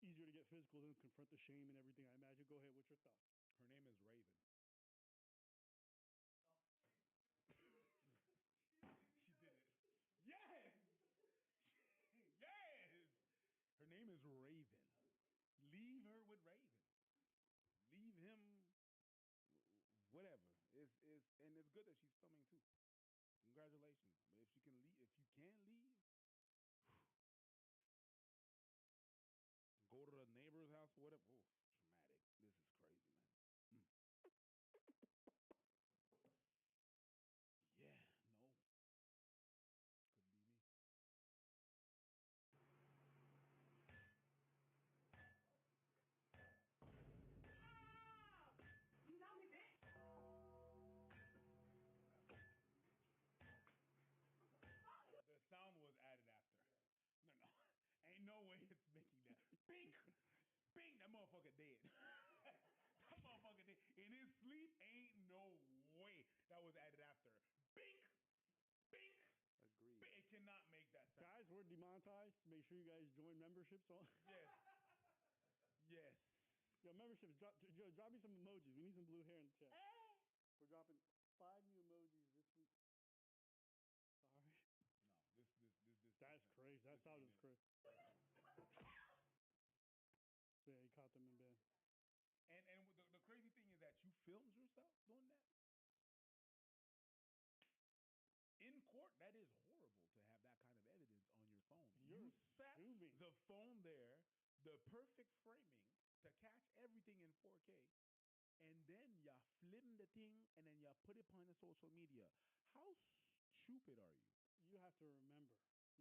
Easier to get physical than confront the shame and everything, I imagine. Go ahead, what's your thoughts? Her name is Raven. She did it. Yes! Yes! Her name is Raven. Leave her with Raven. Leave him whatever. And it's good that she's filming too. Congratulations. But if you can leave, go to the neighbor's house or whatever. Oh, traumatic. This is crazy, man. Yeah, no. Couldn't be me. You got me, bitch. The sound was added after. No. Ain't no way it's making that. Bink! Bink! That motherfucker dead. That motherfucker dead. In his sleep, ain't no way that was added after. Bink! Bink! Agreed. It cannot make that sound. Guys, we're demonetized. Make sure you guys join memberships. Yes. Yes. Yo, memberships, drop me some emojis. We need some blue hair in the chat. We're dropping 5 new emojis this week. Sorry. No, this. That's crazy. That sound is crazy. Yeah, he caught them in bed. And the crazy thing is that you filmed yourself doing that? In court, that is horrible to have that kind of evidence on your phone. You set the phone there, the perfect framing to catch everything in 4K, and then you film the thing and then you put it on the social media. How stupid are you? You have to remember,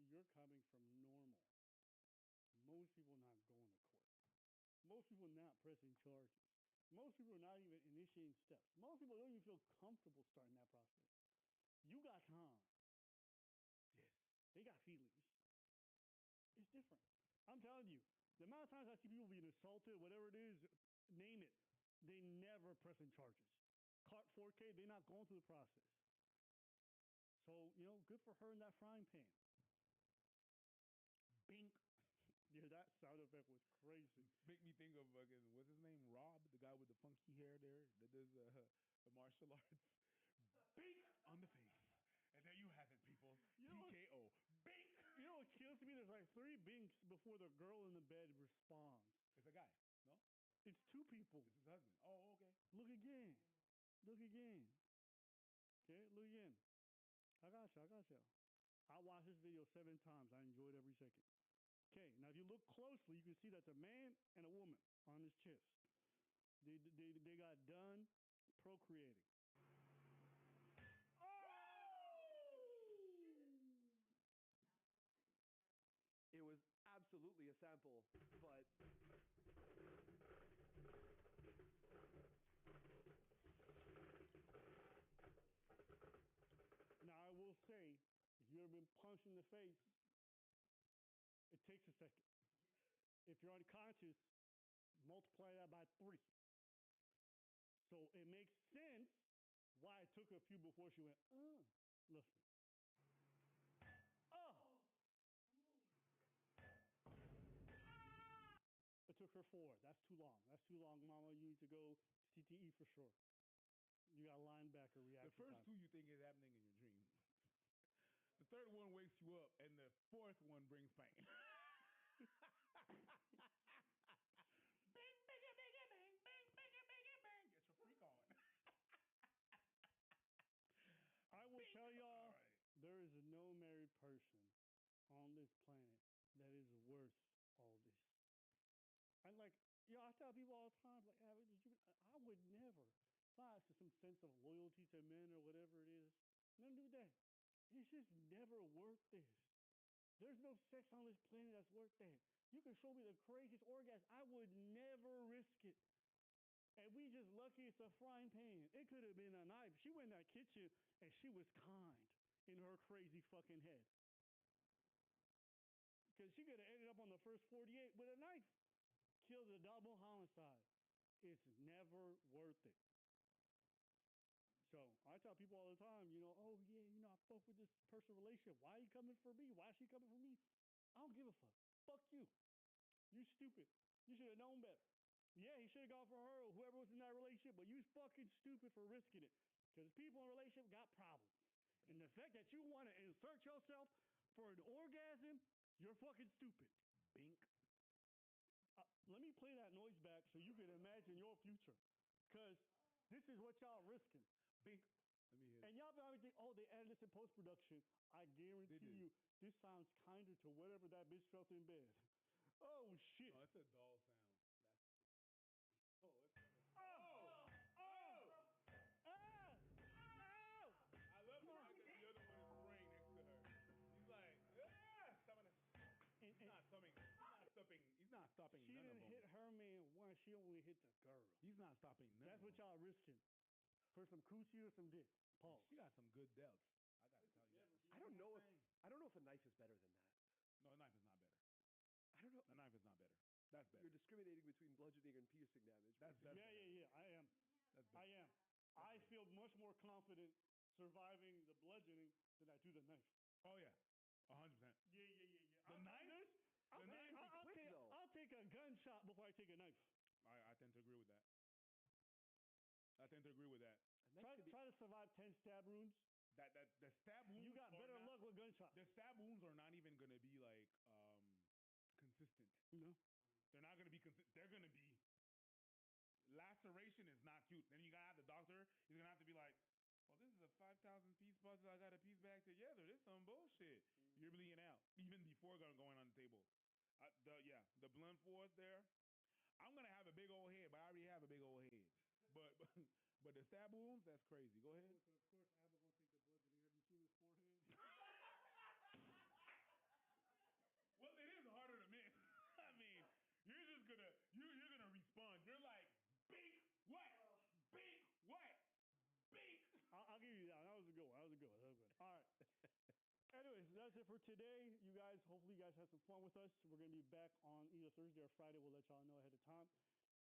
you're coming from normal. Most people not going to court. Most people not pressing charges. Most people are not even initiating steps. Most people don't even feel comfortable starting that process. You got time. Yes. They got feelings. It's different. I'm telling you, the amount of times I see people being assaulted, whatever it is, name it, they never pressing charges. Caught 4K, they're not going through the process. So, good for her in that frying pan. Bink. Yeah, that sound effect was crazy. Make me think of, what's his name? Rob, the guy with the funky hair there that does the martial arts. Bink on the face. And there you have it, people. TKO. Bink! You know what kills me? There's like 3 binks before the girl in the bed responds. It's a guy, no? It's 2 people. It's his husband. Oh, okay. Look again. Look again. Okay, look again. I got you. I watched this video 7 times. I enjoyed every second. Okay, now if you look closely, you can see that's a man and a woman on his chest. They got done procreating. It was absolutely a sample, but now I will say, if you've ever been punched in the face, it takes a second. If you're unconscious, multiply that by 3. So it makes sense why it took a few before she went, listen. It took her 4. That's too long. That's too long, Mama. You need to go CTE for sure. You got linebacker reaction. The first time. 2 you think is happening in your dream. The 3rd one wakes you up, and the 4th one brings pain. Bing, biggie, biggie, bing, bing, biggie, biggie, bing. Get your freak on. I will tell y'all, there is no married person on this planet that is worth all this. And I tell people all the time, I would never. It's not some sense of loyalty to men or whatever it is. None do that. It's just never worth this. There's no enough sex on this planet that's worth that. You can show me the craziest orgasm. I would never risk it. And we just lucky it's a frying pan. It could have been a knife. She went in that kitchen and she was kind in her crazy fucking head. Because she could have ended up on the first 48 with a knife. Killed a double homicide. It's never worth it. So I tell people all the time, oh yeah, I fuck with this personal relationship. Why are you coming for me? Why is she coming for me? I don't give a fuck. Fuck you. You stupid. You should have known better. Yeah, he should have gone for her or whoever was in that relationship, but you fucking stupid for risking it. Because people in a relationship got problems. And the fact that you want to insert yourself for an orgasm, you're fucking stupid. Bink. Let me play that noise back so you can imagine your future. Because this is what y'all risking. Bink. Let me hear it. And y'all probably think, oh, they added this in post-production. I guarantee you, this sounds kinder to whatever that bitch felt in bed. Oh, shit. Oh, it's a doll sound. Oh, it's I love the fact that the other one is praying next to her. He's like, he's not stopping She none of didn't them. hit her man once. She only hit the girl. He's not stopping none That's of what them. y'all risking. For some coochie or some dick. Pause. She got some good delts. I gotta tell you. I don't know if a knife is better than that. No, a knife is not better. I don't know. A knife is not better. That's better. You're discriminating between bludgeoning and piercing damage. That's Yeah, better. yeah, I am. That's better. I am. I feel much more confident surviving the bludgeoning than I do the knife. Oh yeah, 100%. Yeah. The knife? I'll take a gunshot before I take a knife. I tend to agree with that. Try to survive 10 stab wounds. The stab wounds. You got better luck with gunshots. The stab wounds are not even gonna be like consistent. No. They're not gonna be consistent. They're gonna be laceration is not cute. Then you gotta have the doctor. He's gonna have to be like, well, this is a 5,000 piece puzzle. I got to piece back together. This is some bullshit. You're bleeding out even before going on the table. The blunt force there. I'm gonna have a big old head, but I already have a big old head. But the stab wounds, that's crazy. Go ahead. So of course, Abba gonna take the bludgeoning. Have you seen his forehead? Well, it is harder to miss. I mean, you're just gonna respond. You're like, bink, what? Bink, what? Bink. I'll give you that. That was a good one. All right. Anyways, that's it for today. You guys, hopefully you guys had some fun with us. We're going to be back on either Thursday or Friday. We'll let y'all know ahead of time.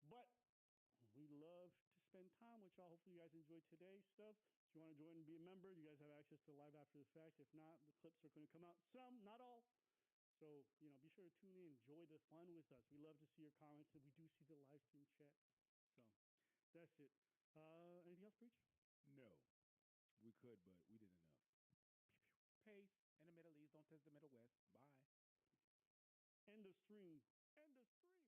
But we love to spend time with y'all. Hopefully you guys enjoyed today's stuff. If you want to join and be a member, you guys have access to live after the fact. If not, the clips are going to come out. Some, not all. So, be sure to tune in. Enjoy the fun with us. We love to see your comments, and we do see the live stream chat. So, that's it. Anything else, Preach? No. We could, but we did enough. Pace in the Middle East. Don't test the Middle West. Bye. End of stream. End of stream.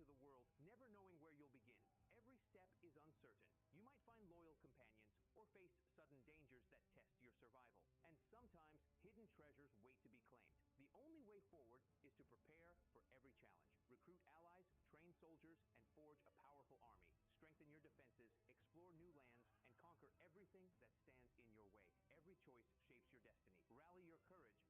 into the world, never knowing where you'll begin. Every step is uncertain. You might find loyal companions or face sudden dangers that test your survival. And sometimes hidden treasures wait to be claimed. The only way forward is to prepare for every challenge. Recruit allies, train soldiers, and forge a powerful army. Strengthen your defenses, explore new lands, and conquer everything that stands in your way. Every choice shapes your destiny. Rally your courage.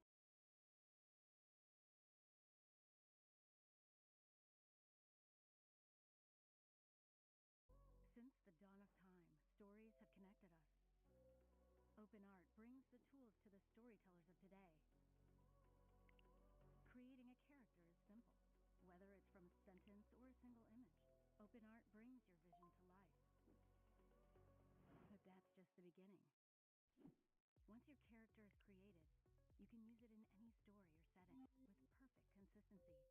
Since the dawn of time, stories have connected us. Open Art brings the tools to the storytellers of today. Creating a character is simple, whether it's from a sentence or a single image. Open Art brings your vision to life. But that's just the beginning. Once your character is created, you can use it in any story or setting with perfect consistency.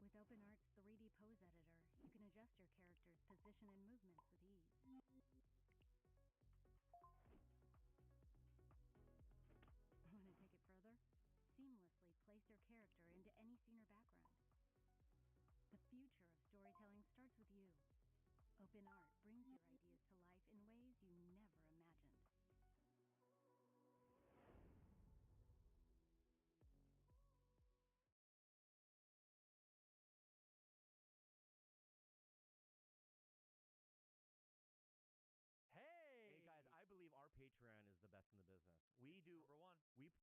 With OpenArt's 3D pose editor, you can adjust your character's position and movements with ease. Want to take it further? Seamlessly place your character into any scene or background. The future of storytelling starts with you. OpenArt brings your ideas to life in ways you never imagined. Hey guys, I believe our Patreon is the best in the business. We do Number one.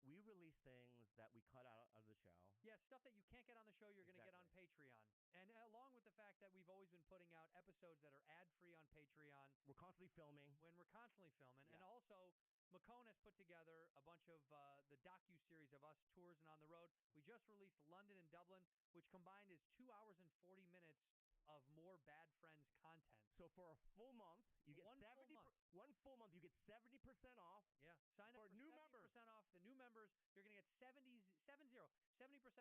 We release things that we cut out of the show. Yeah, stuff that you can't get on the show, you're going to get on Patreon. And along with the fact that we've always been putting out episodes that are ad-free on Patreon. We're constantly filming. When we're constantly filming. Yeah. And also, Macone has put together a bunch of the docu-series of us tours and on the road. We just released London and Dublin, which combined is 2 hours and 40 minutes of more Bad Friends content. So for a full month, you get 1 full month, you get 70% off. Yeah. Sign up for new 70% members. off. The new members, you're going to get 70%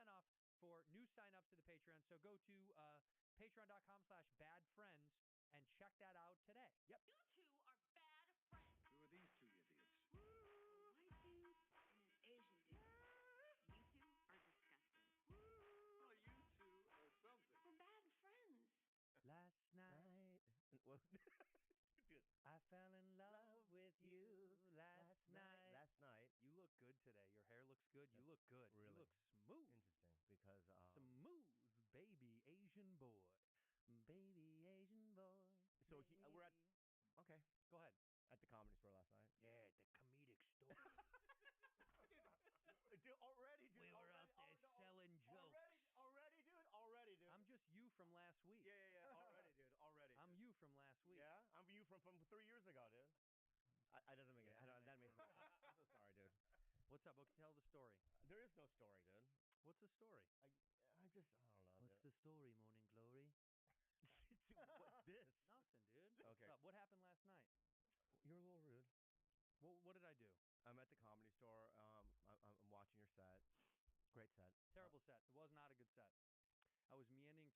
off for new signups to the Patreon. So go to patreon.com/badfriends and check that out today. Yep. You two are bad friends. Who are these two idiots? White dude and an Asian dude. You two are disgusting. Well, you two are something. We're bad friends. Last night, Dude. I fell in love with you last night. Last night. You look good today. Your hair looks good. You look good. Really? You look smooth. Interesting, because Smooth, baby Asian boy. Baby Asian boy. So we're at okay. Go ahead. At the Comedy Store last night. Yeah, the comedic store. Dude, already, dude. We were out there selling jokes. Already, dude. I'm just you from last week. Yeah. Already, dude. Already. I'm you from last week. Yeah, I'm you from 3 years ago, dude. I doesn't make it. That makes me. I'm so sorry, dude. What's up? Okay, tell the story. There is no story, dude. What's the story? I don't know. What's the story, Morning Glory? What's this? Nothing, dude. Okay. What's up? What happened last night? You're a little rude. What did I do? I'm at the Comedy Store. I'm watching your set. Great set. Terrible set. It was not a good set. I was meandering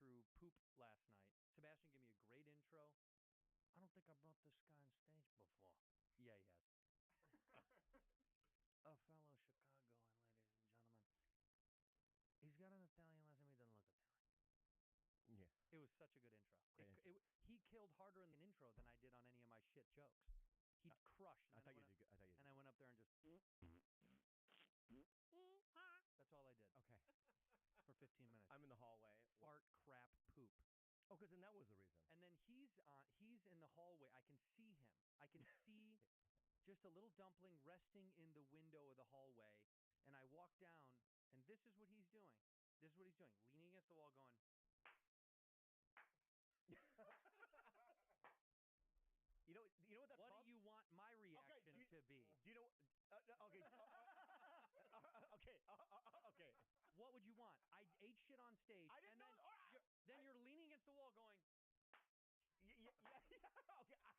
through poop last night. Sebastian gave me a great intro. I don't think I brought this guy on stage before. Yeah, he has. A fellow Chicagoan, ladies and gentlemen. He's got an Italian last name. He doesn't look Italian. Yeah. It was such a good intro. Great intro. He killed harder in an intro than I did on any of my shit jokes. He crushed. I thought you did good. And I went up there and just. That's all I did. Okay. For 15 minutes. I'm in the hallway. Fart, crap, poop. Oh, because then that was the reason. And then he's in the hallway. I can see him. I can see just a little dumpling resting in the window of the hallway. And I walk down, and this is what he's doing. This is what he's doing. Leaning against the wall going. You know what that's What called? do you want my reaction to be? Do you know? Okay. Okay. What would you want? I ate shit on stage. I didn't and know. Then you're leaning against the wall going. Yeah. Okay, I didn't know.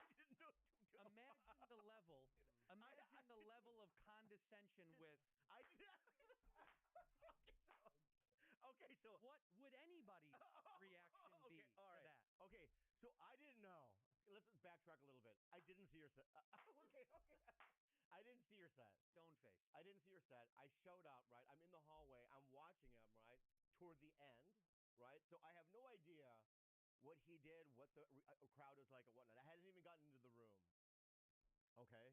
Imagine the level. Imagine the level of condescension with. Okay, so what would anybody's reaction be all right. to that? Okay, so I didn't know. Let's backtrack a little bit. I didn't see your set. Okay. I didn't see your set. Stone face. I didn't see your set. I showed up, right? I'm in the hallway. I'm watching him, right? toward the end, right? So I have no idea what he did, what the crowd was like, or whatnot. I hadn't even gotten into the room. Okay.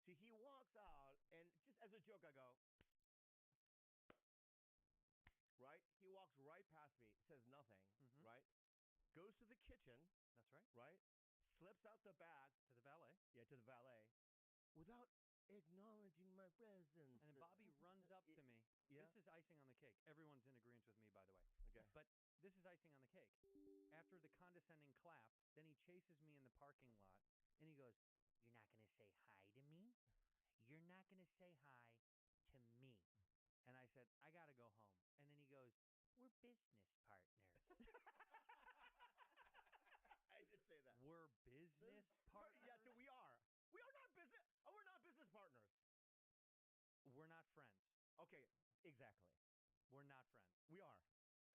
See, he walks out, and just as a joke, I go, right? He walks right past me, says nothing, right? Goes to the kitchen. That's right. Right? Slips out the back. To the valet. Yeah, to the valet. Without acknowledging my presence. And then Bobby runs up to me. Yeah. This is icing on the cake. Everyone's in agreement with me, by the way. Okay. But this is icing on the cake. After the condescending clap, then he chases me in the parking lot, and he goes, "You're not going to say hi to me? You're not going to say hi to me." And I said, "I got to go home." And then he goes, "We're business partners." I did say that. We're business partners? Yeah, so we are. We are not business. Oh, we're not business partners. We're not friends. Okay, exactly. We're not friends. We are.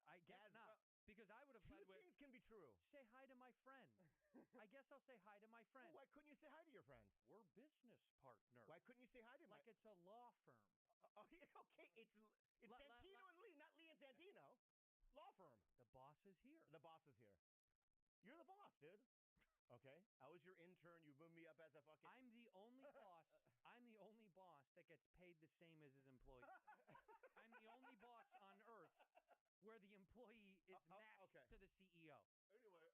I guess As not. well- Because I would have Two led with, things can be true. say hi to my friend. I guess I'll say hi to my friend. Why couldn't you say hi to your friend? We're business partners. Why couldn't you say hi to Like it's a law firm. Okay, it's Santino and Lee, not Lee and Santino. Law firm. The boss is here. The boss is here. You're the boss, dude. Okay, I was your intern. You moved me up as a fucking. I'm the only boss. I'm the only boss that gets paid the same as his employee. I'm the only boss on earth where the employee is matched to the CEO. Anyway,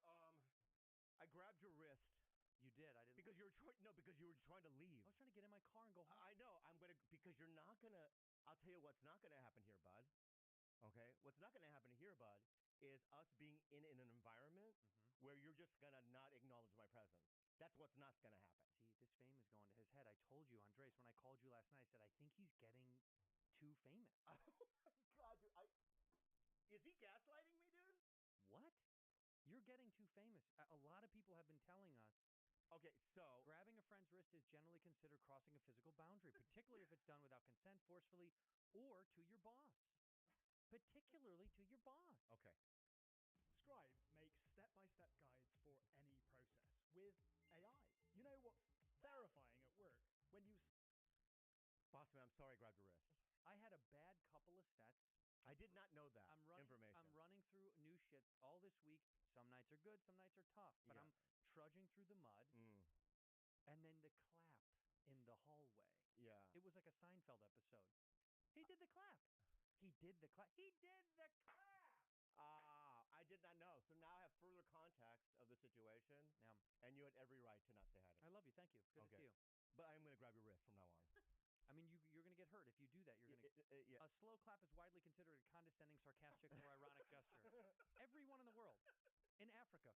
I grabbed your wrist. You did. I didn't. Because you were because you were trying to leave. I was trying to get in my car and go home. I know. Because you're not gonna. I'll tell you what's not gonna happen here, bud. Okay, what's not gonna happen here, bud, is us being in an environment where you're just gonna not acknowledge my presence. That's what's not gonna happen. See, this fame is going to his head. I told you, Andres, when I called you last night, I said I think he's getting too famous. Oh my god, dude! Is he gaslighting me, dude? What? You're getting too famous. A lot of people have been telling us. Okay, so grabbing a friend's wrist is generally considered crossing a physical boundary, particularly if it's done without consent, forcefully, or to your boss. Particularly to your boss. Okay. Scribe makes step-by-step guides for any process with AI. You know what's terrifying at work? When you... Boss man, I'm sorry I grabbed your wrist. I had a bad couple of sets. I did not know that information. I'm running through new shit all this week. Some nights are good, some nights are tough. But I'm trudging through the mud. And then the clap in the hallway. Yeah. It was like a Seinfeld episode. He did the clap. He did the clap. He did the clap! I did not know. So now I have further context of the situation. Yeah. And you had every right to not say hi to me. I love you. Thank you. Good to see you. But I'm going to grab your wrist from now on. I mean, you're going to get hurt if you do that. You're going to. A slow clap is widely considered a condescending, sarcastic, or ironic gesture. Everyone in the world, in Africa,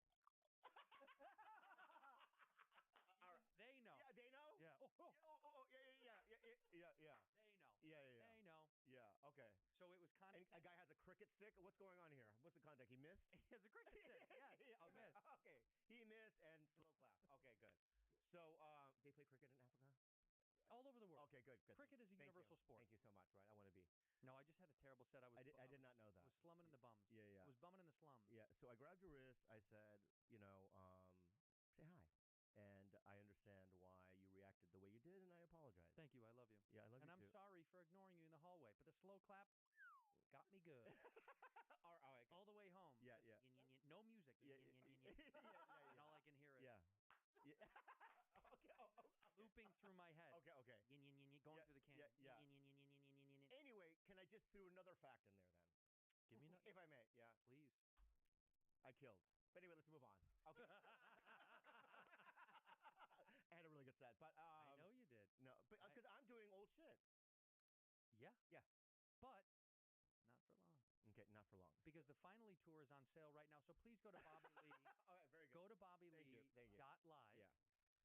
they know. Yeah, they know. Yeah. Yeah. They know. Yeah. They know. Yeah. Okay. So it was And a guy has a cricket stick. What's going on here? What's the contact? He missed. He has a cricket stick. Yeah. He missed. Okay. He missed and slow clap. Okay. Good. So they play cricket in Africa. All over the world. Okay, good. Cricket is a universal sport. Thank you so much. Right, I want to be. No, I just had a terrible set. I did not know that. Was slumming in the bums. Yeah. I was bumming in the slums. Yeah. So I grabbed your wrist. I said, say hi. And I understand why you reacted the way you did, and I apologize. Thank you. I love you. Yeah, I love you and I'm too. sorry for ignoring you in the hallway, but the slow clap got me good. All the way home. Yeah. No music. Yeah. And all I can hear is. Yeah. Okay. Looping through my head. Okay. Going through the canyon. Yeah. Anyway, can I just throw another fact in there then? Give me another. If I may. Yeah. Please. I killed. But anyway, let's move on. Okay. I had a really good set, but I know you did. No, but because I'm doing old shit. Yeah. But not for long. Okay, not for long. Because the Finally tour is on sale right now, so please go to Bobby Lee. All right, very good. Go to BobbyLee.live. Yeah.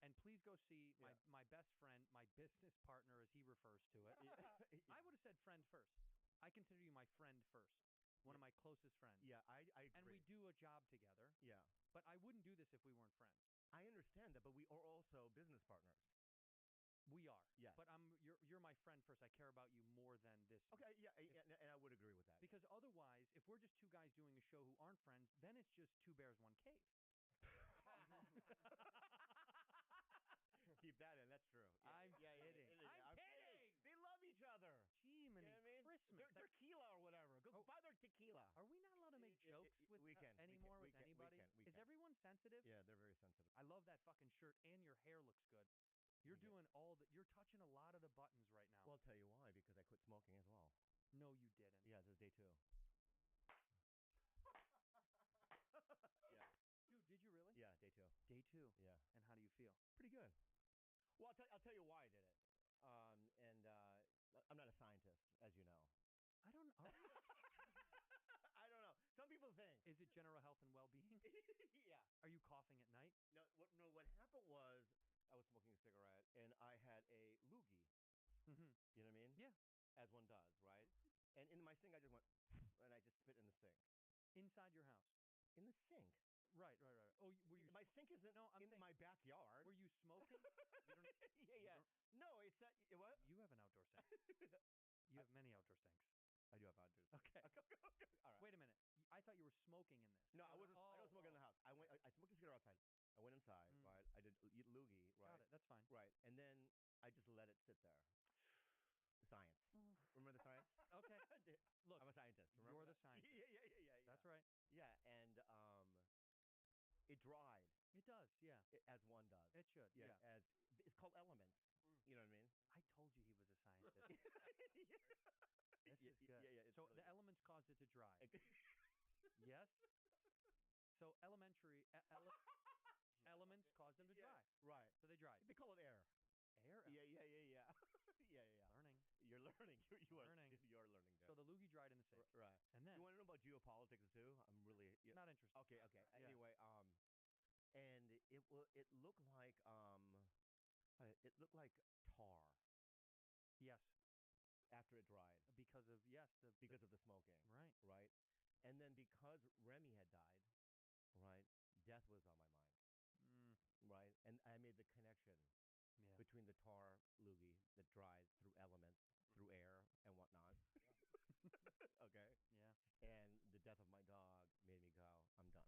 And please go see my best friend, my business partner, as he refers to it. I would have said friend first. I consider you my friend first. One of my closest friends. Yeah, I agree. And we do a job together. Yeah. But I wouldn't do this if we weren't friends. I understand that, but we are also business partners. We are. Yes. But you're my friend first. I care about you more than this. Okay, yeah, and I would agree with that. Because otherwise, if we're just two guys doing a show who aren't friends, then it's just two bears, one cave. Keep that in. That's true. Yeah, I'm kidding. I'm kidding. They love each other. Gee, man, you know what I mean? Christmas. They're tequila or whatever. Go buy their tequila. Are we not allowed to make jokes with we can, anymore we with can, anybody? we Is can. everyone sensitive? Yeah, they're very sensitive. I love that fucking shirt, and your hair looks good. You're doing all the. You're touching a lot of the buttons right now. Well, I'll tell you why, because I quit smoking as well. No, you didn't. Yeah, this is day 2. Yeah. Dude, did you really? Yeah, day 2. Day 2. Yeah. And how do you feel? Pretty good. Well, I'll tell you why I did it. I'm not a scientist, as you know. I don't know. I don't know. Some people think. Is it general health and well-being? Yeah. Are you coughing at night? No, what happened was I was smoking a cigarette and I had a loogie. Mm-hmm. You know what I mean? Yeah. As one does, right? And in my sink, I just went, and I just spit in the sink. Inside your house? In the sink. Right. Oh, were you? My sink isn't in my backyard. Were you smoking? Yeah. No, it's that. What? You have an outdoor sink. You have many outdoor sinks. I do have outdoor sinks. Okay. All right. Wait a minute. I thought you were smoking in this. No, I wasn't. I was smoking in the house. I smoked a cigarette outside. I went inside. Right. I did eat loogie. Right. Got it. That's fine. Right. And then I just let it sit there. Science. Remember the science? Okay. Look, I'm a scientist. Remember you're the that? scientist. Yeah. That's right. Yeah, and it dried. It does. Yeah. As one does. It should. Yeah. As it's called elements. You know what I mean? I told you he was a scientist. Yeah. This is good. Yeah. So really the elements caused it to dry. Yes. So elementary elements caused them to dry. Right. So they dried. They call it air. Air. Yeah. Yeah. Learning. You're learning. You are learning. You're learning. There. So the loogie dried in the sink. Right. And then you want to know about geopolitics too? I'm really not interested. Okay. Yeah. Anyway, and it looked like tar. Yes. After it dried. Because of the smoking. Right. Right. And then because Remy had died, right, death was on my mind. Right. And I made the connection between the tar loogie that dried through elements, through air and whatnot. Okay. Yeah. And the death of my dog made me go, I'm done.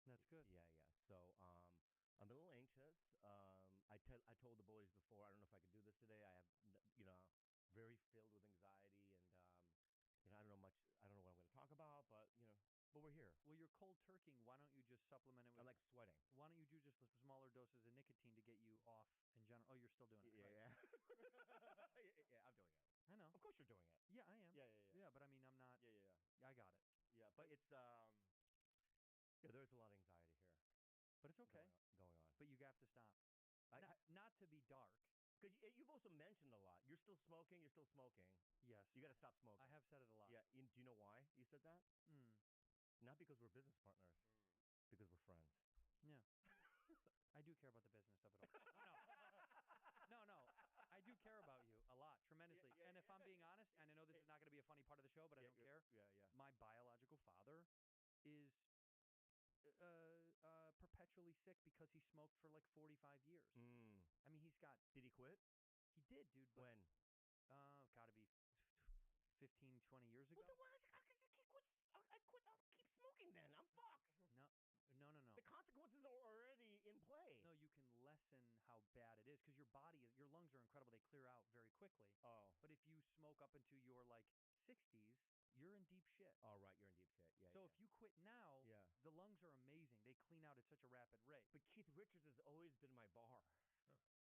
That's good. Yeah. So I'm a little anxious. I told the boys before, I don't know if I could do this today. I have, very filled with anxiety, and I don't know what I'm going to talk about, but we're here. Well, you're cold turkeying. Why don't you just supplement it with? I'm like sweating. Why don't you do just smaller doses of nicotine to get you off in general? Oh, you're still doing it. Yeah. Right? Yeah, I'm doing it. I know. Of course you're doing it. Yeah, I am. Yeah. Yeah, but I mean, I'm not. Yeah. I got it. Yeah, but it's there's a lot of anxiety here. But it's okay. Going on. But you have to stop. Not to be dark. Because you've also mentioned a lot. You're still smoking. Yes. You got to stop smoking. I have said it a lot. Yeah. Do you know why you said that? Not because we're business partners. Because we're friends. Yeah. I do care about the business of it all. No. I do care about you a lot, tremendously. Yeah, and if I'm being honest, and I know this is not going to be a funny part of the show, but I don't care. Yeah. My biological father is perpetually sick because he smoked for like 45 years. I mean, he's got. Did he quit? He did, dude. But, when? Got to be 15, 20 years ago. Well, then why I quit? I'll keep smoking then. I'm fucked. No. The consequences are already in play. No, you can lessen how bad it is because your lungs are incredible. They clear out very quickly. Oh. But if you smoke up into your like 60s, you're in deep shit. Oh, right. You're in deep shit. Yeah. So if you quit now, the lungs are amazing. They clean out at such a rapid rate. But Keith Richards has always been my bar.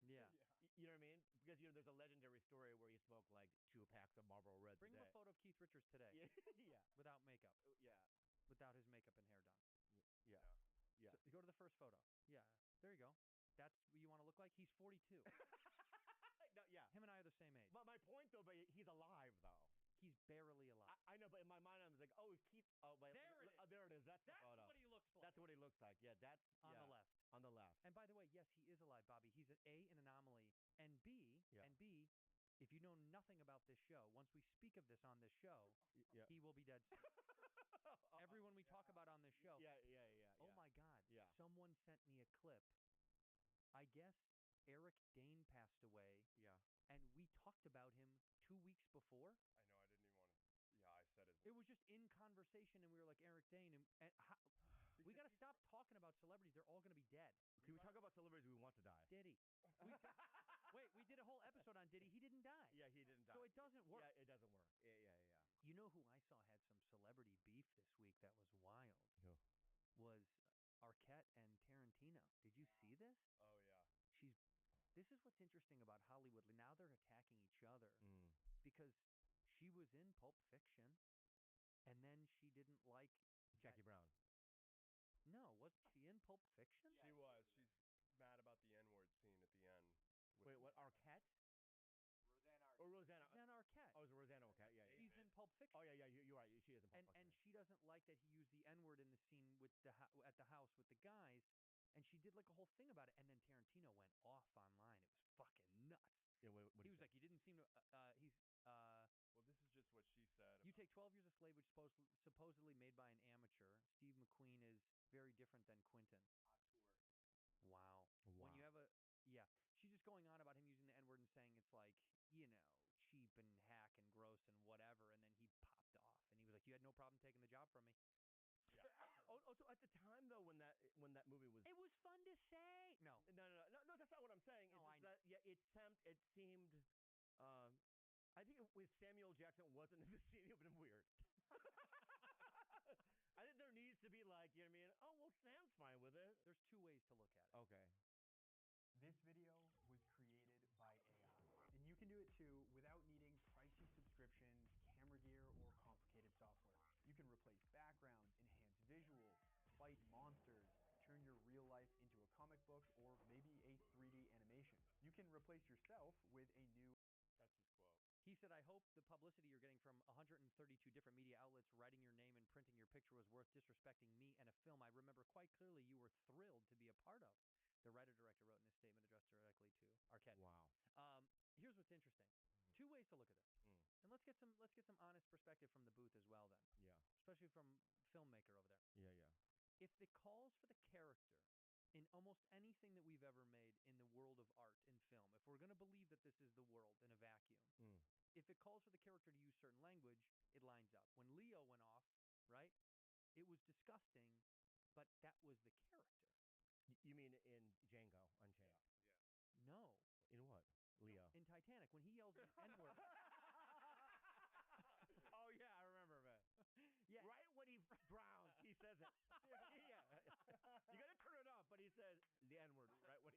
Yeah. You know what I mean? Because there's a legendary story where he smoked like 2 packs of Marlboro Reds. Bring him a photo of Keith Richards today. Yeah. Without makeup. Yeah. Without his makeup and hair done. Yeah. So go to the first photo. Yeah. There you go. That's what you want to look like? He's 42. No, yeah. Him and I are the same age. But my point, though, he's alive, though. He's barely alive. I know, but in my mind, I was like, oh, Keith. Oh, but there it is. That's the photo. What he looks like. That's what he looks like. Yeah, that's on the left. On the left. And by the way, yes, he is alive, Bobby. He's an anomaly, and B, if you know nothing about this show, once we speak of this on this show, he will be dead soon. Everyone we talk about on this show. Yeah. Oh my God. Yeah. Someone sent me a clip. I guess Eric Dane passed away. Yeah. And we talked about him 2 weeks before. I know. I didn't even want to. Yeah, I said his name. It was just in conversation, and we were like, Eric Dane. We got to stop talking about celebrities. They're all going to be dead. Can we talk about celebrities we want to die? Diddy. Wait, we did a whole episode on Diddy. He didn't die. Yeah, he didn't die. So it doesn't work. Yeah, it doesn't work. Yeah. You know who I saw had some celebrity beef this week that was wild. Who? Was Arquette and Tarantino. Did you see this? Oh yeah. This is what's interesting about Hollywood. Now they're attacking each other because she was in Pulp Fiction, and then she didn't like Jackie Brown. No, wasn't she in Pulp Fiction? She was. She's mad about the N-word scene at the end. Wait, what? Arquette? Rosanna Arquette. Oh, it was Rosanna Arquette. Yeah, yeah. She's in Pulp Fiction. Oh yeah, yeah. You're right. She is in Pulp Fiction. And she doesn't like that he used the N-word in the scene with at the house with the guys, and she did like a whole thing about it. And then Tarantino went off online. It was fucking nuts. Yeah, what he was like, you didn't seem to. Well, this is just what she said. You take 12 Years a Slave, which supposedly made by an amateur. Steve McQueen is very different than Quentin. Wow. When you have she's just going on about him using the N-word and saying it's like, cheap and hack and gross and whatever, and then he popped off and he was like, you had no problem taking the job from me. Yeah. So at the time though, when that movie was, it was fun to say. No, that's not what I'm saying. No, it's just that it seemed. I think with Samuel Jackson wasn't in the scene, it would have been weird. I think there needs to be like, you know what I mean? Oh well, Sam's fine with it. There's two ways to look at it. Okay. This video was created by AI, and you can do it too without needing pricey subscriptions, camera gear, or complicated software. You can replace backgrounds, enhance visuals, fight monsters, turn your real life into a comic book, or maybe a 3D animation. You can replace yourself with a new... That's his quote. He said, I hope the publicity you're getting from 132 different media outlets writing your name and printing your picture was worth disrespecting me and a film I remember quite clearly you were thrilled to be a part of. The writer-director wrote in his statement addressed directly to Arquette. Wow. Here's what's interesting. Two ways to look at this. And let's get some honest perspective from the booth as well then. Yeah. Especially from filmmaker over there. Yeah, yeah. If the calls for the character in almost anything that we've ever made in the world of art and film, if we're going to believe that this is the world in a vacuum, if it calls for the character to use certain language, it lines up. When Leo went off, right, it was disgusting, but that was the character. You mean in Django Unchained? Yeah. No. In what? Leo. In Titanic, when he yells the N-word. Oh yeah, I remember that. Yeah. Right when he drowns, he says it. Yeah. You gotta turn it off, but he says the N-word right when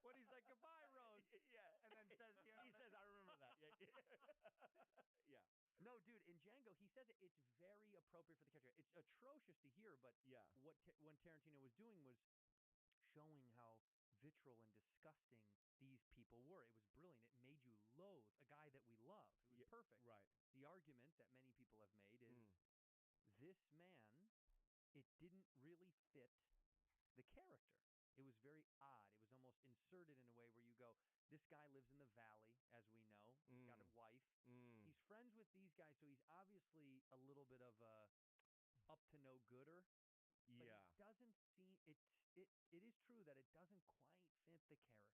when he's like, goodbye, Rose. Yeah. And then says, he says, I remember that. Yeah. Yeah. No, dude, in Django, he says it. It's very appropriate for the character. It's atrocious to hear, but yeah, when Tarantino was doing was showing how vitriol and disgusting these people were. It was brilliant. It made you loathe a guy that we love. It was perfect. Right. The argument that many people have made is this man, it didn't really fit the character. It was very odd. It was almost inserted in a way where you go, this guy lives in the valley, as we know. He's got a wife. He's friends with these guys, so he's obviously a little bit of a up to no gooder. But it doesn't seem it is true that it doesn't quite fit the character.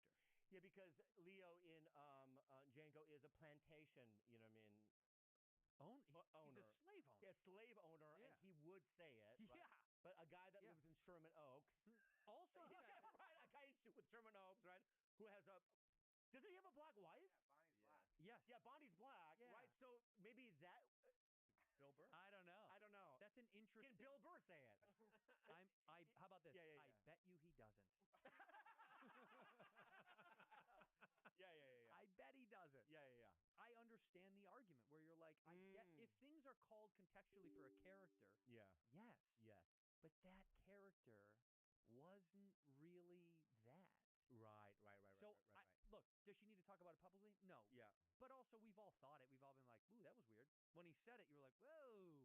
Yeah, because Leo in Django is a plantation, you know what I mean? Owner. He's a slave owner. Yeah, slave owner, and he would say it. Right? Yeah. But a guy that lives in Sherman Oaks. Also, right, a guy with Sherman Oaks, right? Who has a... Doesn't he have a black wife? Yeah, Bonnie's black. Yes. Yeah, Bonnie's black, right? So maybe that... Bill Burr? I don't know. That's an interesting... Can Bill Burr say it? How about this? Yeah. I bet you he doesn't. Yeah. I bet he doesn't. Yeah. I understand the argument where you're like, I get if things are called contextually for a character. Yeah. Yes. But that character wasn't really that. Right. So, look, does she need to talk about it publicly? No. Yeah. But also, we've all thought it. We've all been like, ooh, that was weird. When he said it, you were like, whoa.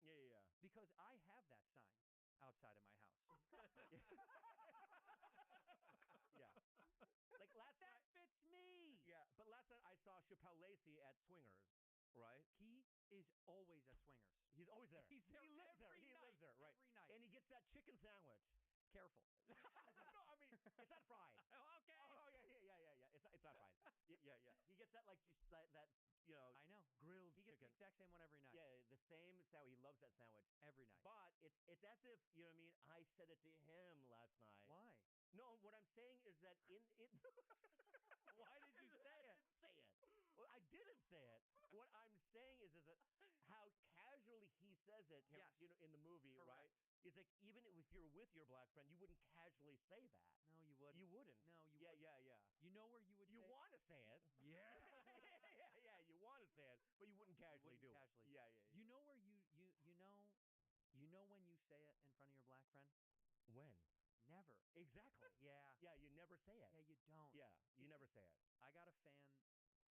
Yeah. Because I have that sign outside of my house. Yeah. Like last night. That fits me. Yeah. But last night I saw Chappelle Lacey at Swingers, right? He is always at Swingers. He's always there. He's there. He lives there. Every He night. lives there, right? Every night. And he gets that chicken sandwich. Careful. No, I mean it's not fried. Okay. Oh yeah. It's not fried. Yeah. He gets that like just that I know grilled he gets chicken. the exact same one every night. Yeah, the same sandwich. He loves that sandwich every night. But it's as if you know what I mean. I said it to him last night. Why? No, what I'm saying is that in it. Why did you say it? I didn't say it. Well, I didn't say it. What I'm saying is that says it, Yes. you know, in the movie, Correct. right? It's like even if you're with your black friend, you wouldn't casually say that. No, you wouldn't. You wouldn't. No, you Yeah, wouldn't. yeah, yeah. You know where you would You say want to say it. Yeah. yeah. You want to say it, but you wouldn't casually do casually. it. Yeah, yeah, yeah. You know where you know when you say it in front of your black friend? When? Never. Exactly. Yeah. Yeah, you never say it. Yeah, you don't. Yeah, you never say it. I got a fan,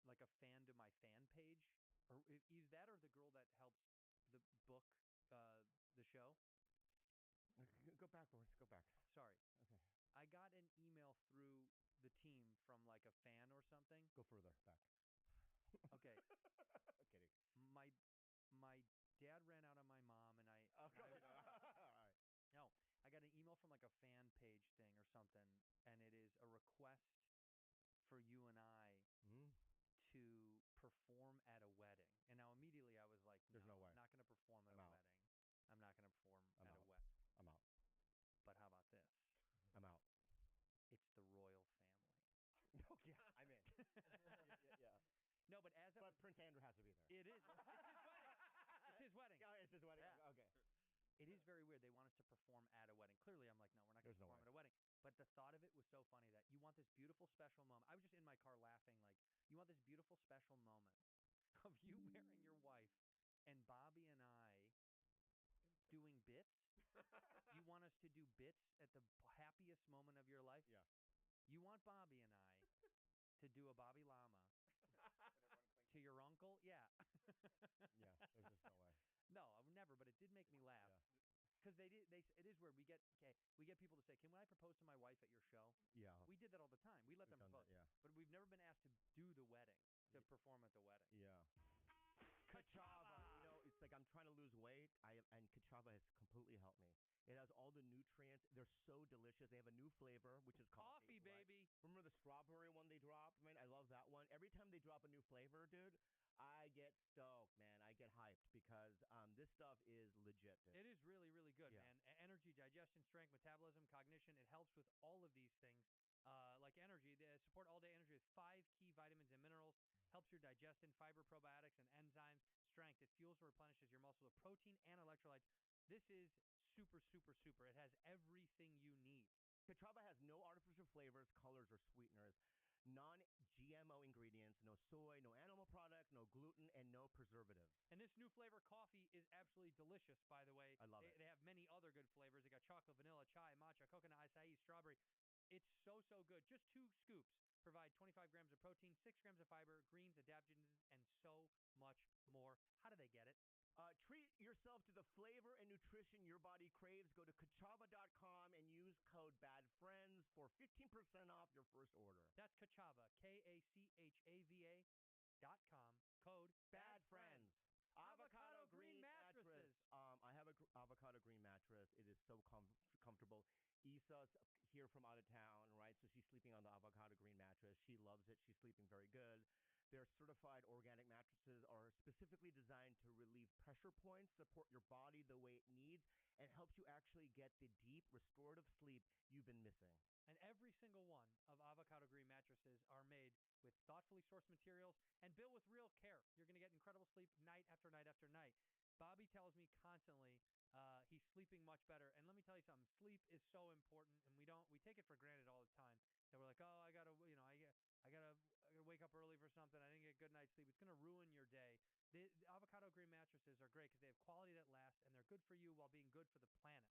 like a fan to my fan page, or either that or the girl that helps the book, the show. Go back, Boris. Go back. Sorry. Okay. I got an email through the team from like a fan or something. Go further back. Okay. Kidding. My dad ran out on my mom, and I. Oh, and I all right. No, I got an email from like a fan page thing or something, and it is a request for you and I to perform at a wedding. And now immediately I was like, There's no way. I'm not going to perform at I'm a out. wedding. I'm not going to perform I'm at out. a wedding. I'm out. But how about this? I'm out. It's the royal family. Oh, yeah, I'm in. yeah. No, but as But Prince Andrew has to be there. it is. It's his wedding. Yeah, it's his wedding. Yeah. Okay. It is very weird. They want us to perform at a wedding. Clearly, I'm like, no, we're not going There's to no perform way. at a wedding. But the thought of it was so funny that you want this beautiful, special moment. I was just in my car laughing, like, you want this beautiful, special moment of you marrying your wife and Bobby and I doing bits. You want us to do bits at the happiest moment of your life? Yeah. You want Bobby and I to do a Bobby Llama to your uncle? Yeah. Yeah, there's just no way. No, I would never, but it did make me laugh. Because it is weird. We get people to say, "Can I propose to my wife at your show?" Yeah. We did that all the time. We let them We've done propose. that, yeah. But we've never been asked to do the wedding, to perform at the wedding. Yeah. Kachava, you know, it's like I'm trying to lose weight, and Kachava has completely helped me. It has all the nutrients. They're so delicious. They have a new flavor, which is Coffee, right? baby. Remember the strawberry one they dropped? Man, I love that one. Every time they drop a new flavor, dude, I get stoked, man. I get hyped because this stuff is legit, dude. It is really, really good, Yeah. man. Energy, digestion, strength, metabolism, cognition. It helps with all of these things. Like energy, they support all-day energy with 5 key vitamins and minerals. Helps your digestion, fiber, probiotics, and enzymes. Strength, it fuels and replenishes your muscles with protein and electrolytes. This is super, super, super. It has everything you need. Kachava has no artificial flavors, colors, or sweeteners. Non-GMO ingredients, no soy, no animal products, no gluten, and no preservatives. And this new flavor coffee is absolutely delicious, by the way. I love it. They have many other good flavors. They got chocolate, vanilla, chai, matcha, coconut, acai, strawberry. It's so, so good. Just 2 scoops provide 25 grams of protein, 6 grams of fiber, greens, adaptogens, and so much more. How do they get it? Treat yourself to the flavor and nutrition your body craves. Go to Kachava.com and use code BADFRIENDS for 15% off your first order. That's Kachava, KACHAVA.com, code BADFRIENDS. Avocado green mattresses. I have a avocado green mattress. It is so comfortable. Issa's here from out of town, right? So she's sleeping on the avocado green mattress. She loves it. She's sleeping very good. Their certified organic mattresses are specifically designed to relieve pressure points, support your body the way it needs, and helps you actually get the deep restorative sleep you've been missing. And every single one of Avocado Green mattresses are made with thoughtfully sourced materials and built with real care. You're going to get incredible sleep night after night after night. Bobby tells me constantly he's sleeping much better. And let me tell you something, sleep is so important, and we take it for granted all the time. That we're like, oh, I gotta wake up early for something. I didn't get a good night's sleep. It's gonna ruin your day. The Avocado Green mattresses are great because they have quality that lasts, and they're good for you while being good for the planet.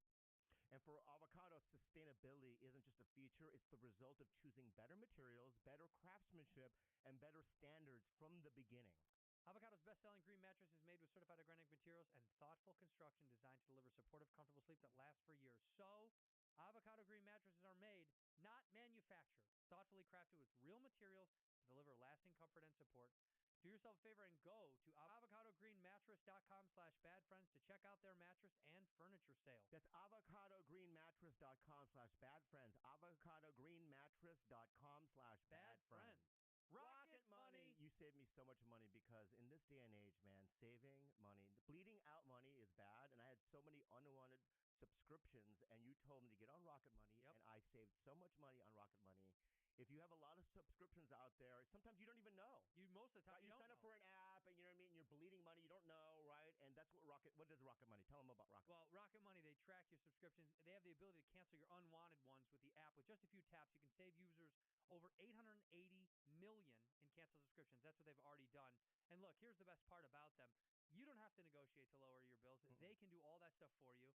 And for Avocado, sustainability isn't just a feature, it's the result of choosing better materials, better craftsmanship, and better standards from the beginning. Avocado's best-selling green mattress is made with certified organic materials and thoughtful construction designed to deliver supportive, comfortable sleep that lasts for years. So, Avocado Green mattresses are made, not manufactured, thoughtfully crafted with real materials to deliver lasting comfort and support. Do yourself a favor and go to avocadogreenmattress.com/badfriends to check out their mattress and furniture sale. That's avocadogreenmattress.com/badfriends. avocadogreenmattress.com/badfriends. Rocket money. You saved me so much money because in this day and age, man, saving money, bleeding out money is bad. And I had so many unwanted subscriptions, and you told me to get on Rocket Money, and I saved so much money on Rocket Money. If you have a lot of subscriptions out there, sometimes you don't even know. Most of the time, you don't sign up know. for an app, and you know what I mean. You're bleeding money, you don't know, right? And that's what what does Rocket Money? Tell them about Rocket. Well, Rocket Money, they track your subscriptions. They have the ability to cancel your unwanted ones with the app. With just a few taps, you can save users over 880 million in canceled subscriptions. That's what they've already done. And look, here's the best part about them. You don't have to negotiate to lower your bills. They can do all that stuff for you.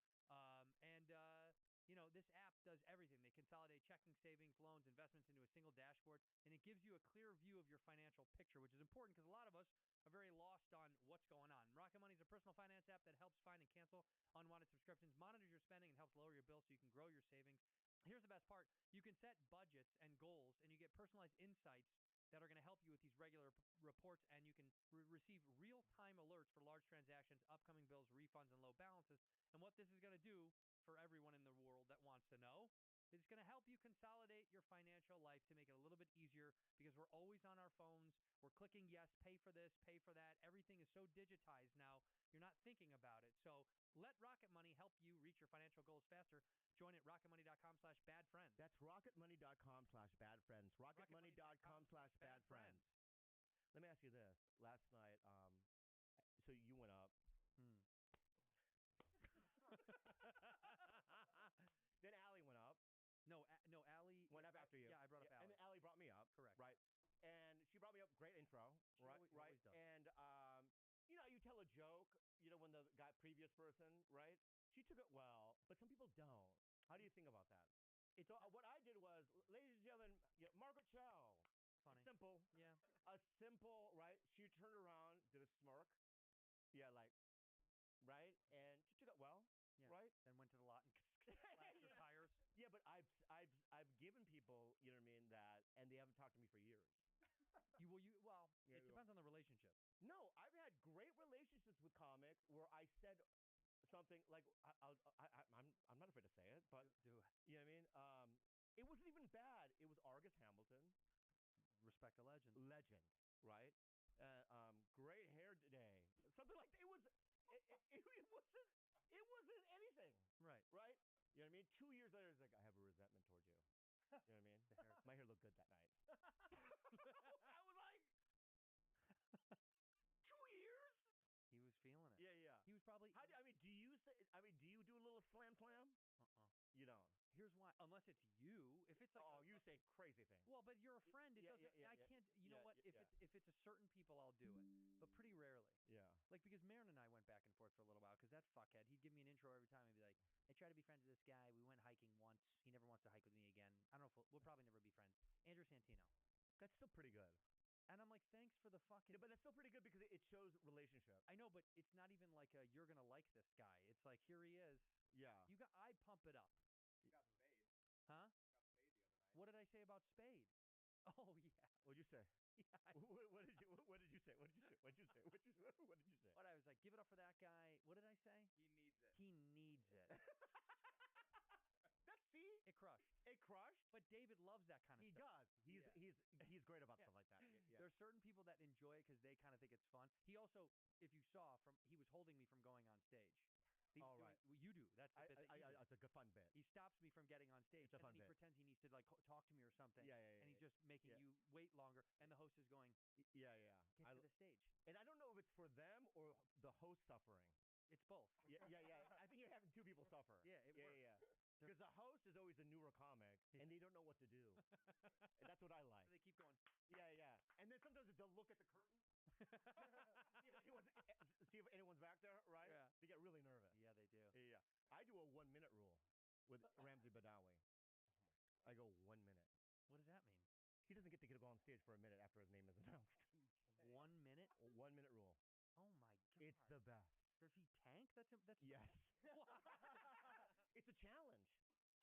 This app does everything. They consolidate checking, savings, loans, investments into a single dashboard, and it gives you a clear view of your financial picture, which is important because a lot of us are very lost on what's going on. Rocket Money is a personal finance app that helps find and cancel unwanted subscriptions, monitors your spending, and helps lower your bills so you can grow your savings. Here's the best part. You can set budgets and goals, and you get personalized insights that are going to help you with these regular reports, and you can receive real-time alerts for large transactions, upcoming bills, refunds, and low balances. And what this is going to do for everyone in the world that wants to know, it's going to help you consolidate your financial life to make it a little bit easier because we're always on our phones. We're clicking yes, pay for this, pay for that. Everything is so digitized now, you're not thinking about it. So let Rocket Money help you reach your financial goals faster. Join at rocketmoney.com/badfriends. That's rocketmoney.com/badfriends. Rocketmoney.com/badfriends. Let me ask you this. Last night, so you went up. Then Allie went up. No, Allie went up after you. Yeah, I brought up Allie. And then Allie brought me up. Correct. Right. And she brought me up. Great intro. She right. always does. And you tell a joke. When the previous person, right? She took it well, but some people don't. How do you think about that? So what I did was, ladies and gentlemen, Margaret Cho. Funny. Simple. Yeah. A simple, right? She turned around, did a smirk. Yeah, like, right? And she took it well. Yeah. Right? Then went to the lot and slashed her tires. Yeah, but I've given people, you know what I mean, that, and they haven't talked to me for years. It depends on the relationship. No, I've had great relationships with comics where I said something like, I'm not afraid to say it, but do it. You know what I mean? It wasn't even bad. It was Argus Hamilton. Respect a legend. Legend, right? Great hair today. Something like that. It wasn't anything. Right. Right? You know what I mean? 2 years later, it's like, I have a resentment towards you. You know what I mean? My hair looked good that night. I was like, 2 years? He was feeling it. Yeah. He was probably. Do you do a little slam? You don't. Here's why. Unless it's you. If it's like you say crazy things. Well, but you're a friend. It doesn't. I can't. You know what? If it's a certain people, I'll do it. But pretty rarely. Yeah. Like because Marin and I went back and forth for a little while because that fuckhead, he'd give me an intro every time and be like, I try to be friends with this guy. We went hiking once. He never wants to hike with me again. I don't know if we'll probably never be friends. Andrew Santino. That's still pretty good. And I'm like, thanks for the fucking. Yeah, but that's still pretty good because it shows relationship. I know, but it's not even like you're gonna like this guy. It's like here he is. Yeah. I pump it up. You got Spade. Huh? You got Spade the other night. What did I say about Spade? Oh yeah. What'd you say? Yeah. What did you say? What did you say? What I was like, give it up for that guy. What did I say? He needs it. He needs it. See? It crushed. It crushed. But David loves that kind of he stuff. He does. He's great about stuff like that. Yeah. There's certain people that enjoy it because they kind of think it's fun. He also, if you saw, he was holding me from going on stage. Right. Well, you do. That's the bit that you do. It's a good fun bit. He stops me from getting on stage. It's a fun and he bit. pretends he needs to like talk to me or something. Yeah. And he's just making you wait longer. And the host is going, Yeah. Get to the stage. And I don't know if it's for them or the host suffering. It's both. Yeah. I think you're having two people suffer. Yeah. Yeah. Because the host is always a newer comic, and they don't know what to do. And that's what I like. So they keep going. Yeah. And then sometimes they'll look at the curtain. see if anyone's back there, right? Yeah. They get really nervous. Yeah, they do. Yeah. I do a 1 minute rule with Ramsey Badawi. I go 1 minute. What does that mean? He doesn't get to go on stage for a minute after his name is announced. 1 minute? 1 minute rule. Oh my god. It's the best. Does he tank? That's yes. It's a challenge.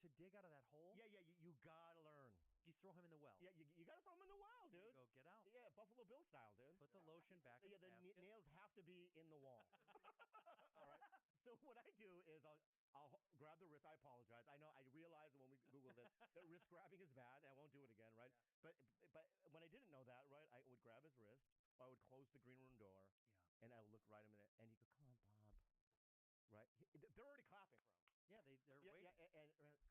To dig out of that hole? Yeah, you gotta learn. You throw him in the well. Yeah, you gotta throw him in the well, dude. Go get out. Yeah, Buffalo Bill style, dude. Put the lotion back in the basket. nails have to be in the wall. All right. So what I do is I'll grab the wrist. I apologize. I know I realized when we Googled it that wrist grabbing is bad. I won't do it again, right? Yeah. But when I didn't know that, right, I would grab his wrist, or I would close the green room door, and I would look right at him, and he'd go, "Come on, Bob." Right? They're already clapping for him. Yeah, they're waiting. Yeah,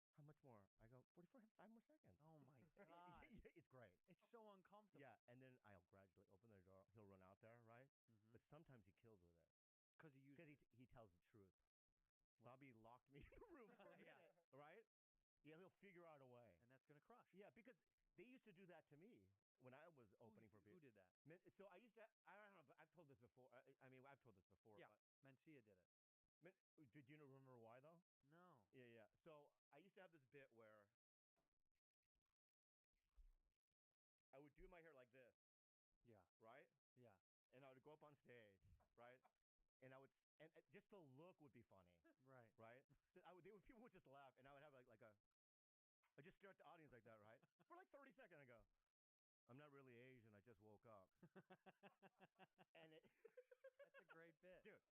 and how much more? I go 5 more seconds. Oh my god, it's great. It's so uncomfortable. Yeah, and then I'll gradually open the door. He'll run out there, right? Mm-hmm. But sometimes he kills with it. Because he tells the truth. Bobby locked me in the room for a Yeah. minute, right? Yeah, he'll figure out a way. And that's gonna crush. Yeah, because they used to do that to me when I was opening for people. Who did that? So I used to. I don't know. I've told this before. I mean, I've told this before. Yeah, But Mencia did it. Did you remember why though? No. Yeah. So I used to have this bit where I would do my hair like this. Yeah. Right. Yeah. And I would go up on stage, right? And I would, and just the look would be funny. Right. Right. People would just laugh, and I would have I just stare at the audience like that, right? For like 30 seconds, I go, I'm not really Asian. I just woke up. And that's a great bit, dude.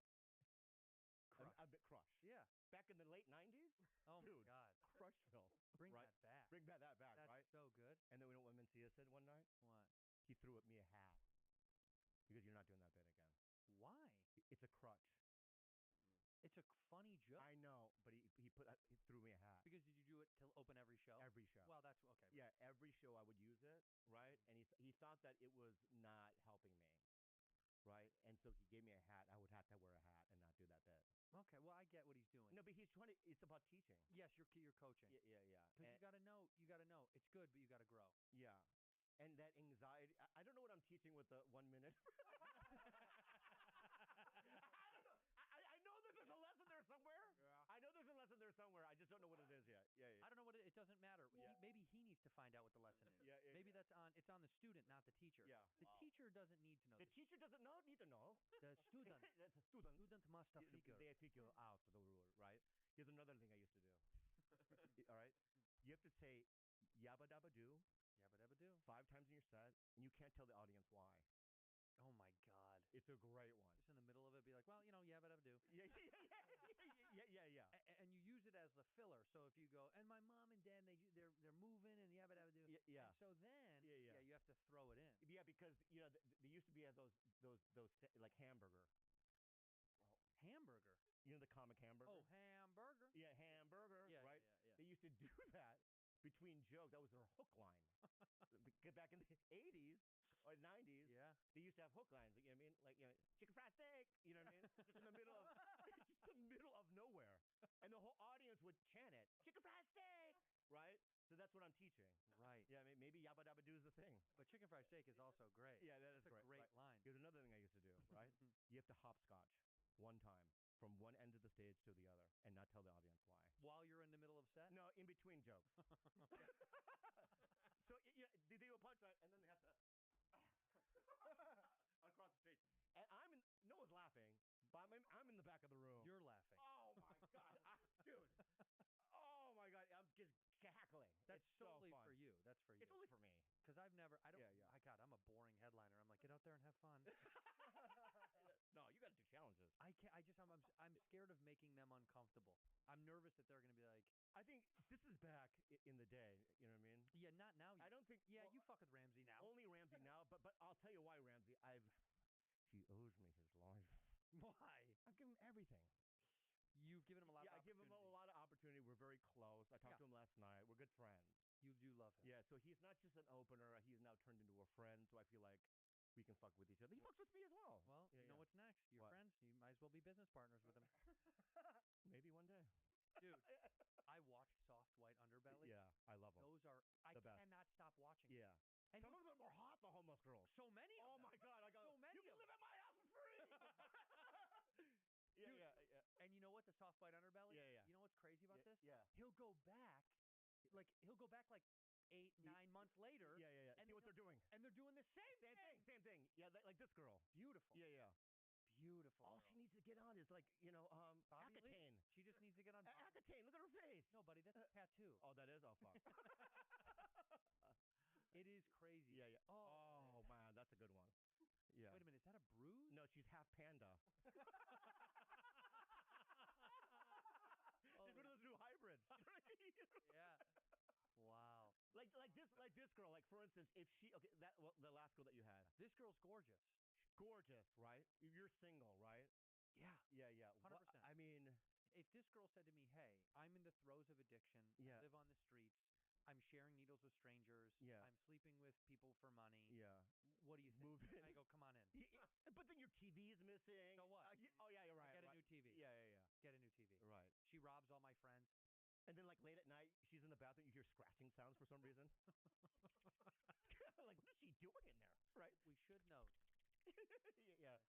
Crush. A bit crush. Yeah. Back in the late 90s. Oh dude, my God. Crushville. Bring right? that back. Bring that back. That's right? so good. And then we know what Mencia said one night. What? He threw at me a hat. Because you're not doing that bit again. Why? It's a crutch. It's a funny joke. I know, but he threw me a hat. Because did you do it to open every show? Every show. Well, that's okay. Yeah, every show I would use it, right? And he thought that it was not helping me, right? And so he gave me a hat. I would have to wear a hat and not do that bit. Okay, well I get what he's doing. No, but he's trying to. It's about teaching. Yes, you're coaching. Yeah. Because you got to know. It's good, but you got to grow. Yeah, and that anxiety. I don't know what I'm teaching with the 1 minute. I know there's a lesson there somewhere. Yeah. I know there's a lesson there somewhere. I just don't know what it is yet. Yeah. I don't know what it doesn't matter. Yeah. Maybe he needs to find out what the lesson is. Yeah. Maybe it's on the student, not the teacher. Yeah. The teacher doesn't need to know. The teacher doesn't need to know. The student. That's a student. Student must figure. They figure out the rule, right? Here's another thing I used to do. All right, you have to say yabba dabba do. Yabba dabba do. 5 times in your set, and you can't tell the audience why. Oh my God. It's a great one. Just in the middle of it, be like, well, yabba dabba do. Yeah. And you use it as the filler. So if you go, and my mom and dad, they're moving, and yabba dabba do. Yeah. And so then, you have to throw it in. Yeah, because they used to be those like hamburger. Hamburger. You know the comic hamburger. Oh, hamburger. Yeah, hamburger. Yeah, right. Yeah. They used to do that between jokes. That was their hook line. Back in the 80s or 90s, they used to have hook lines. You know what I mean? Like, chicken fried steak. You know what I mean? Just in the middle of nowhere, and the whole audience would chant it. Chicken fried steak. Right. So that's what I'm teaching. Right. Yeah. Maybe yabba dabba do is the thing. But chicken fried steak is also great. Yeah, that's a great line. Here's another thing I used to do. Right. You have to hopscotch one time from one end of the stage to the other, and not tell the audience why. While you're in the middle of set? No, in between jokes. So they do a punchline, and then they have to across the stage. And no one's laughing, but I'm in the back of the room. You're laughing. Oh my God, dude! Oh my God, I'm just cackling. That's it's solely so fun. for you. That's for you. It's only for me. Because I don't. Yeah. God, I'm a boring headliner. I'm like, get out there and have fun. No, you got to do challenges. I can't. I'm scared of making them uncomfortable. I'm nervous that they're going to be like. I think this is back in the day. You know what I mean? Yeah, not now. I don't think. Yeah, you fuck with Ramsey now. Only Ramsey now, but I'll tell you why Ramsey. He owes me his life. Why? I've given him everything. You've given him a lot of opportunity. I give him a lot of opportunity. We're very close. I talked to him last night. We're good friends. You do love him. Yeah, so he's not just an opener. He's now turned into a friend, so I feel like we can fuck with each other. He fucks with me as well. Well, you know what's next? You're friends. You might as well be business partners with him. Maybe one day. Dude, I watched Soft White Underbelly. Yeah, I love them. Those are, I cannot stop watching. Yeah. And some of them are hot, the homeless girls. So many of them. Oh my God, so many. You can live at my house for free. Dude, yeah. And you know what? The Soft White Underbelly? Yeah. You know what's crazy about this? Yeah. He'll go back like 8, 9 months later. Yeah. And see what they're doing. And they're doing the same thing. Same thing. Yeah, like this girl. Beautiful. Yeah. Beautiful. All she needs to get on is Accutane. She just needs to get on Accutane. Look at her face. No, buddy, that's a tattoo. Oh, that is? Oh, fuck. It is crazy. Yeah. Oh, man, that's a good one. Yeah. Wait a minute, is that a bruise? No, she's half panda. She's one of those new hybrids. Yeah. Wow. Like this girl. Like for instance, if she the last girl that you had. This girl's gorgeous. Gorgeous, right? You're single, right? Yeah. 100%. I mean, if this girl said to me, "Hey, I'm in the throes of addiction. I live on the streets. I'm sharing needles with strangers. I'm sleeping with people for money. Yeah. What do you think?" Move in. I go, "Come on in." But then your TV's missing. embarrassing. So what? Oh yeah, you're right. Get a right. new TV. Yeah, yeah, yeah. Get a new TV. Right. She robs all my friends. And then like late at night, she's in the bathroom. You hear scratching sounds for some reason. Like, what is she doing in there? Right. We should note. Yeah. This is very sad.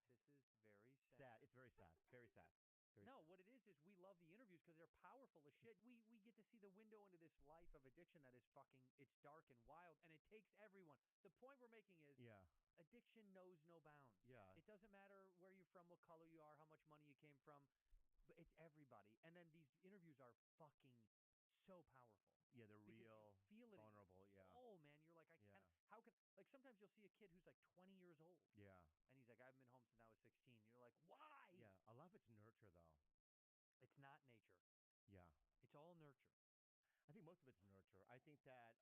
Sad. It's very sad. Very sad. Very No, sad. what it is we love the interviews because they're powerful as shit. We get to see the window into this life of addiction that is it's dark and wild, and it takes everyone. The point we're making is Yeah. addiction knows no bounds. Yeah. It doesn't matter where you're from, what color you are, how much money you came from, but it's everybody. And then these interviews are fucking so powerful. Yeah, they're Because real, you feel it in your vulnerable. Yeah. soul, man. You're like, Yeah. how can, like sometimes you'll see a kid who's like 20 years old. Yeah. And he's like, I haven't been home since I was 16. You're like, why? Yeah. A lot of it's nurture, though. It's not nature. Yeah. It's all nurture. I think most of it's nurture. I think that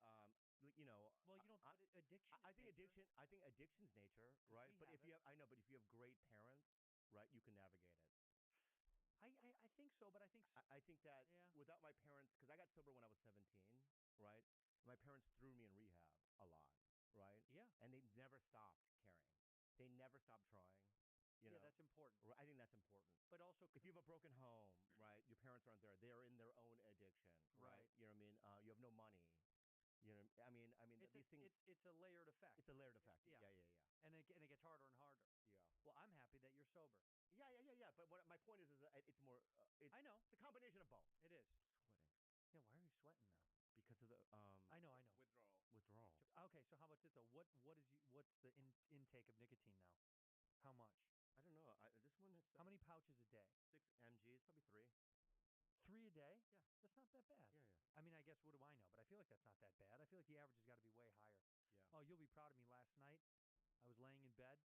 you know. Well, you don't. But addiction. I is think nature. addiction. I think addiction's nature, right? we But have if you it. have, I know, but if you have great parents, right, you can navigate it. I think so, but I think I think that Yeah. without my parents, because I got sober when I was 17, right? My parents threw me in rehab a lot, right? Yeah. And they never stopped caring. They never stopped trying. You yeah, know, that's important. I think that's important. But also, If you have a broken home, right, your parents aren't there. They're in their own addiction, right? Right. You know what I mean? You have no money. You know, I mean, these things. It's a layered effect. It's a layered effect. Yeah. Yeah, yeah, yeah. And it gets harder and harder. Yeah. Well, I'm happy that you're sober. Yeah, yeah, yeah, yeah. But what my point is that it's more. It's I know. the combination of both. It is. Sweating Yeah. Why are you sweating now? because of the I know. Withdrawal. withdrawal. Okay, so how about this? What's the intake of nicotine now? How much? I don't know. This one has How many pouches a day? 6 mgs, probably 3. 3 a day? Yeah. That's not that bad. Yeah, yeah. I mean, I guess what do I know? But I feel like that's not that bad. I feel like the average has got to be way higher. Yeah. Oh, you'll be proud of me. Last night, I was laying in bed,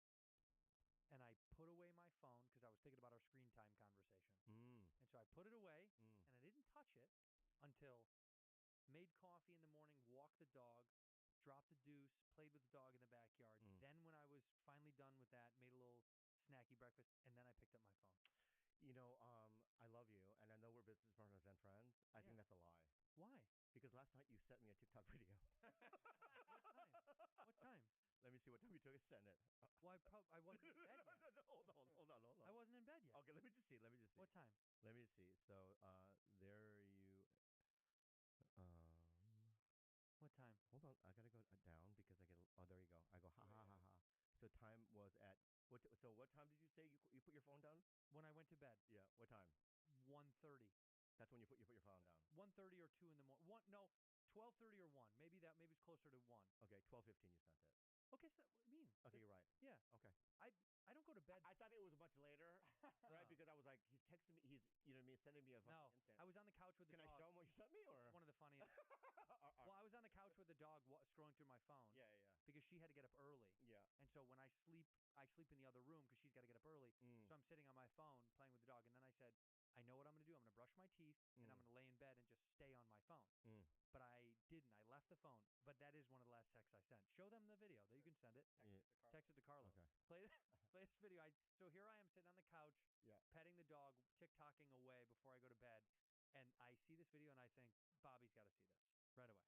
and I put away my phone because I was thinking about our screen time conversation. Mm. And so I put it away, Mm. and I didn't touch it until made coffee in the morning, walked the dog, dropped the deuce, played with the dog in the backyard. Mm. Then when I was finally done with that, made a little snacky breakfast, and then I picked up my phone. You know, I love you, and I know we're business partners and friends. I think Yeah. that's a lie. Why? Because last night you sent me a TikTok video. What time? Let me see what time you took to send it. Well, I wasn't in bed yet. No, hold on. I wasn't in bed yet. Okay, let me just see. What time? Let me see. So, there you. What time? Hold on. I gotta go down because I get. Oh, there you go. I go ha ha ha ha. So time was at what? So what time did you say you put your phone down? When I went to bed. Yeah. What time? 1:30. That's when you put your phone down. 1:30 or 2 in the morning. 12:30 or 1. Maybe it's closer to 1. Okay, 12:15 you sent it. Okay, so what do you mean? Okay, you're right. Yeah. Okay. I don't go to bed. I thought it was much later, right? Because I was like, he's texting me. He's, you know what I mean, sending me a fucking No, instant. I was on the couch with the Can dog. I show him what you sent me, or One of the funniest. Well, I was on the couch with the dog scrolling through my phone. Yeah, yeah. Because she had to get up early. Yeah. And so when I sleep in the other room because she's got to get up early. Mm. So I'm sitting on my phone playing with the dog, and then I said, I know what I'm going to do. I'm going to brush my teeth, and I'm Mm. going to lay in bed and just stay on my phone. Mm. But I didn't. I left the phone. But that is one of the last texts I sent. Show them the video. That you can send it. Text it to Carlos. Okay. Play this video. So here I am sitting on the couch, Yeah. petting the dog, TikToking away before I go to bed, and I see this video and I think Bobby's got to see this right away.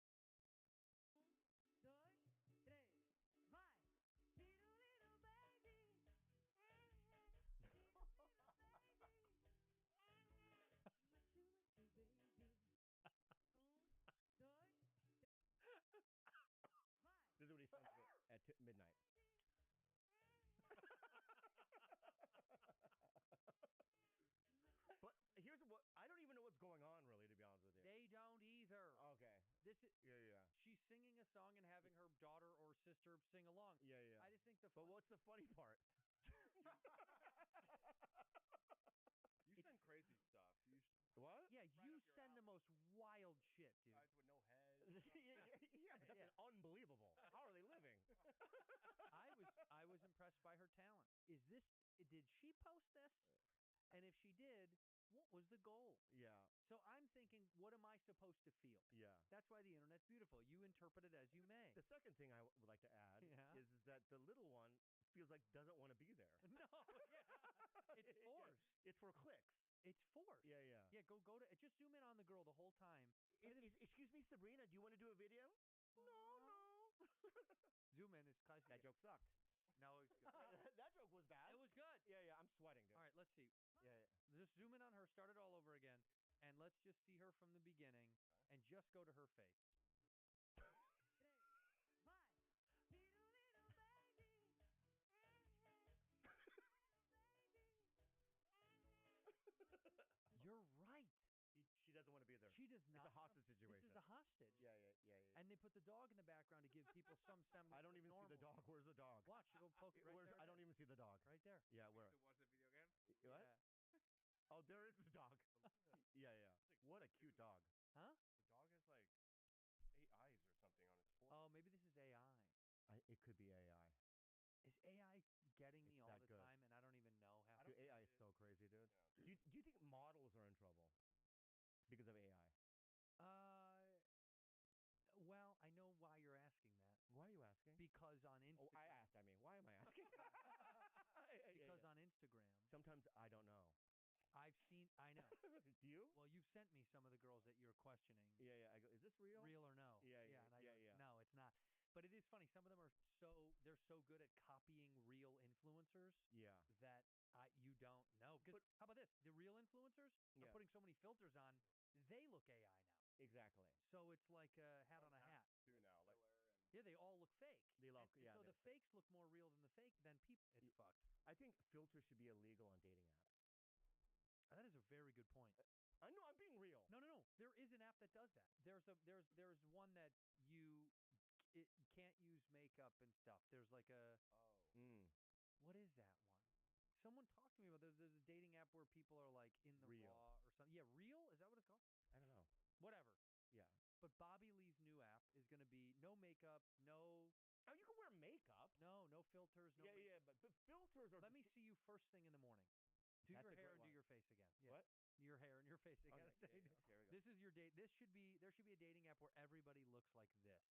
This is what he sent me at midnight. But here's what I don't even know what's going on, really, to be honest with you. They don't either. Okay. This is Yeah. she's singing a song and having her daughter or sister sing along. Yeah, yeah. I just think But what's the funny part? You send crazy stuff. What? Yeah, you send the most wild shit, dude. Guys with no heads. Yeah, but that's unbelievable. How are they living? I was impressed by her talent. Did she post this? And if she did, what was the goal? Yeah. So I'm thinking, what am I supposed to feel? Yeah. That's why the internet's beautiful. You interpret it as you may. The second thing I would like to add Yeah. is that the little one feels like doesn't want to be there. No, yeah. It's forced. It's for clicks. It's forced. Yeah, yeah. Yeah, go to just zoom in on the girl the whole time. Excuse me, Sabrina, do you want to do a video? No. Zoom in. It's That joke sucked. No, it's good. That joke was bad. It was good. Yeah, I'm sweating, dude. All right, let's see. Yeah. Just zoom in on her, start it all over again, and let's just see her from the beginning, and just go to her face. You're right. She doesn't want to be there. She does not. It's a hostage situation. This is a hostage. Yeah. And they put the dog in the background to give people some semblance. I don't of even see the dog. Where's the dog? Watch, go poke it right there. I don't even see the dog. Right there. Yeah, where? To watch the video game? What? Yeah. Oh, there is the dog. yeah. What a cute dog. Huh? The dog has like 8 eyes or something on its forehead. Oh, maybe this is AI. It could be AI. Is AI getting me It's all that the good. time, and I don't even know how? Dude, AI is so crazy, dude. Do you think models are in trouble because of AI? Well, I know why you're asking that. Why are you asking? Because on Instagram. Oh, I asked. I mean, why am I asking? Because on Instagram. Sometimes I don't know. I know. Do you? Well, you've sent me some of the girls that you're questioning. Yeah. I go, is this real? Real or no? Yeah. And I go, no, it's not. But it is funny. Some of them are they're so good at copying real influencers. Yeah. That you don't know. Because how about this? The real influencers are putting so many filters on, they look AI now. Exactly. So it's like a hat on a hat. Too now, like. Yeah, they all look fake. They look. So the fakes look more real than the fake than people. It's fucked. I think filters should be illegal on dating apps. That is a very good point. I know, I'm being real. No. There is an app that does that. There's one that it can't use makeup and stuff. There's like a what is that one? Someone talked to me about there's a dating app where people are like in the Real. raw or something. Yeah, Real? Is that what it's called? I don't know. Whatever. Yeah. But Bobby Lee's new app is going to be no makeup, no. Oh, you can wear makeup. No filters. No. Yeah, but filters are. Let me see you first thing in the morning. Do That's your a hair great and do one. your face again. Yeah. What? Your hair and your face again. Okay, here we go. This is your date. There should be a dating app where everybody looks like this.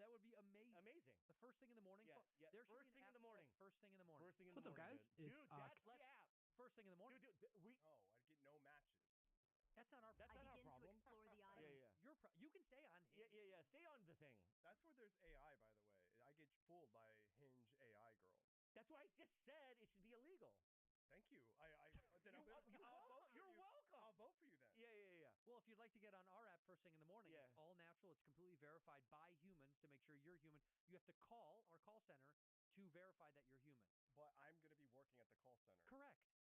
That would be amazing. Amazing. The first thing in the morning. Yeah. There should First be thing an in the app morning. called First thing in the morning. First thing in the What's up, morning. guys? Dude, that's the app. First thing in the morning. Dude, No, I'd get no matches. That's not our. That's problem. not our problem. explore the Yeah. You can stay on Hinge. Yeah. Stay on the thing. That's where there's AI, by the way. I get fooled by Hinge AI girls. That's why I just said it should be illegal. Thank you. Then You're welcome. I'll vote for you then. Yeah. Well, if you'd like to get on our app first thing in the morning, it's all natural. It's completely verified by humans to make sure you're human. You have to call our call center to verify that you're human. But I'm going to be working at the call center. Correct. Okay.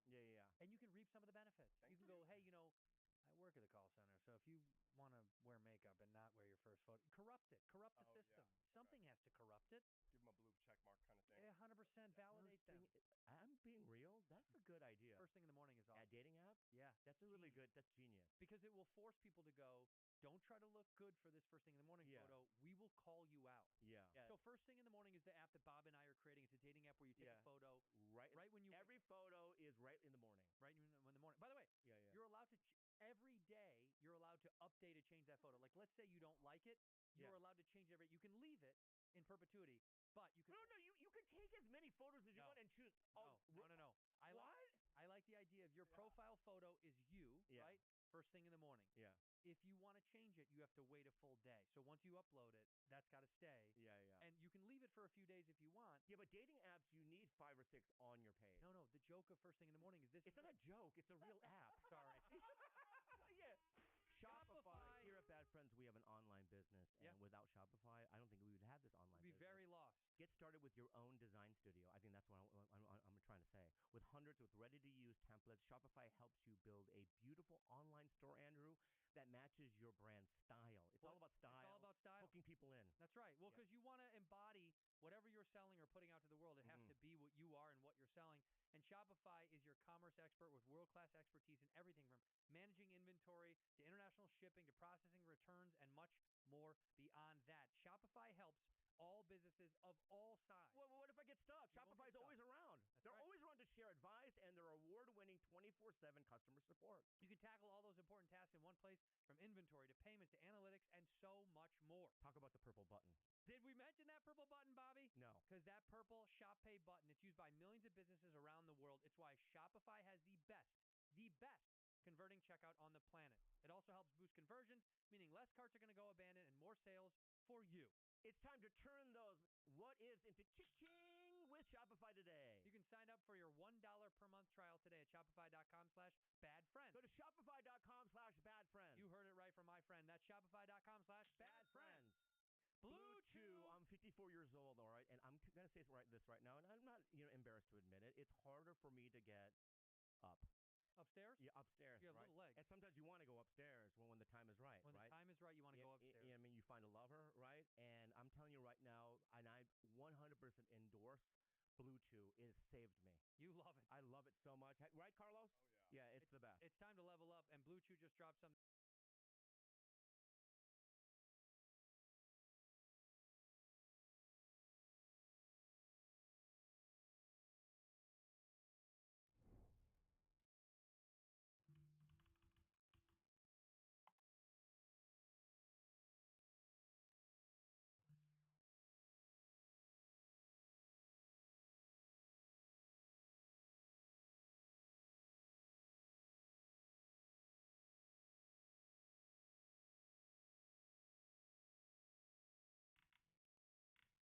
Yeah. And you can reap some of the benefits. You can go, hey, I work at the call center, so if you want to wear makeup and not wear your first photo, corrupt it. Corrupt the system. Yeah. Something has to corrupt it. Give them a blue check mark kind of thing. 100% validate them. I'm being real. That's a good idea. First thing in the morning is awesome. A dating app? Yeah. That's a really good. That's genius. Because it will force people to go, don't try to look good for this first thing in the morning photo. We will call you out. Yeah. So first thing in the morning is the app that Bob and I are creating. It's a dating app where you take a photo right when you every photo is right in the morning. Right in the morning. By the way, you're allowed to every day you're allowed to update and change that photo. Like let's say you don't like it, you're allowed to change every. You can leave it in perpetuity, but you can. No. You can take as many photos as you want and choose. No. I like the idea of your profile photo is you, right? First thing in the morning. Yeah. If you want to change it, you have to wait a full day. So once you upload it, that's got to stay. Yeah. And you can leave it for a few days if you want. Yeah, but dating apps, you need 5 or 6 on your page. No. The joke of first thing in the morning is this. It's not a joke. It's a real app. Sorry. Yeah. Shopify. Here at Bad Friends, we have an online business, and without Shopify, I don't think we would have this online We'd be business. very lost. Get started with your own design studio. I think that's what I'm trying to say. With hundreds of ready-to-use templates, Shopify helps you build a beautiful online store, Andrew, that matches your brand style. It's all about style. It's all about style. Hooking people in. That's right. Well, because you want to embody whatever you're selling or putting out to the world. It has to be what you are and what you're selling. And Shopify is your commerce expert with world-class expertise in everything from managing inventory to international shipping to processing returns and much more beyond that. Shopify helps all businesses of all sizes. Well, what if I get stuck? Shopify's always around. They're always around to share advice, and they're award-winning 24/7 customer support. You can tackle all those important tasks in one place, from inventory to payments to analytics and so much more. Talk about the purple button. Did we mention that purple button, Bobby? No. Because that purple Shop Pay button, it's used by millions of businesses around the world. It's why Shopify has the best converting checkout on the planet. It also helps boost conversions, meaning less carts are going to go abandoned and more sales for you. It's time to turn those what is into cha-ching with Shopify today. You can sign up for your $1 per month trial today at shopify.com/badfriends. Go to shopify.com/badfriends. You heard it right from my friend. That's shopify.com/badfriends. Blue Chew. I'm 54 years old, all right, and I'm gonna say this right now, and I'm not embarrassed to admit it. It's harder for me to get up. Upstairs? Yeah, upstairs. You have right? little legs. And sometimes you want to go upstairs when the time is right. When right? the time is right, you want to go upstairs. I mean, you find a lover, right? And I'm telling you right now, and I 100% endorse Blue Chew. It has saved me. You love it. I love it so much. Right, Carlos? Oh, yeah. Yeah, it's the best. It's time to level up, and Blue Chew just dropped something.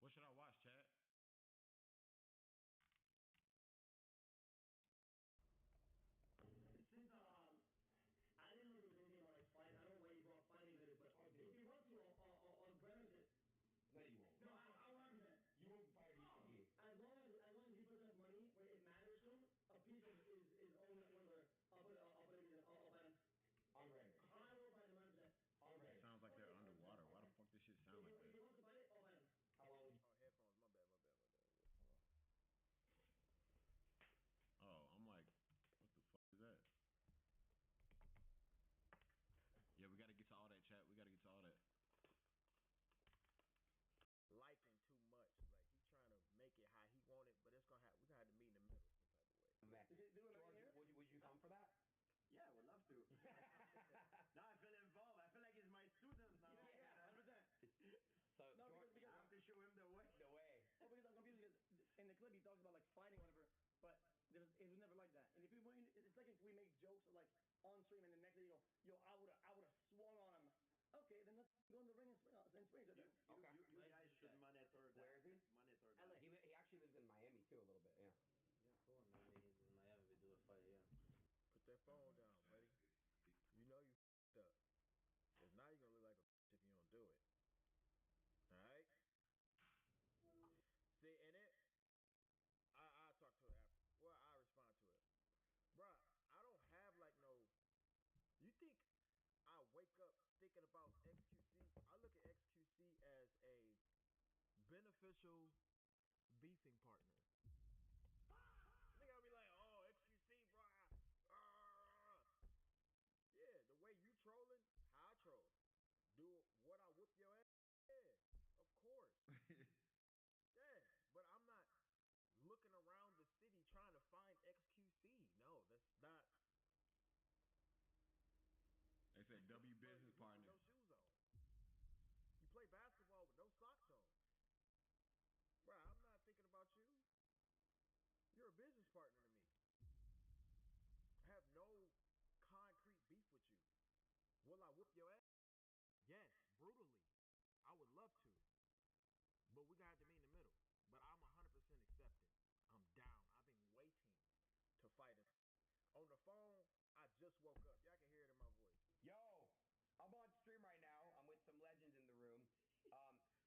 What should I watch, Chad? Since I didn't really do anything about like fight, I don't know why you brought fighting with it, but if you want to on Brandon, no, you won't. No, I 100%. You won't fight me. As long as he puts enough money where it matters to him, a piece of his own net worth. I'll bet him. I'm ready. I will fight him 100%. I'm ready. Sounds like they're underwater. Why the fuck this shit sound like If that? he wants to fight it, I'll fight him. How long would you? Oh, headphones. My bad. Oh, I'm like, what the fuck is that? Yeah, we gotta get to all that, chat. We gotta get to all that. Liking too much. Like he trying to make it how he want it, but it's gonna have we gonna have to meet in the middle some type of way. George, would you come for that? Yeah, I would love to. Now I feel involved. I feel like he's my student now. Yeah, 100%. So No, George, because I have to show him the way. The way. Oh, because I'm confused because in the clip he talks about like fighting or whatever, but it was never like that. And if it's like if we make jokes or like on stream and the next day you go, yo, I would have swung on him. Okay, then let's go in the ring and swing each other. Okay. You guys should monitor that. Where is he? Monitor LA. He actually lives in Miami too a little bit. Yeah. Yeah, cool. Maybe he's in Miami to do a fight. Yeah. Put that phone down, buddy. You know you f***ed up. Cause now you're gonna look like a bitch if you don't do it. Alright? See, and it, I talk to it after. Well, I respond to it. Bruh, I don't have like no, you think I wake up thinking about XQC? I look at XQC as a beneficial beefing partner. Nigga, I'll be like, oh, XQC, bruh. Yeah, the way you trolling, how I troll. Do what I whoop your ass? Yeah, of course. Yeah, but I'm not looking around the city trying to find XQC. No, that's not. They said W business partner. No shoes on. You play basketball with no socks on. Bro, I'm not thinking about you. You're a business partner to me. I have no concrete beef with you. Will I whoop your ass? Yes, brutally. I would love to. But we got to meet in the middle. But I'm 100% accepting. I'm down. I've been waiting to fight it. On the phone, I just woke up. Y'all can hear it in my voice. Yo, I'm on stream right now. I'm with some legends in the room.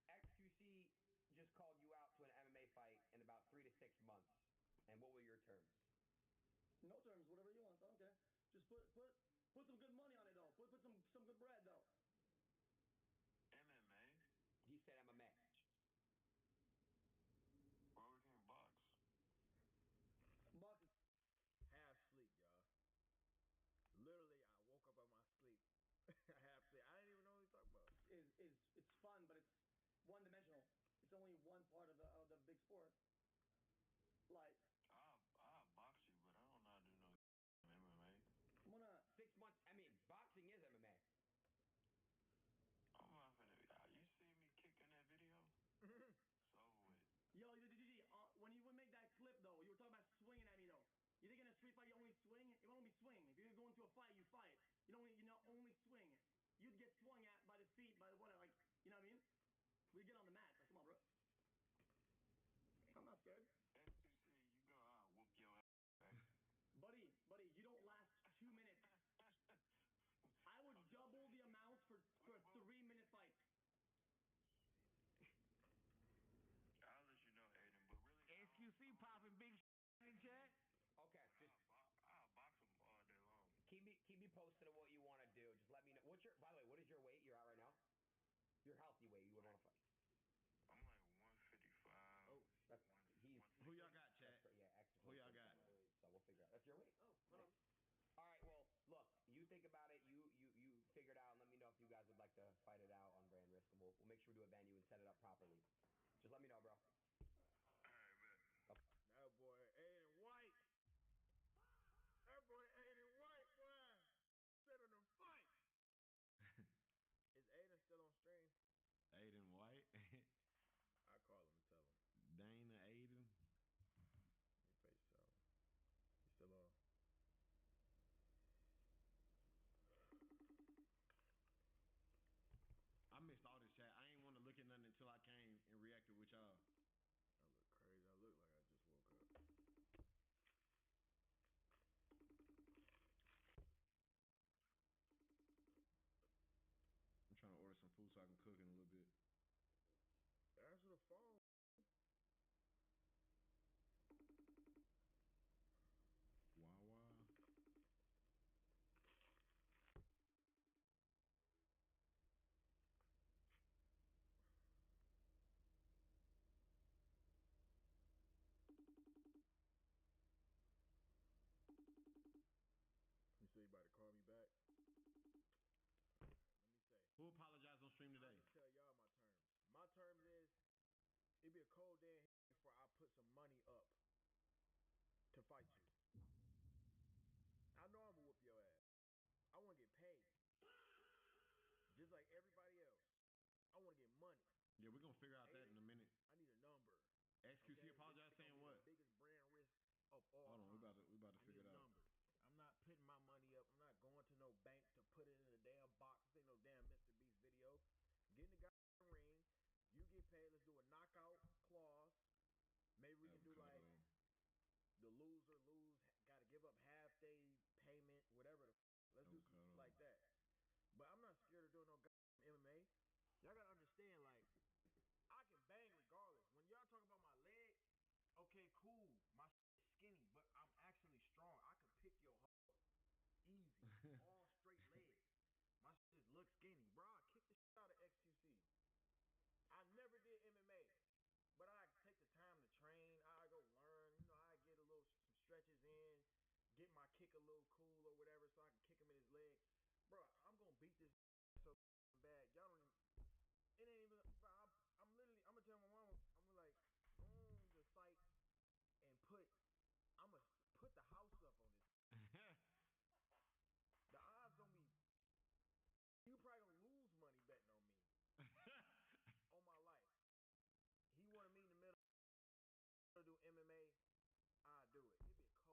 XQC just called you out to an MMA fight in about 3 to 6 months. And what were your terms? No terms, whatever you want. I don't care. Just put some good money on it though. Put some good bread though. MMA? He said MMA. Why we can't box? Box is half sleep, y'all. Literally, I woke up on my sleep. Half sleep. I didn't even know what he talking about. It's fun, but it's one dimensional. It's only one part of the big sport. Like I'll box you, but I don't know how to do no MMA. I'm gonna 6 months. I mean, boxing is MMA. I'm not finna. You see me kicking that video? So with. Yo, when you would make that clip though, you were talking about swinging at me though. You think in a street fight you only swing? It won't be swing. If you're going to a fight, you fight. You not only swing. You'd get swung at by the feet, by the whatever, like you know what I mean? We get on the mat. Like, come on, bro. I'm not scared. That keep me posted on what you want to do. Just let me know. By the way, what is your weight you're at right now? Your healthy weight you would want to fight. I'm like 155. Oh, Who y'all got, Chad? Yeah, extra. Who y'all got? So we'll figure out. That's your weight. Oh, hold on. All right. Well, look. You think about it. You figure it out, and let me know if you guys would like to fight it out on Brand Risk, and we'll make sure we do a venue and set it up properly. Just let me know, bro. All right, man. Okay. That boy Aiden White. That boy Aiden White, boy. Setting them fights. Is Aiden still on stream? Aiden White. I call him and tell him. Dana Aiden. He FaceTime him. He's still on. I missed all this chat. I ain't want to look at nothing until I came and reacted with y'all. I look crazy. I look like I just woke up. I'm trying to order some food so I can cook in a little bit. Answer the phone. Wawa. You say you about to call me back? Let me say. Who apologized on stream today? I can tell y'all my terms. My terms is it'd be a cold day before I put some money up to fight you. I know I'm gonna whoop your ass. I wanna get paid. Just like everybody else. I wanna get money. Yeah, we're gonna figure out that in a minute. I need a number. XQC apologize saying what? The biggest brand risk of all Hold on, time. we about to figure it out. Numbers. I'm not putting my money up. I'm not going to no bank to put it in a damn box. This ain't no damn Mr. Beast video. Get in the goddamn ring. You get paid. Let's do a knockout clause. Maybe we can do like the loser got to give up half day payment, whatever. Let's do something like that. But I'm not scared of doing no goddamn MMA. Y'all gotta understand, like, I can bang regardless. When y'all talk about my legs, okay, cool. My skinny, but I'm actually strong. I can pick your hoe easy. All straight legs. My shit just look skinny. Bro, I kick the shit out of XQC. I never did MMA, but I take the time to train. I go learn. You know, I get some stretches in, get my kick a little cool or whatever so I can kick him in his leg. Bro, I'm going to beat this so bad. Y'all don't even, it ain't even, bro, I'm literally, I'm going to tell my mama, I'm going to like, go on the site and I'm going to put the house up on this. The odds gonna be, you probably gonna lose money betting on me. On my life. He wanted me in the middle to do MMA, I'll do it.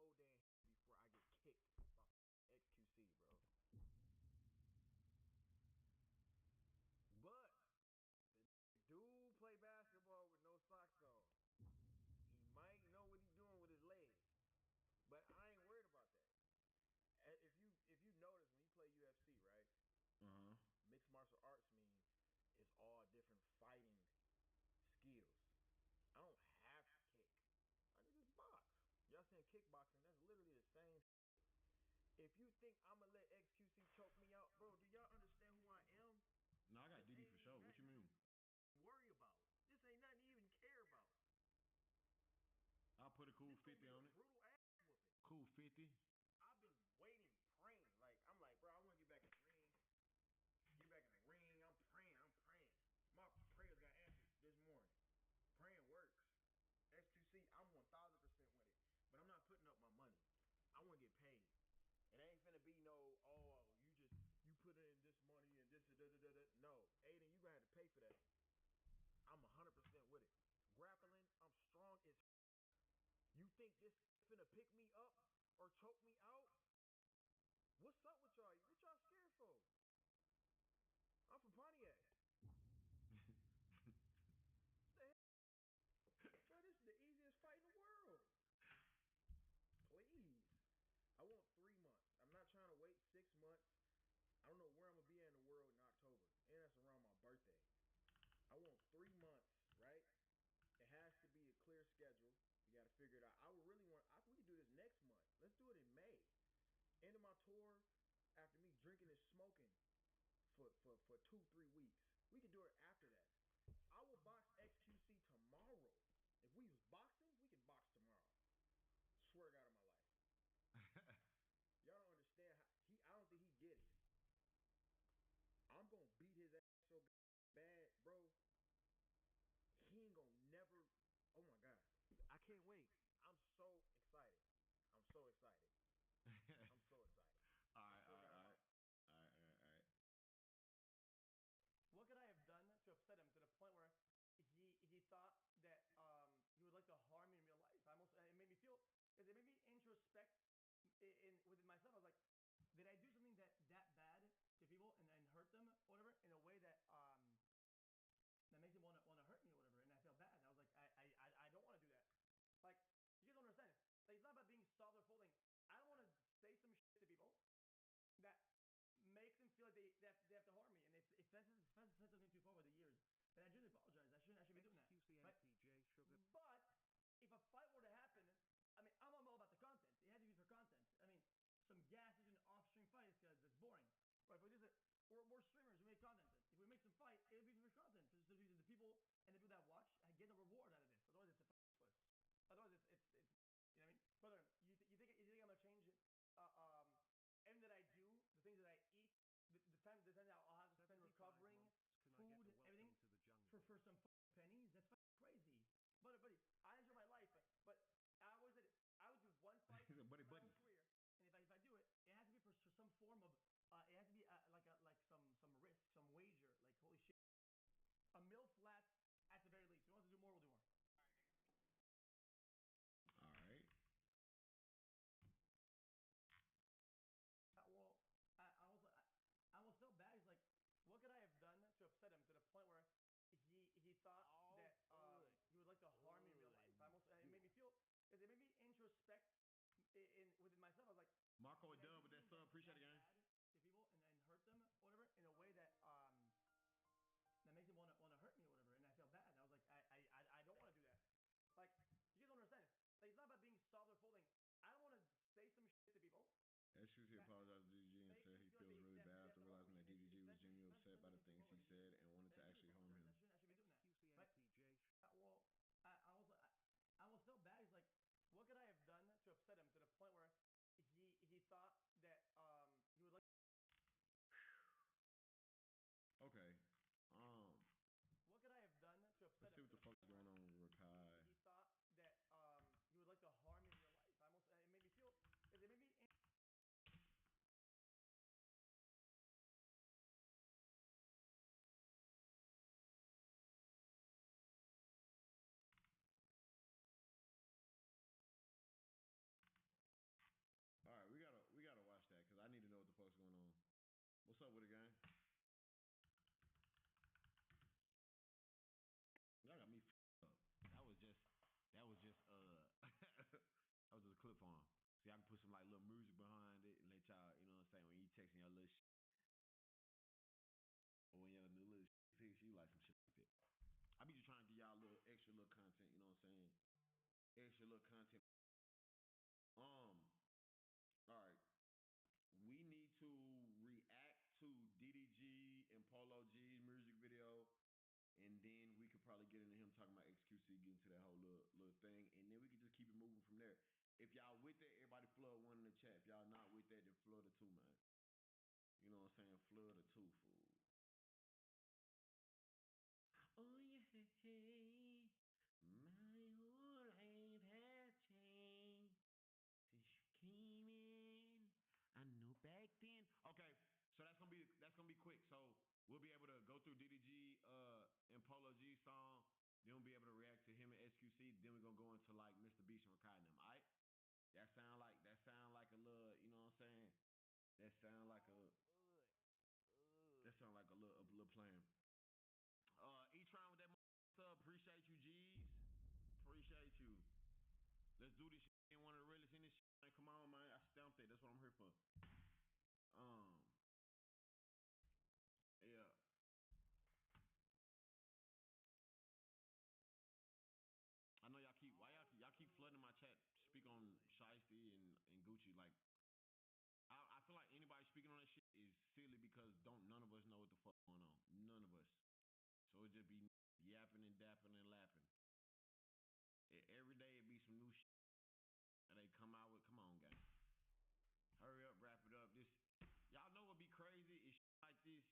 It'd be a cold day before I get kicked by XQC, bro. But the dude play basketball with no socks on. He might know what he's doing with his legs. But I ain't worried about that. If you notice when you play UFC, right? Mixed martial arts means it's all different fighting skills. I don't have to kick. I can just box. Y'all saying kickboxing, that's literally the same. If you think I'm gonna let XQC choke me out, bro, do y'all understand who I am? No, I got DD for sure. What you mean? Worry about. This ain't nothing you even care about. I'll put a cool 50 on it. Brutal ass whooping. Cool 50. I've been waiting, praying. Like, I'm like, bro, I want to get back in the ring. Get back in the ring. I'm praying. My prayers got answered this morning. Praying works. XQC, I'm 1,000% with it. But I'm not putting up my money. I want to get paid. It ain't finna be no, you put in this money and this, da. No. Aiden, you gonna have to pay for that. I'm 100% with it. Grappling, I'm strong as You think this finna pick me up or choke me out? What's up with y'all? What y'all scared for? I'm from Pontiac. The hell? Bro, this is the easiest fight in the world. Please. I want 3 months. I'm not trying to wait 6 months. I don't know where I'm going to be in the world in October. And that's around my birthday. I want 3 months, right? It has to be a clear schedule. You got to figure it out. I would really want, we can do this next month. Let's do it in May. End of my tour, after me drinking and smoking for 2-3 weeks. We can do it after that. I will box XQC tomorrow. If we was boxing, we can box tomorrow. Swear to God on my life. Y'all don't understand how I don't think he get it. I'm gonna beat his ass so bad, bro. He ain't gonna never. Oh my God, I can't wait. I'm so excited. I'm so excited. I'm so excited. All right. What could I have done to upset him to the point where he thought that he would like to harm me in real life? It made me feel, because it made me introspect within myself. I was like, did I do something that bad to people and hurt them or whatever in a way that makes them want to hurt me or whatever? And I felt bad. And I was like, I don't want to do that. Like, you guys don't understand. Like, it's not about being soft or folding. I don't want to say some shit to people that makes them feel like they have to harm me. And if that's said something before over the years, then I genuinely apologize. I shouldn't be doing that. But if a fight were to happen, I mean, I'm all about the content. It had to be for content. I mean, some gas station off-stream fight is that's boring. Right? But we're streamers. We make content. If we make some fight, it'll be for content. So the people and the people that watch get a reward out of this. Otherwise, it's a useless. Otherwise, it's you know what I mean, brother. You think I'm gonna change it? Everything that I do, the things that I eat, the time that I'll have to spend recovering food, everything for some pennies. That's crazy. But buddy, I enjoy my life. But I always said I would do one fight in my whole career, and if I do it, it has to be for some form of. It has to be like some risk, some wager. Like holy shit, a mil flats at the very least. If he wants to do more, we'll do more. All right. I was so bad. He's like, what could I have done to upset him to the point where he thought that he would like to harm me in real life? It made me feel, because it made me introspect within myself. I was like, Marco Dub with that sub, appreciate it, gang. To people and hurt them or whatever in a way that makes them want to hurt me or whatever, and I felt bad. And I was like, I don't want to do that. Like, you guys don't understand. Like, it's not about being soft or folding. I don't want to say some shit to people. XQC apologized to DDG and said he feels really bad after realizing that DDG was genuinely upset by the things he said and wanted to actually harm him. I should be doing that. But, I was so bad. He's like, what could I have done to upset him to the point where he thought that he would like. Okay. What could I have done to upset let's see what the fuck is going on with Rakai. He thought that he would like to harm me in real life. It made me feel, because it made me. All right, we gotta watch that because I need to know what the fuck's going on. What's up with it, gang? Y'all got me f***ed up. That was just that was just a clip for him. See, I can put some like little music behind it and let y'all, you know what I'm saying, when you texting your little shit. Or when your little shit, you like some shit like that. I be just trying to give y'all a little extra little content, you know what I'm saying? Extra little content. All right. We need to react to DDG and Polo G's music video, and then we could probably get into him talking about XQC, get into that whole little thing, and then we can just keep it moving from there. If y'all with that, everybody flood one in the chat. If y'all not with that, then flood the two, man. You know what I'm saying? Flood the two, fool. Oh yeah, my whole life has changed since you came in. I knew back then. Okay, so that's gonna be quick. So we'll be able to go through DDG and Polo G song. Then we'll be able to react to him and XQC. Then we're gonna go into like Mr. Beast and Rakai and them. Alright? That sound like a little, you know what I'm saying? That sound like a little plan. E-Tron with that sub. Appreciate you, G's. Appreciate you. Let's do this shit. Ain't one of the realest in this shit. Man, come on, man. I stamped it. That's what I'm here for. Yeah. I know y'all keep flooding my chat. Speak on Shiesty and Gucci. Like, I feel like anybody speaking on that shit lapping and lapping. Every day it be some new shit that they come out with. Come on, gang. Hurry up, wrap it up. This, y'all know what be crazy? It's shit like this.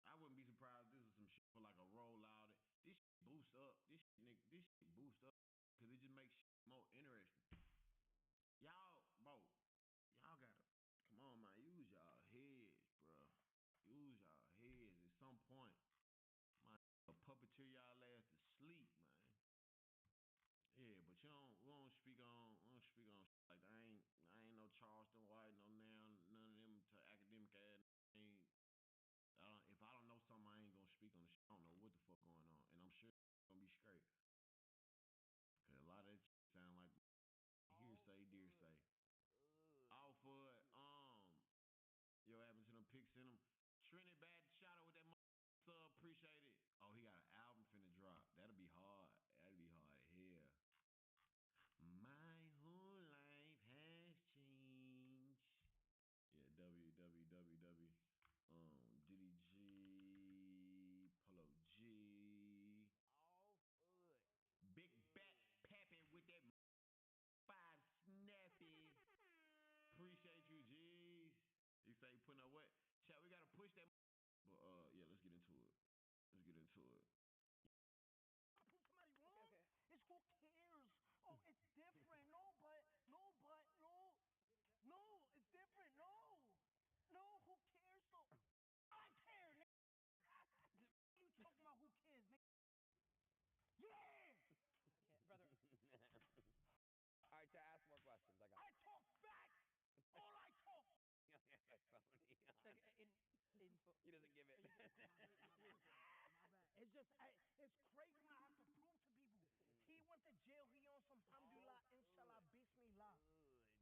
I wouldn't be surprised if this is some shit for like a rollout. This shit boosts up. This shit boosts up because it just makes shit more interesting. Y'all, bro, y'all gotta, come on, man. Use y'all heads, bro. Use y'all heads at some point. My puppeteer y'all ass to sleep, man. Yeah, but we don't speak on shit like that. I ain't no Charleston White, none of them to academic ass. If I don't know something, I ain't gonna speak on the shit. I don't know what the fuck going on, and I'm sure it's gonna be straight. Cause a lot of that shit sound like hearsay, dearsay. All for it. Yo, happened to them pics in them. Trinidad shout out with that sub, appreciate it. Oh, he got an album finna drop. That'll be hard. That'll be hard here. My whole life has changed. Yeah, www. Diddy G, Polo G. Oh, good. Big Bat Pappy with that 5 snappy. Appreciate you, G's. You say you putting up what? Chat, we gotta push that. But yeah, let's get into it. I prove somebody wrong. Okay. It's who cares. Oh, it's different. No, it's different. No, who cares? So I care, nigga. You talking about who cares, nigga? Yeah. Brother. All right, to ask more questions. I talk facts. All I talk. That's phony. He doesn't give it. It's just, it's crazy when I have to prove to people. He went to jail. He on some Alhamdulillah, Inshallah, Bismillah.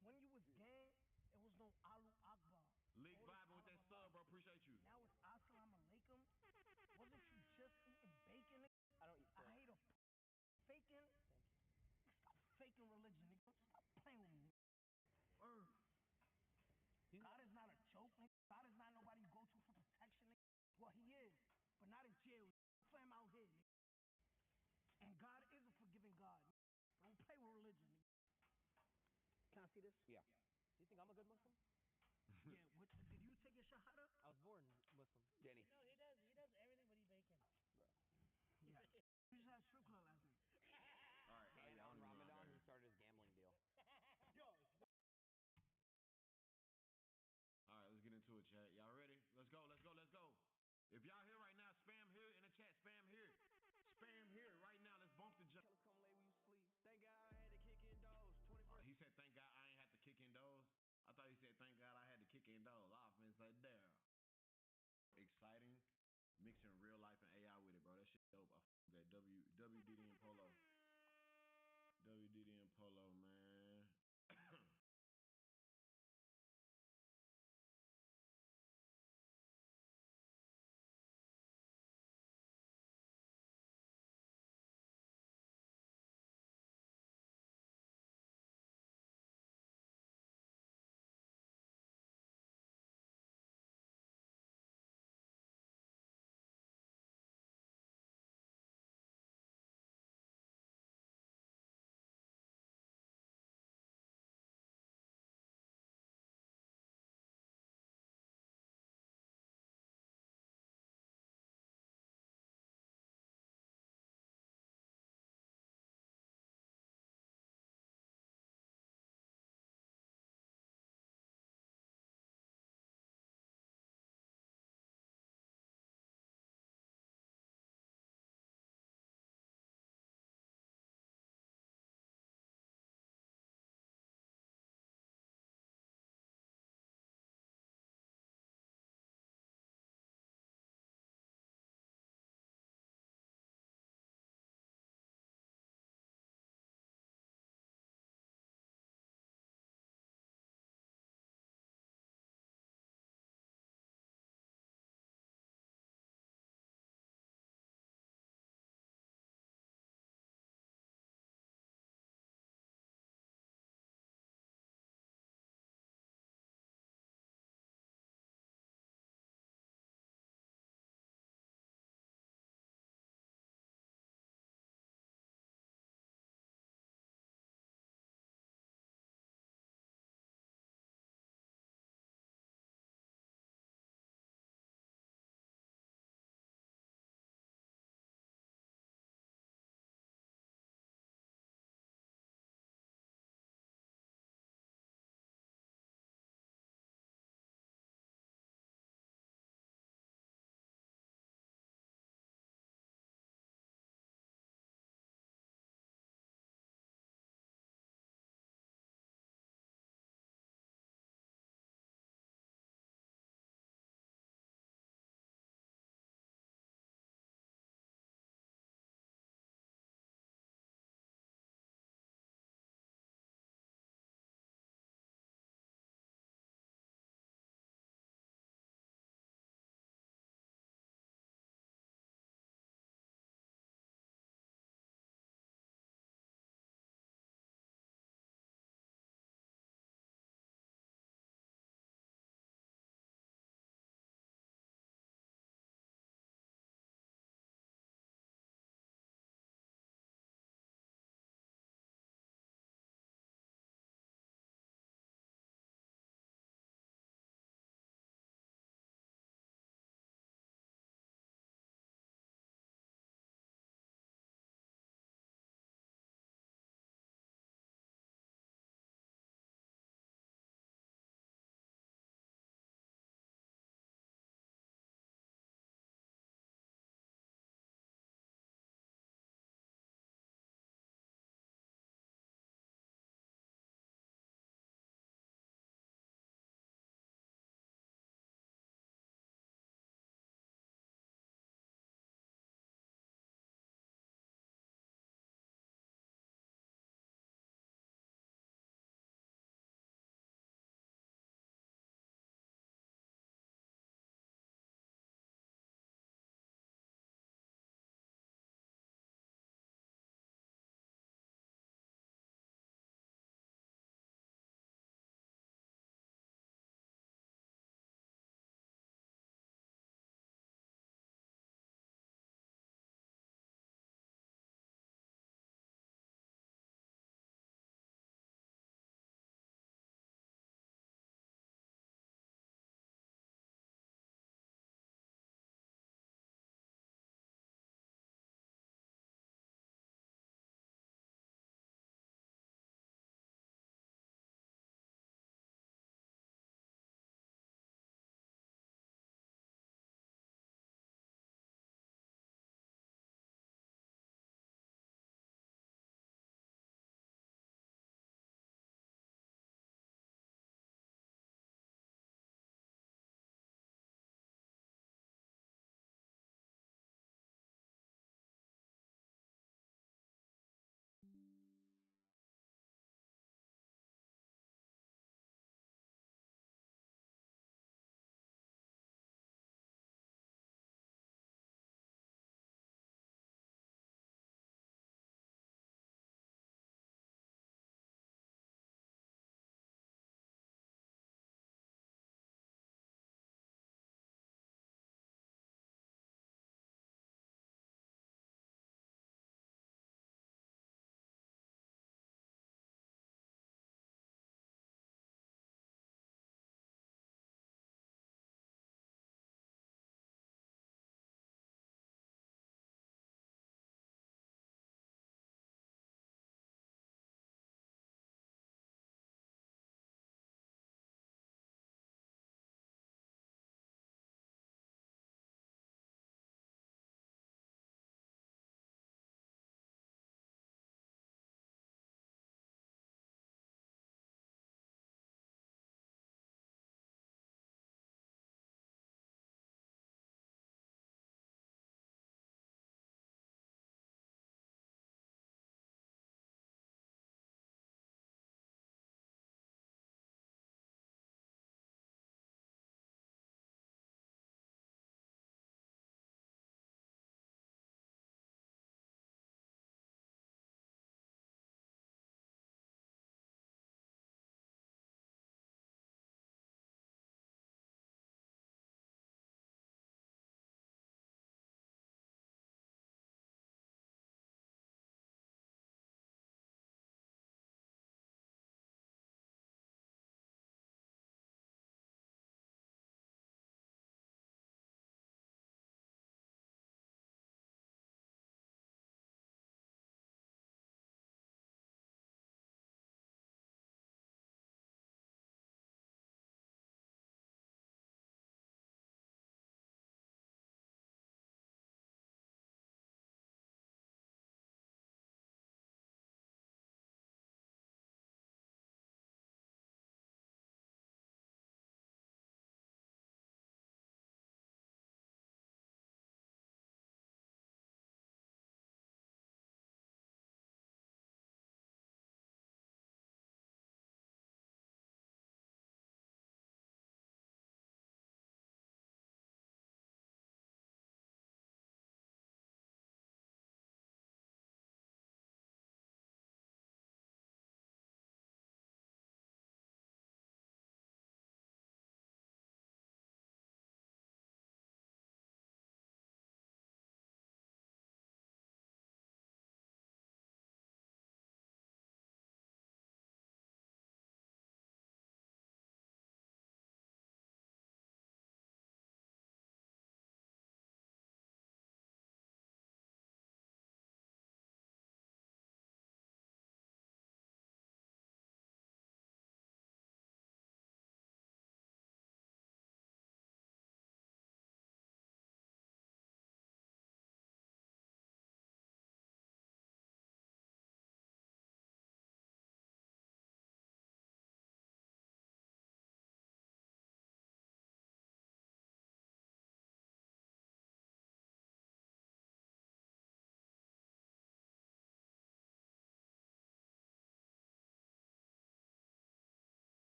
When you was gang, it was no Allahu Akbar. Leak vibing with that sub, bro. Appreciate you. Now it's Assalamu Alaikum. Wasn't you just eating bacon? I don't eat pork. I hate a faking. Thank you. Stop faking religion, nigga. Stop playing with me, nigga. Word. God is not a joke, nigga. God is not nobody you go to for protection, nigga. Well, he is, but not in jail. Play him out here, nigga. And God is a forgiving God. Don't play with religion, nigga. Can I see this? Yeah. Do you think I'm a good Muslim? Yeah, did you take your shahada? I was born Muslim. Danny. No, he does everything but eat bacon. Yeah. You just had strip club last night. All right. And on Ramadan, he started his gambling deal. Yo. All right, let's get into it, chat. Y'all ready? Let's go. If y'all here right now, spam here in the chat. Spam here. Spam here right now. Let's bump the jump. Come lay where you sleep. Thank God I had to kick in doors. 24. He said, thank God I ain't had to kick in doors. I thought he said, thank God I had to kick in doors. Offense like, damn. Exciting. Mixing real life and AI with it, bro. That shit dope. I fuck that WDD and Polo. WDD and Polo, man.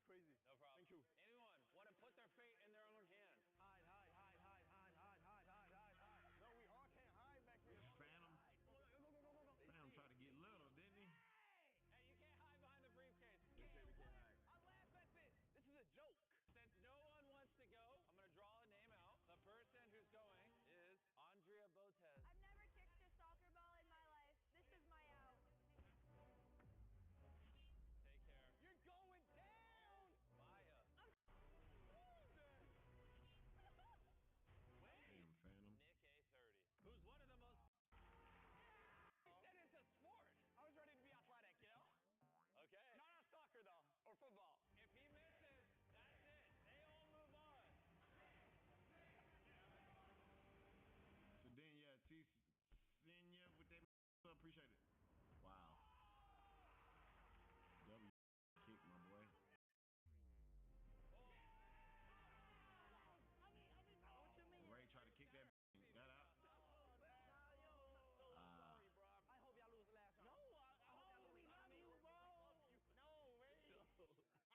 was crazy. No problem. Thank you. Anyone want to put their fate in their own hands? Hide, hide, hide, hide, hide, hide, hide, hide, hide, hide. No, we all can't hide back here. Phantom. Phantom tried to get little, didn't he? Hey, you can't hide behind the briefcase. They say we can't hide. I laugh at this. This is a joke. Since no one wants to go, I'm going to draw a name out. The person who's going is Andrea Botez. I've never kicked a soccer ball in my life. This is my out. Take care. You're going down. Maya. Damn, Phantom. Nick A30, who's one of the most... He said it's a sport. I was ready to be athletic, you know? Okay. Not soccer, though, or football. If he misses, that's it. They all move on. So then, yeah, T. Senior with that. Appreciate it. Wow. W kick, my boy. Ray tried to kick that. Got out. I hope y'all lose the last round. No, we love you, bro. No, Ray.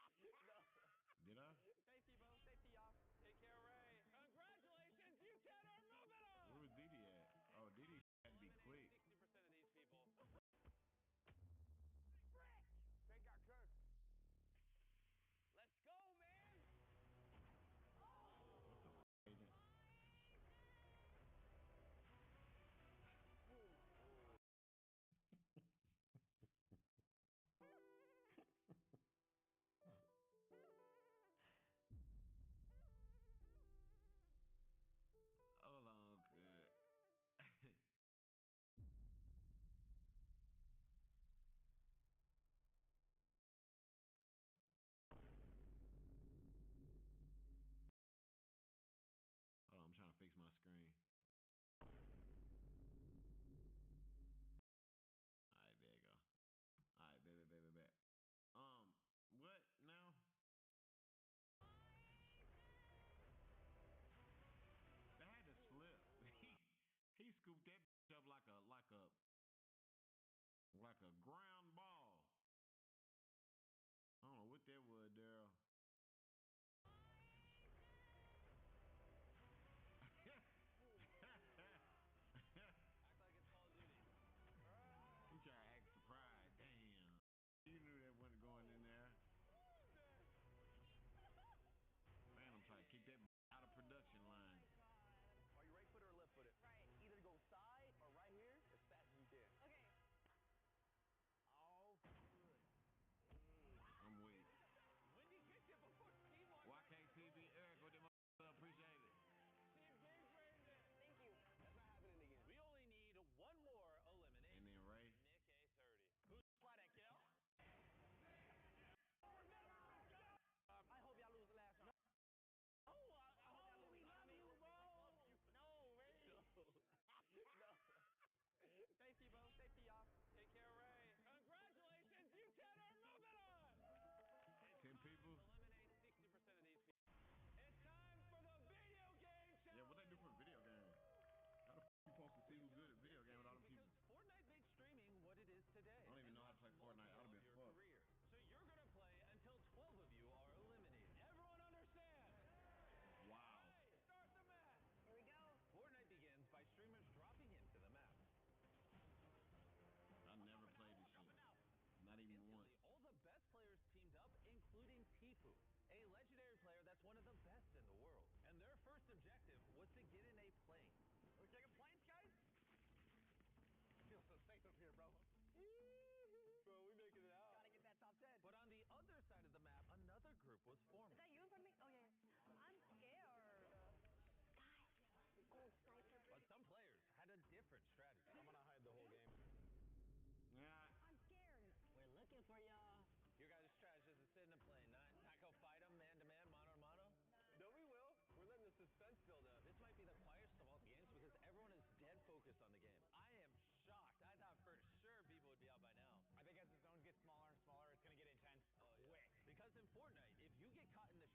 No. Did I? Safety, bro. Safety, y'all. Take care, Ray. Congratulations, you 10 are moving on. Where was Didi at? Oh, Didi had to be quick. 60% of these people. They got cursed. Let's go, man. Agent. Hold on, good. Hold on, I'm trying to fix my screen. Alright, there you go. Alright, baby. What now? That had to slip. He scooped that up like a ground ball. I don't know what that was, Daryl. Act like it's Call of Duty. He tried to act surprised. Damn. You knew that wasn't going in there. Phantom tried to kick that out of production line. Are you right footed or left footed? Right. Either go side or right here as fast as you can. Okay. Oh, good. I'm weak. Wendy kicked it before Steve won. YKTV Eric with them appreciate it. Steve game framed it. Thank you. That's not happening again. We only need one more elimination. And then Ray. Nick A30. Who's flat at kill? I hope y'all lose the last round. No, we love you, bro. No, Ray. No. Safety, bro. Safety, y'all. Take care, Ray. Congratulations, you 10 are moving on. 10 people. Eliminate 60% of these people. It's time for the video game challenge. Yeah, what they do for a video game? How the f you supposed to see who's good at video game with all them people? Because Fortnite made streaming what it is today. I don't even know how to play Fortnite. I would have been your fucked. career. So you're gonna play until 12 of you are eliminated. Everyone understand? Wow. Hey, start the match. Here we go. Fortnite begins by streamers dropping into the map. I never played this shit. Not even once. Instantly, all the best players teamed up, including Tifu, a legendary player that's one of the best in the world. And their first objective was to get in a plane. We're taking planes, guys? Feels so safe up here, bro. Bro, we making it out. Gotta get that top 10. But on the other side of the map, another group was forming. Is that you in front of me? Oh, yes. I'm scared. Guys, we're going sniper. But some players had a different strategy. I'm gonna hide the whole game. Yeah. I'm scared. We're looking for y'all. Your guys' strategy is to sit in a plane, not tackle fight them man-to-man, mano-to-mano. No, we will. We're letting the suspense build up. This might be the quietest of all games because everyone is dead focused on the game. I am shocked. I thought for sure people would be out by now. I think as the zones get smaller and smaller, it's gonna get intense. Quick. Because in Fortnite, if you get caught in the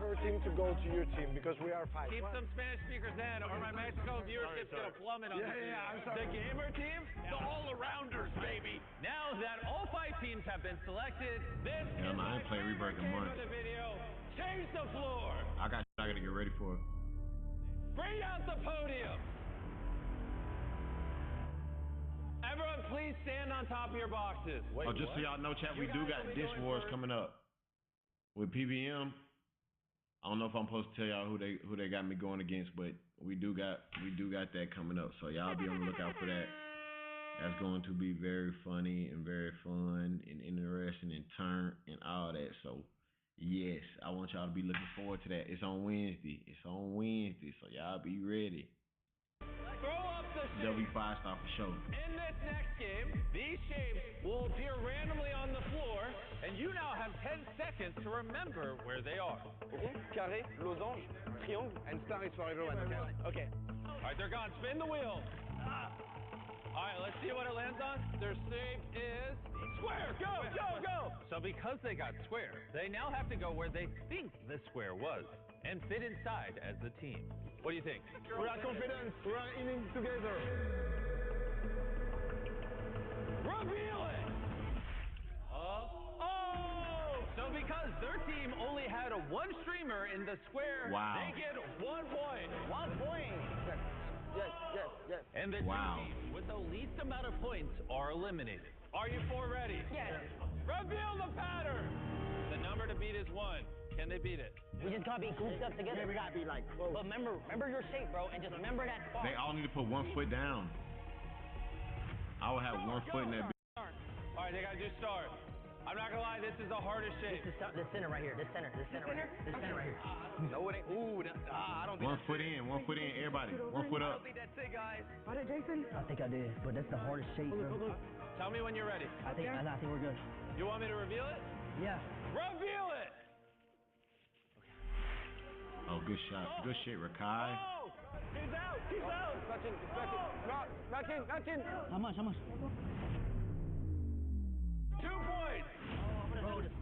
our team to go to your team because we are 5. Keep some Spanish speakers in, or my Mexico viewership's gonna plummet on this video. I'm sorry. The gamer team, the all-arounders, baby. Now that all 5 teams have been selected, this is I ain't played Rebirth in months. the video. Change the floor. I gotta get ready for it. Bring out the podium. Everyone, please stand on top of your boxes. Oh, just so y'all know, chat, we do got Dish Wars coming up with PBM. I don't know if I'm supposed to tell y'all who they got me going against, but we do got that coming up. So y'all be on the lookout for that. That's going to be very funny and very fun and interesting and turn and all that. So yes, I want y'all to be looking forward to that. It's on Wednesday. So y'all be ready. Throw up the shapes. They'll be 5-star for sure. In this next game, these shapes will appear randomly on the floor, and you now have 10 seconds to remember where they are. Carré, losange, triangle, and star is for everyone. Okay. All right, they're gone. Spin the wheel. All right, let's see what it lands on. Their shape is square. Go, go, go. So because they got square, they now have to go where they think the square was and fit inside as a team. What do you think? We are confident. We are in together. Reveal it! So because their team only had one streamer in the square, they get 1 point. 1 point. Yes. And the two teams with the least amount of points are eliminated. Are you 4 ready? Yes. Reveal the pattern. The number to beat is 1. Can they beat it? We just gotta be grouped up together. We gotta be like, but remember your shape, bro, and just remember that spot. They all need to put 1 foot down. I will have 1 foot in that. All right, they gotta do start. I'm not gonna lie, this is the hardest shape. This center right here. This center right here. No, it ain't. Ooh, I don't think 1 foot in, 1 foot in, everybody. 1 foot I up. don't think that's it, guys. Got it, Jason? I think I did, but that's the hardest shape, bro. Tell me when you're ready. I think we're good. You want me to reveal it? Yeah. Reveal it! Oh, good shot. Good shit, Rakai. Oh! He's out! He's out! Not in. How much? 2 points! Bro, this is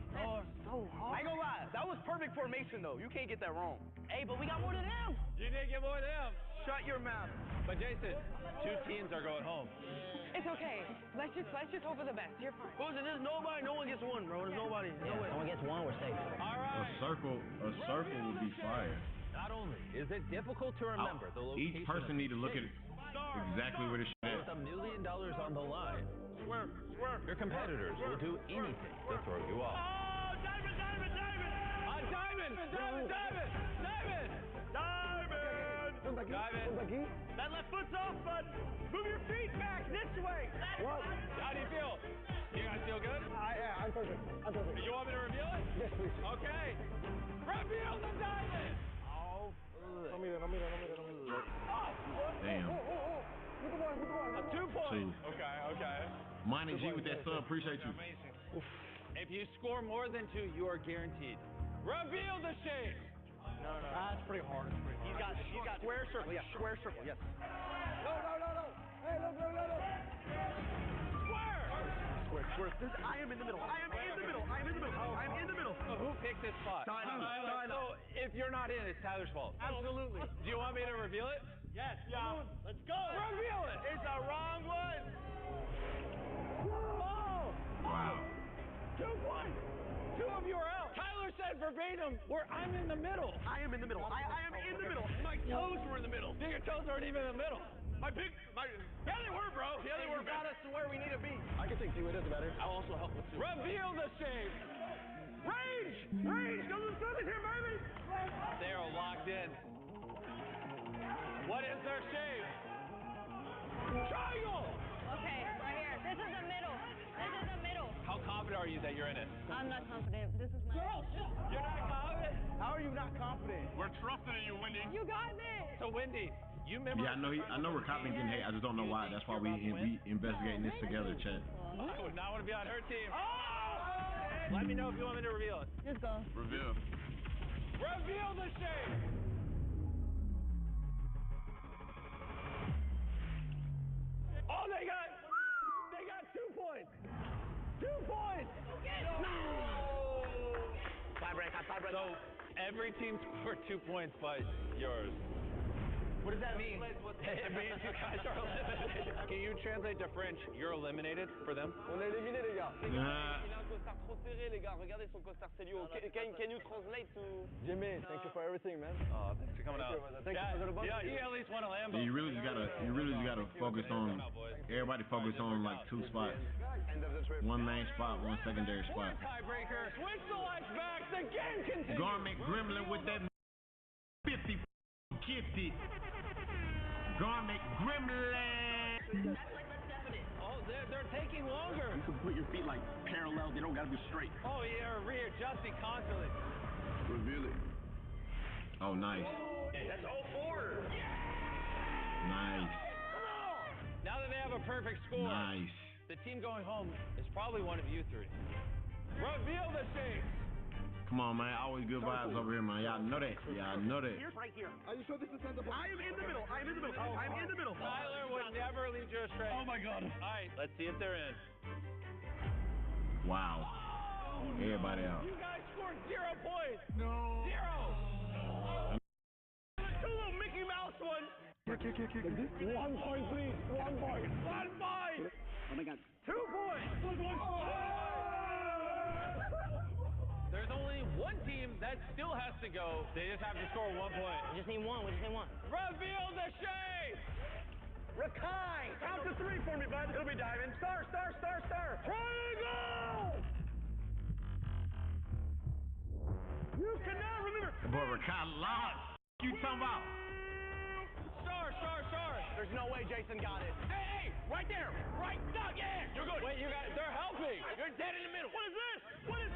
so hard. I ain't gonna lie, that was perfect formation though. You can't get that wrong. Hey, but we got more than them. You didn't get more than them. Shut your mouth. But Jason, 2 teams are going home. It's okay. Let's just hope for the best. You're fine. Listen, there's nobody. No one gets 1, bro. There's nobody. Yeah, no one gets 1. We're safe. All A right. circle would be fire. Not only is it difficult to remember the location. Each person need to look at exactly where the shit With is. $1 million on the line, your competitors will do anything to throw you off. Oh, diamond! That left foot's off, bud. Move your feet back this way. What? How do you feel? You guys feel good? I'm perfect. You want me to reveal it? Yes, please. Okay. Reveal the diamond! No mira. Damn. A 2 point. 2. Okay. Monty G with that sub. Appreciate you. If you score more than 2, you are guaranteed. Reveal the shape. No. That's pretty hard. He's got square circle. Yes, square circle. Yes. No. Hey, look. Square. I am in the middle. Who picked this spot? Tyler. So if you're not in, it's Tyler's fault. Absolutely. Do you want me to reveal it? Yes. Yeah. Let's go. Reveal it. It's the wrong one. Oh! Wow. 2 points. 2 of you are out. Tyler said verbatim, I'm in the middle. I am in the middle. I am in the middle. My toes were in the middle. Your toes aren't even in the middle. Yeah, they were, bro. Yeah, they were. Got us to where we need to be. I can take 2. It doesn't matter. I'll also help with 2. Reveal the shape. Range. Go to the sun here, baby. They are locked in. What is their shape? Triangle. Okay, right here. This is the middle. How confident are you that you're in it? I'm not confident. This is my You're not confident? How are you not confident? We're trusting in you, Wendy. You got this. So Wendy, you remember? Yeah, I know we're copying getting hate. I just don't know why. That's why we investigating this together, chat. I would not want to be on her team. Oh! Let me know if you want me to reveal it. Just go. Reveal. Reveal the shape. Oh, they got 2 points. 2 points. No. Tiebreaker. So every team scored 2 points by yours. What does that mean? It means you guys are eliminated. Can you translate to French? You're eliminated for them? On est éliminé, les gars. Nah. Il a un costard trop serré, les gars. Regardez son costard Celio. Can you translate to... Jimmy, thank you for everything, man. Oh, thanks for coming out. Thank you for the bunch. Yeah, you at least won a Lambo. You really just gotta focus on. Everybody focus on like 2 spots. One main spot, one secondary spot. Tiebreaker. Switch the lights back. The game continues. Garment Gremlin with that 50 gifted. Garment Gremlin. Oh, they're taking longer. You can put your feet like parallel. They don't gotta be straight. Oh, you're readjusting constantly. Reveal it. Oh, nice. Hey, that's all 4. Nice. Now that they have a perfect score, Nice. the team going home is probably one of you 3. Reveal the shapes. Come on, man. Always good vibes over here, man. Y'all know that. Y'all know that. Here's right here. Are you sure this is sensible? I am in the middle. I'm in the middle. I'm in the middle. Tyler would never lead you astray. Oh my God. All right, let's see if they're in. Wow. Everybody out. You guys scored 0 points. No. 0. Two little Mickey Mouse ones. Kick. 1 point, please. 1 point. 1 point. Oh my God. 2 points. 1 point. There's only one team that still has to go. They just have to score 1 point. We just need one. Reveal the shape. Rakai, count to 3 for me, bud. It'll be diving. Star. Triangle. You cannot remember. Boy, Rakai lost. You talking about? Star. There's no way Jason got it. Hey, right there. Right duck. Yeah. You're good. Wait, they're helping. You're dead in the middle. What is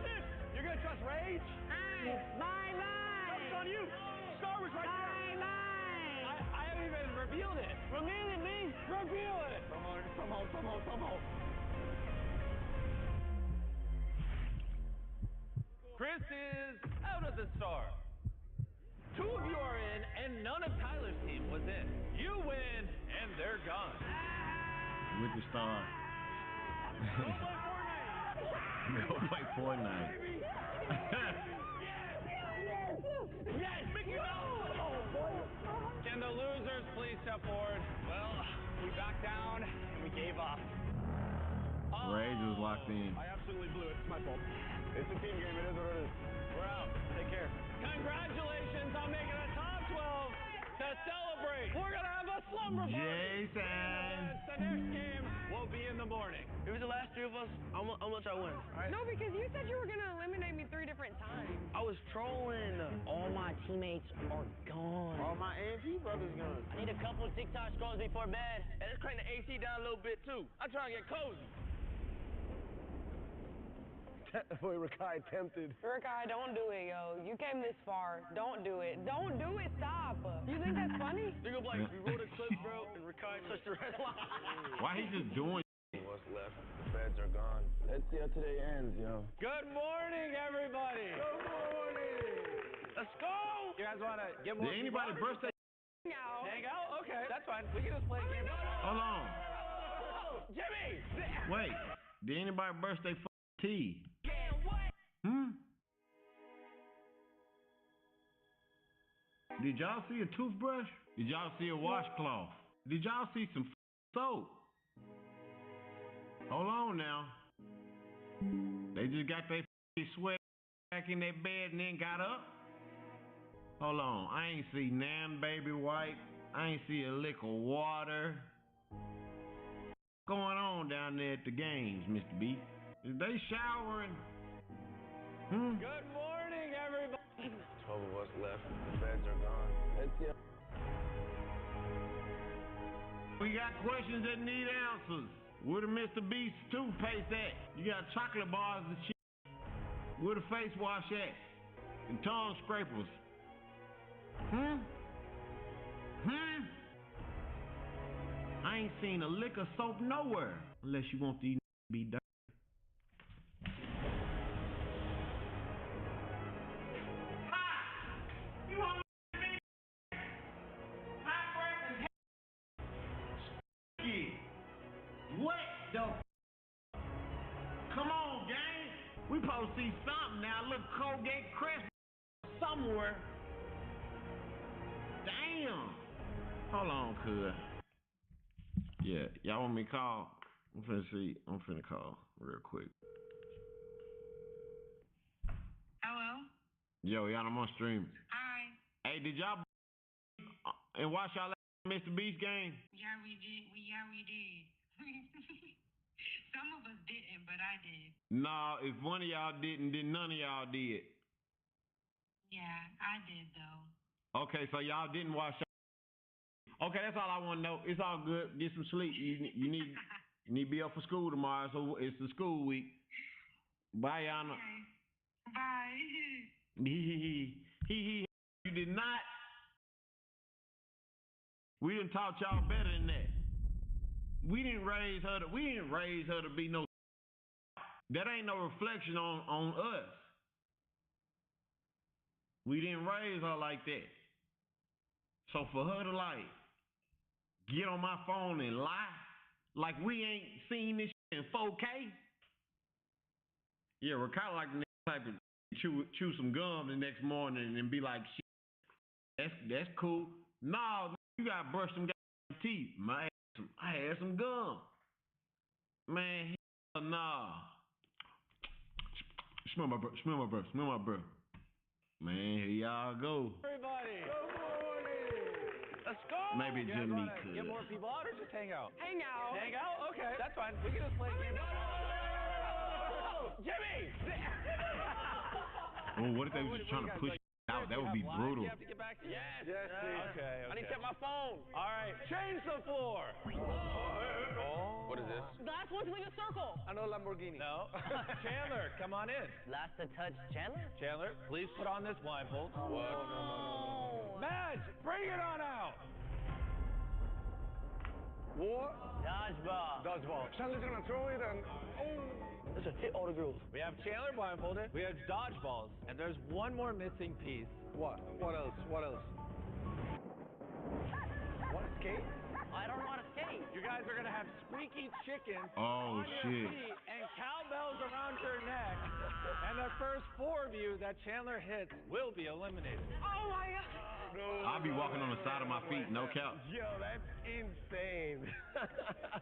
this? You're gonna trust Rage? Bye. It's on you. Star was right there. I haven't even revealed it. Reveal it, me. Reveal it. Somehow. Chris is out of the star. 2 of you are in, and none of Tyler's team was in. You win, and they're gone. With the star. Go play Fortnite. Yes, Mickey Mouse. Can the losers please step forward? Well, we backed down, and we gave up. Rage was locked in. I absolutely blew it. It's my fault. It's a team game. It is what it is. We're out. Take care. Congratulations on making the top 12 to celebrate. We're going to have a slumber party. Jason. The next game will be in the morning. If it's the last 3 of us, how much I win? Right? No, because you said you were going to eliminate me 3 different times. I was trolling. All my teammates are gone. All my AMP brothers gone. I need a couple of TikTok scrolls before bed. And let's crank the AC down a little bit, too. I'm trying to get cozy. Boy, Rakai tempted. Rakai, don't do it, yo. You came this far. Don't do it. Don't do it. Stop. You think that's funny? Think of like, we wrote a clip, bro, and Rakai touched the red line. Why he just doing? What's left? The feds are gone. Let's see how today ends, yo. Good morning, everybody. Good morning. Let's go. You guys want to get more? Did anybody birthday? No. Hang out? Okay, that's fine. We can just play a game. Hold on. Jimmy. Wait. Did anybody birthday tea? Did y'all see a toothbrush? Did y'all see a washcloth? Did y'all see some soap? Hold on now. They just got their sweat back in their bed and then got up? Hold on. I ain't see nan baby wipe. I ain't see a lick of water. What's going on down there at the games, Mr. B? Is they showering? Good morning, everybody. 12 of us left. The feds are gone. Let's see. We got questions that need answers. Where the Mr. Beast toothpaste at? You got chocolate bars and shit. Where the face wash at? And tongue scrapers. I ain't seen a lick of soap nowhere. Unless you want these to be dirty. What the come on, gang? We supposed to see something now. Look, Colgate Crest, soap somewhere. Damn. Hold on, cuz. Yeah, y'all want me to call? I'm finna call real quick. Hello? Yo, y'all, I'm on stream. Hi. Hey, did y'all and watch y'all Mr. Beast game? Yeah, we did. We did. Some of us didn't, but I did. Nah, if one of y'all didn't, then none of y'all did. Yeah, I did though. Okay, so y'all didn't watch. Okay, that's all I want to know. It's all good. Get some sleep. You need to be up for school tomorrow, so it's the school week. Bye, Yana. Okay. Bye. You did not. We didn't taught y'all better than that. We didn't raise her to be no. That ain't no reflection on us. We didn't raise her like that. So for her to like get on my phone and lie like we ain't seen this shit in 4K. Yeah, we're kind of like the type of chew some gum the next morning and be like, shit, that's cool. No, you gotta brush some teeth. I had some gum. Man, hell nah. Smell my breath. Man, here y'all go. Everybody. Good morning. Let's go. Maybe Jimmy could. Get more people out or just hang out? Hang out. Hang out? Okay, that's fine. We can just play a game. Jimmy! Oh, what if they were just trying to push out? That would be brutal. You have to get back to Yes. Okay. I need to check my phone. All right, change the floor. What is this? The last one to leave a circle. I know Lamborghini. No. Chandler, come on in. Last to touch Chandler? Chandler, please put on this blindfold. What? Oh. Madge, bring it on out. What? Dodgeball. Chandler's gonna throw it and This will hit all the girls. We have Chandler blindfolded. We have dodgeballs, and there's one more missing piece. what? What else? What else? What, skate? I don't know how to skate. You guys are gonna have squeaky chickens Oh, on your shit. feet and cowbells around your neck. And the first 4 of you that Chandler hits will be eliminated. Oh my God. I'll be walking on the side of my feet, no cap. Yo, that's insane.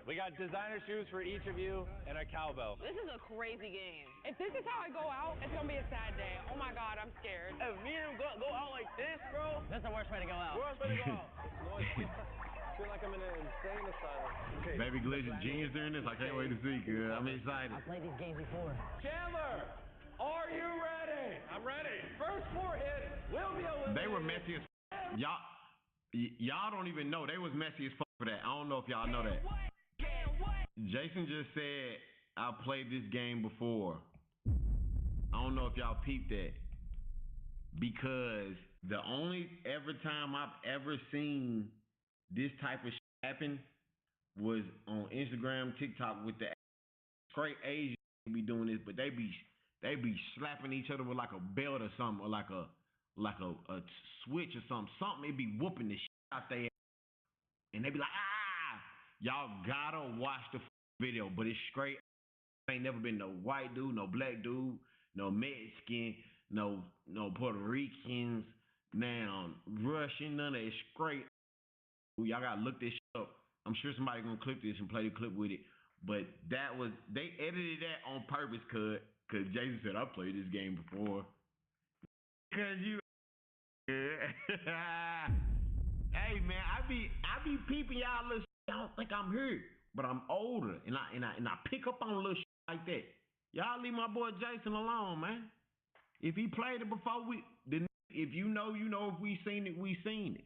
We got designer shoes for each of you and a cowbell. This is a crazy game. If this is how I go out, it's gonna be a sad day. Oh my God, I'm scared. If me and him go out like this, bro. That's the worst way to go out. Where else would I go out? I feel like I'm in an insane asylum. Okay. Baby Glitch and Genius during this. I can't wait to see, cuz. I'm excited. I played these games before. Chandler, are you ready? I'm ready. First 4 hits will be eliminated. They were messy as y'all don't even know. They was messy as fuck for that. I don't know if y'all know that. Jason just said I played this game before. I don't know if y'all peeped that. Because the only time I've ever seen this type of shit happen was on Instagram, TikTok with the straight Asians be doing this, but they be slapping each other with like a belt or something, or like a switch or something. It be whooping the shit out there. And they be like, ah! Y'all gotta watch the video, but it's straight. Ain't never been no white dude, no black dude, no Mexican, no Puerto Ricans, now Russian, none of it. Straight. Y'all gotta look this shit up. I'm sure somebody gonna clip this and play the clip with it. But they edited that on purpose, cause Jason said I played this game before. Cause you hey man, I be peeping y'all little shit. I don't think I'm here. But I'm older and I pick up on little shit like that. Y'all leave my boy Jason alone, man. If he played it before if you know, if we seen it, we seen it.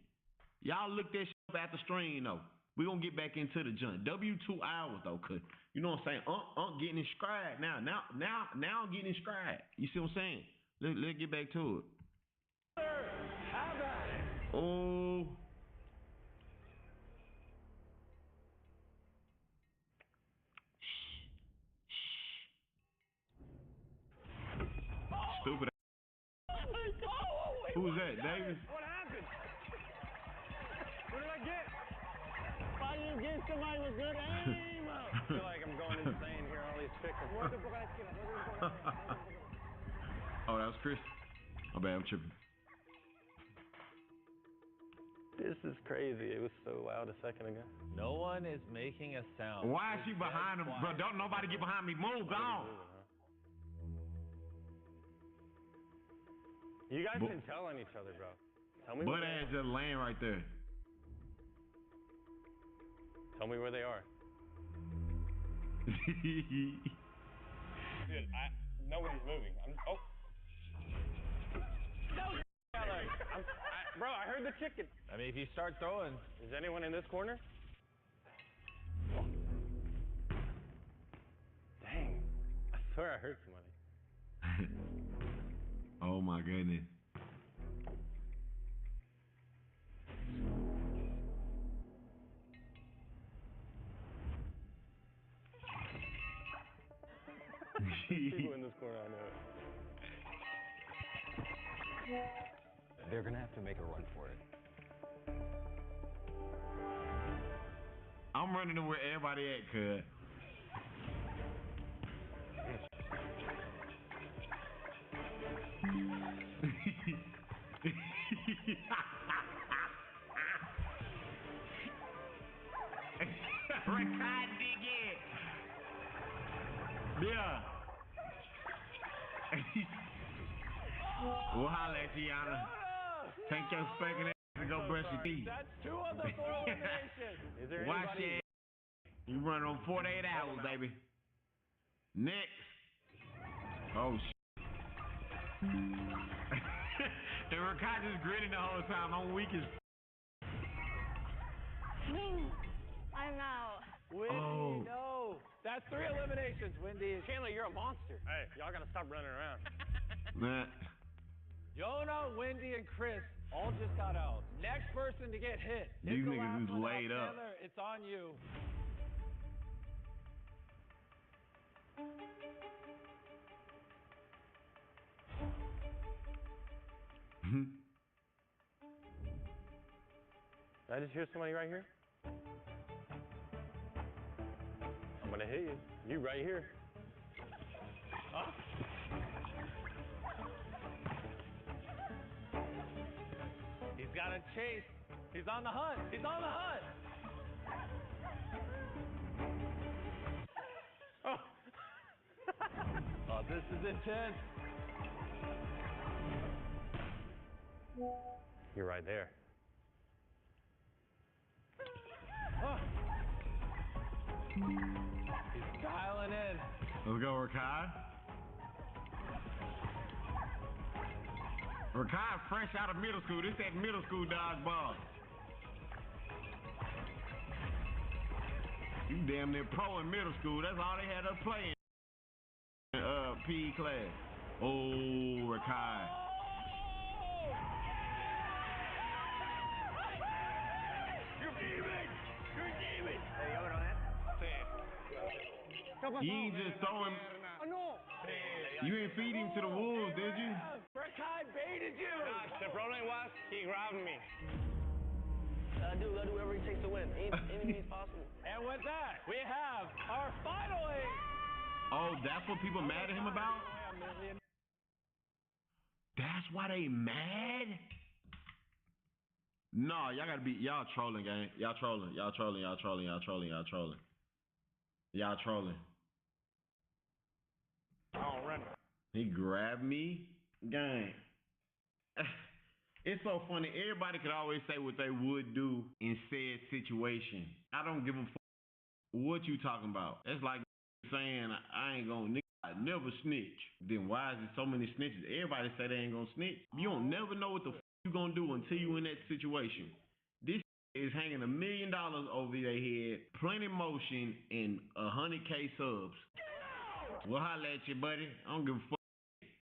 Y'all look that shit up at the stream though. We gonna get back into the junk. W2 hours though, cause you know what I'm saying? Getting inscribed now I'm getting inscribed. You see what I'm saying? Let's get back to it. How about it? Oh. Stupid. Who's that, Davis? What happened? What did I get? Why did you get somebody with good aim? I feel like I'm going insane here. All these chickens. Oh, that was Chris. My bad, I'm tripping. This is crazy. It was so loud a second ago. No one is making a sound. Why is she behind him? Bro, don't nobody get behind me. Move, go on. You guys can tell on each other, bro. Tell me. Butt ass just laying right there. Tell me where they are. Dude, nobody's moving. Bro, I heard the chicken. I mean, if you start throwing. Is anyone in this corner? Dang. I swear I heard somebody. Oh my goodness. People in this corner, I know it. They're gonna have to make a run for it. I'm running to where everybody at, cuz. Record diggy. Yeah. We'll holler at you, Yana. Take your spanking ass and go brush your teeth. That's 2 of the 4 eliminations. Is there Watch anybody? it. You run on 48 hours, baby. Next. Oh, shit. And Rakai just grinning the whole time. I'm weak as I'm out. Wendy, no. That's 3 eliminations, Wendy. Chandler, you're a monster. Hey, y'all gotta stop running around. Nah. Jonah, Wendy, and Chris all just got out. Next person to get hit. These Hit the niggas last is one laid up. Chandler, it's on you. Did I just hear somebody right here? I'm gonna hit you. You right here. Huh? He's got a chase. He's on the hunt. He's on the hunt. Oh. Oh, this is intense. You're right there. Oh. He's dialing in. Let's go, Rakai. Rakai fresh out of middle school. This that middle school dodgeball. You damn near pro in middle school. That's all they had us playing in PE class. Oh, Rakai. You're gaming. You're gaming. Hey, hold on. You ain't just throwing. You ain't feeding to the wolves, did you? Rakai baited you. The problem was he grabbed me. Gotta do whatever it takes to win. Any means possible. And with that, we have our final 8. Oh, that's what people mad at him about? That's why they mad? No, y'all gotta be, y'all trolling, gang. Y'all trolling. Y'all trolling. Oh, run. He grabbed me, gang. It's so funny. Everybody could always say what they would do in said situation. I don't give a fuck what you talking about. It's like saying I ain't gonna I never snitch. Then why is there so many snitches? Everybody say they ain't gonna snitch. You don't never know what the fuck you gonna do until you in that situation. This is hanging $1 million over their head, plenty motion, and 100K subs. We'll holla at you, buddy. I don't give a fuck.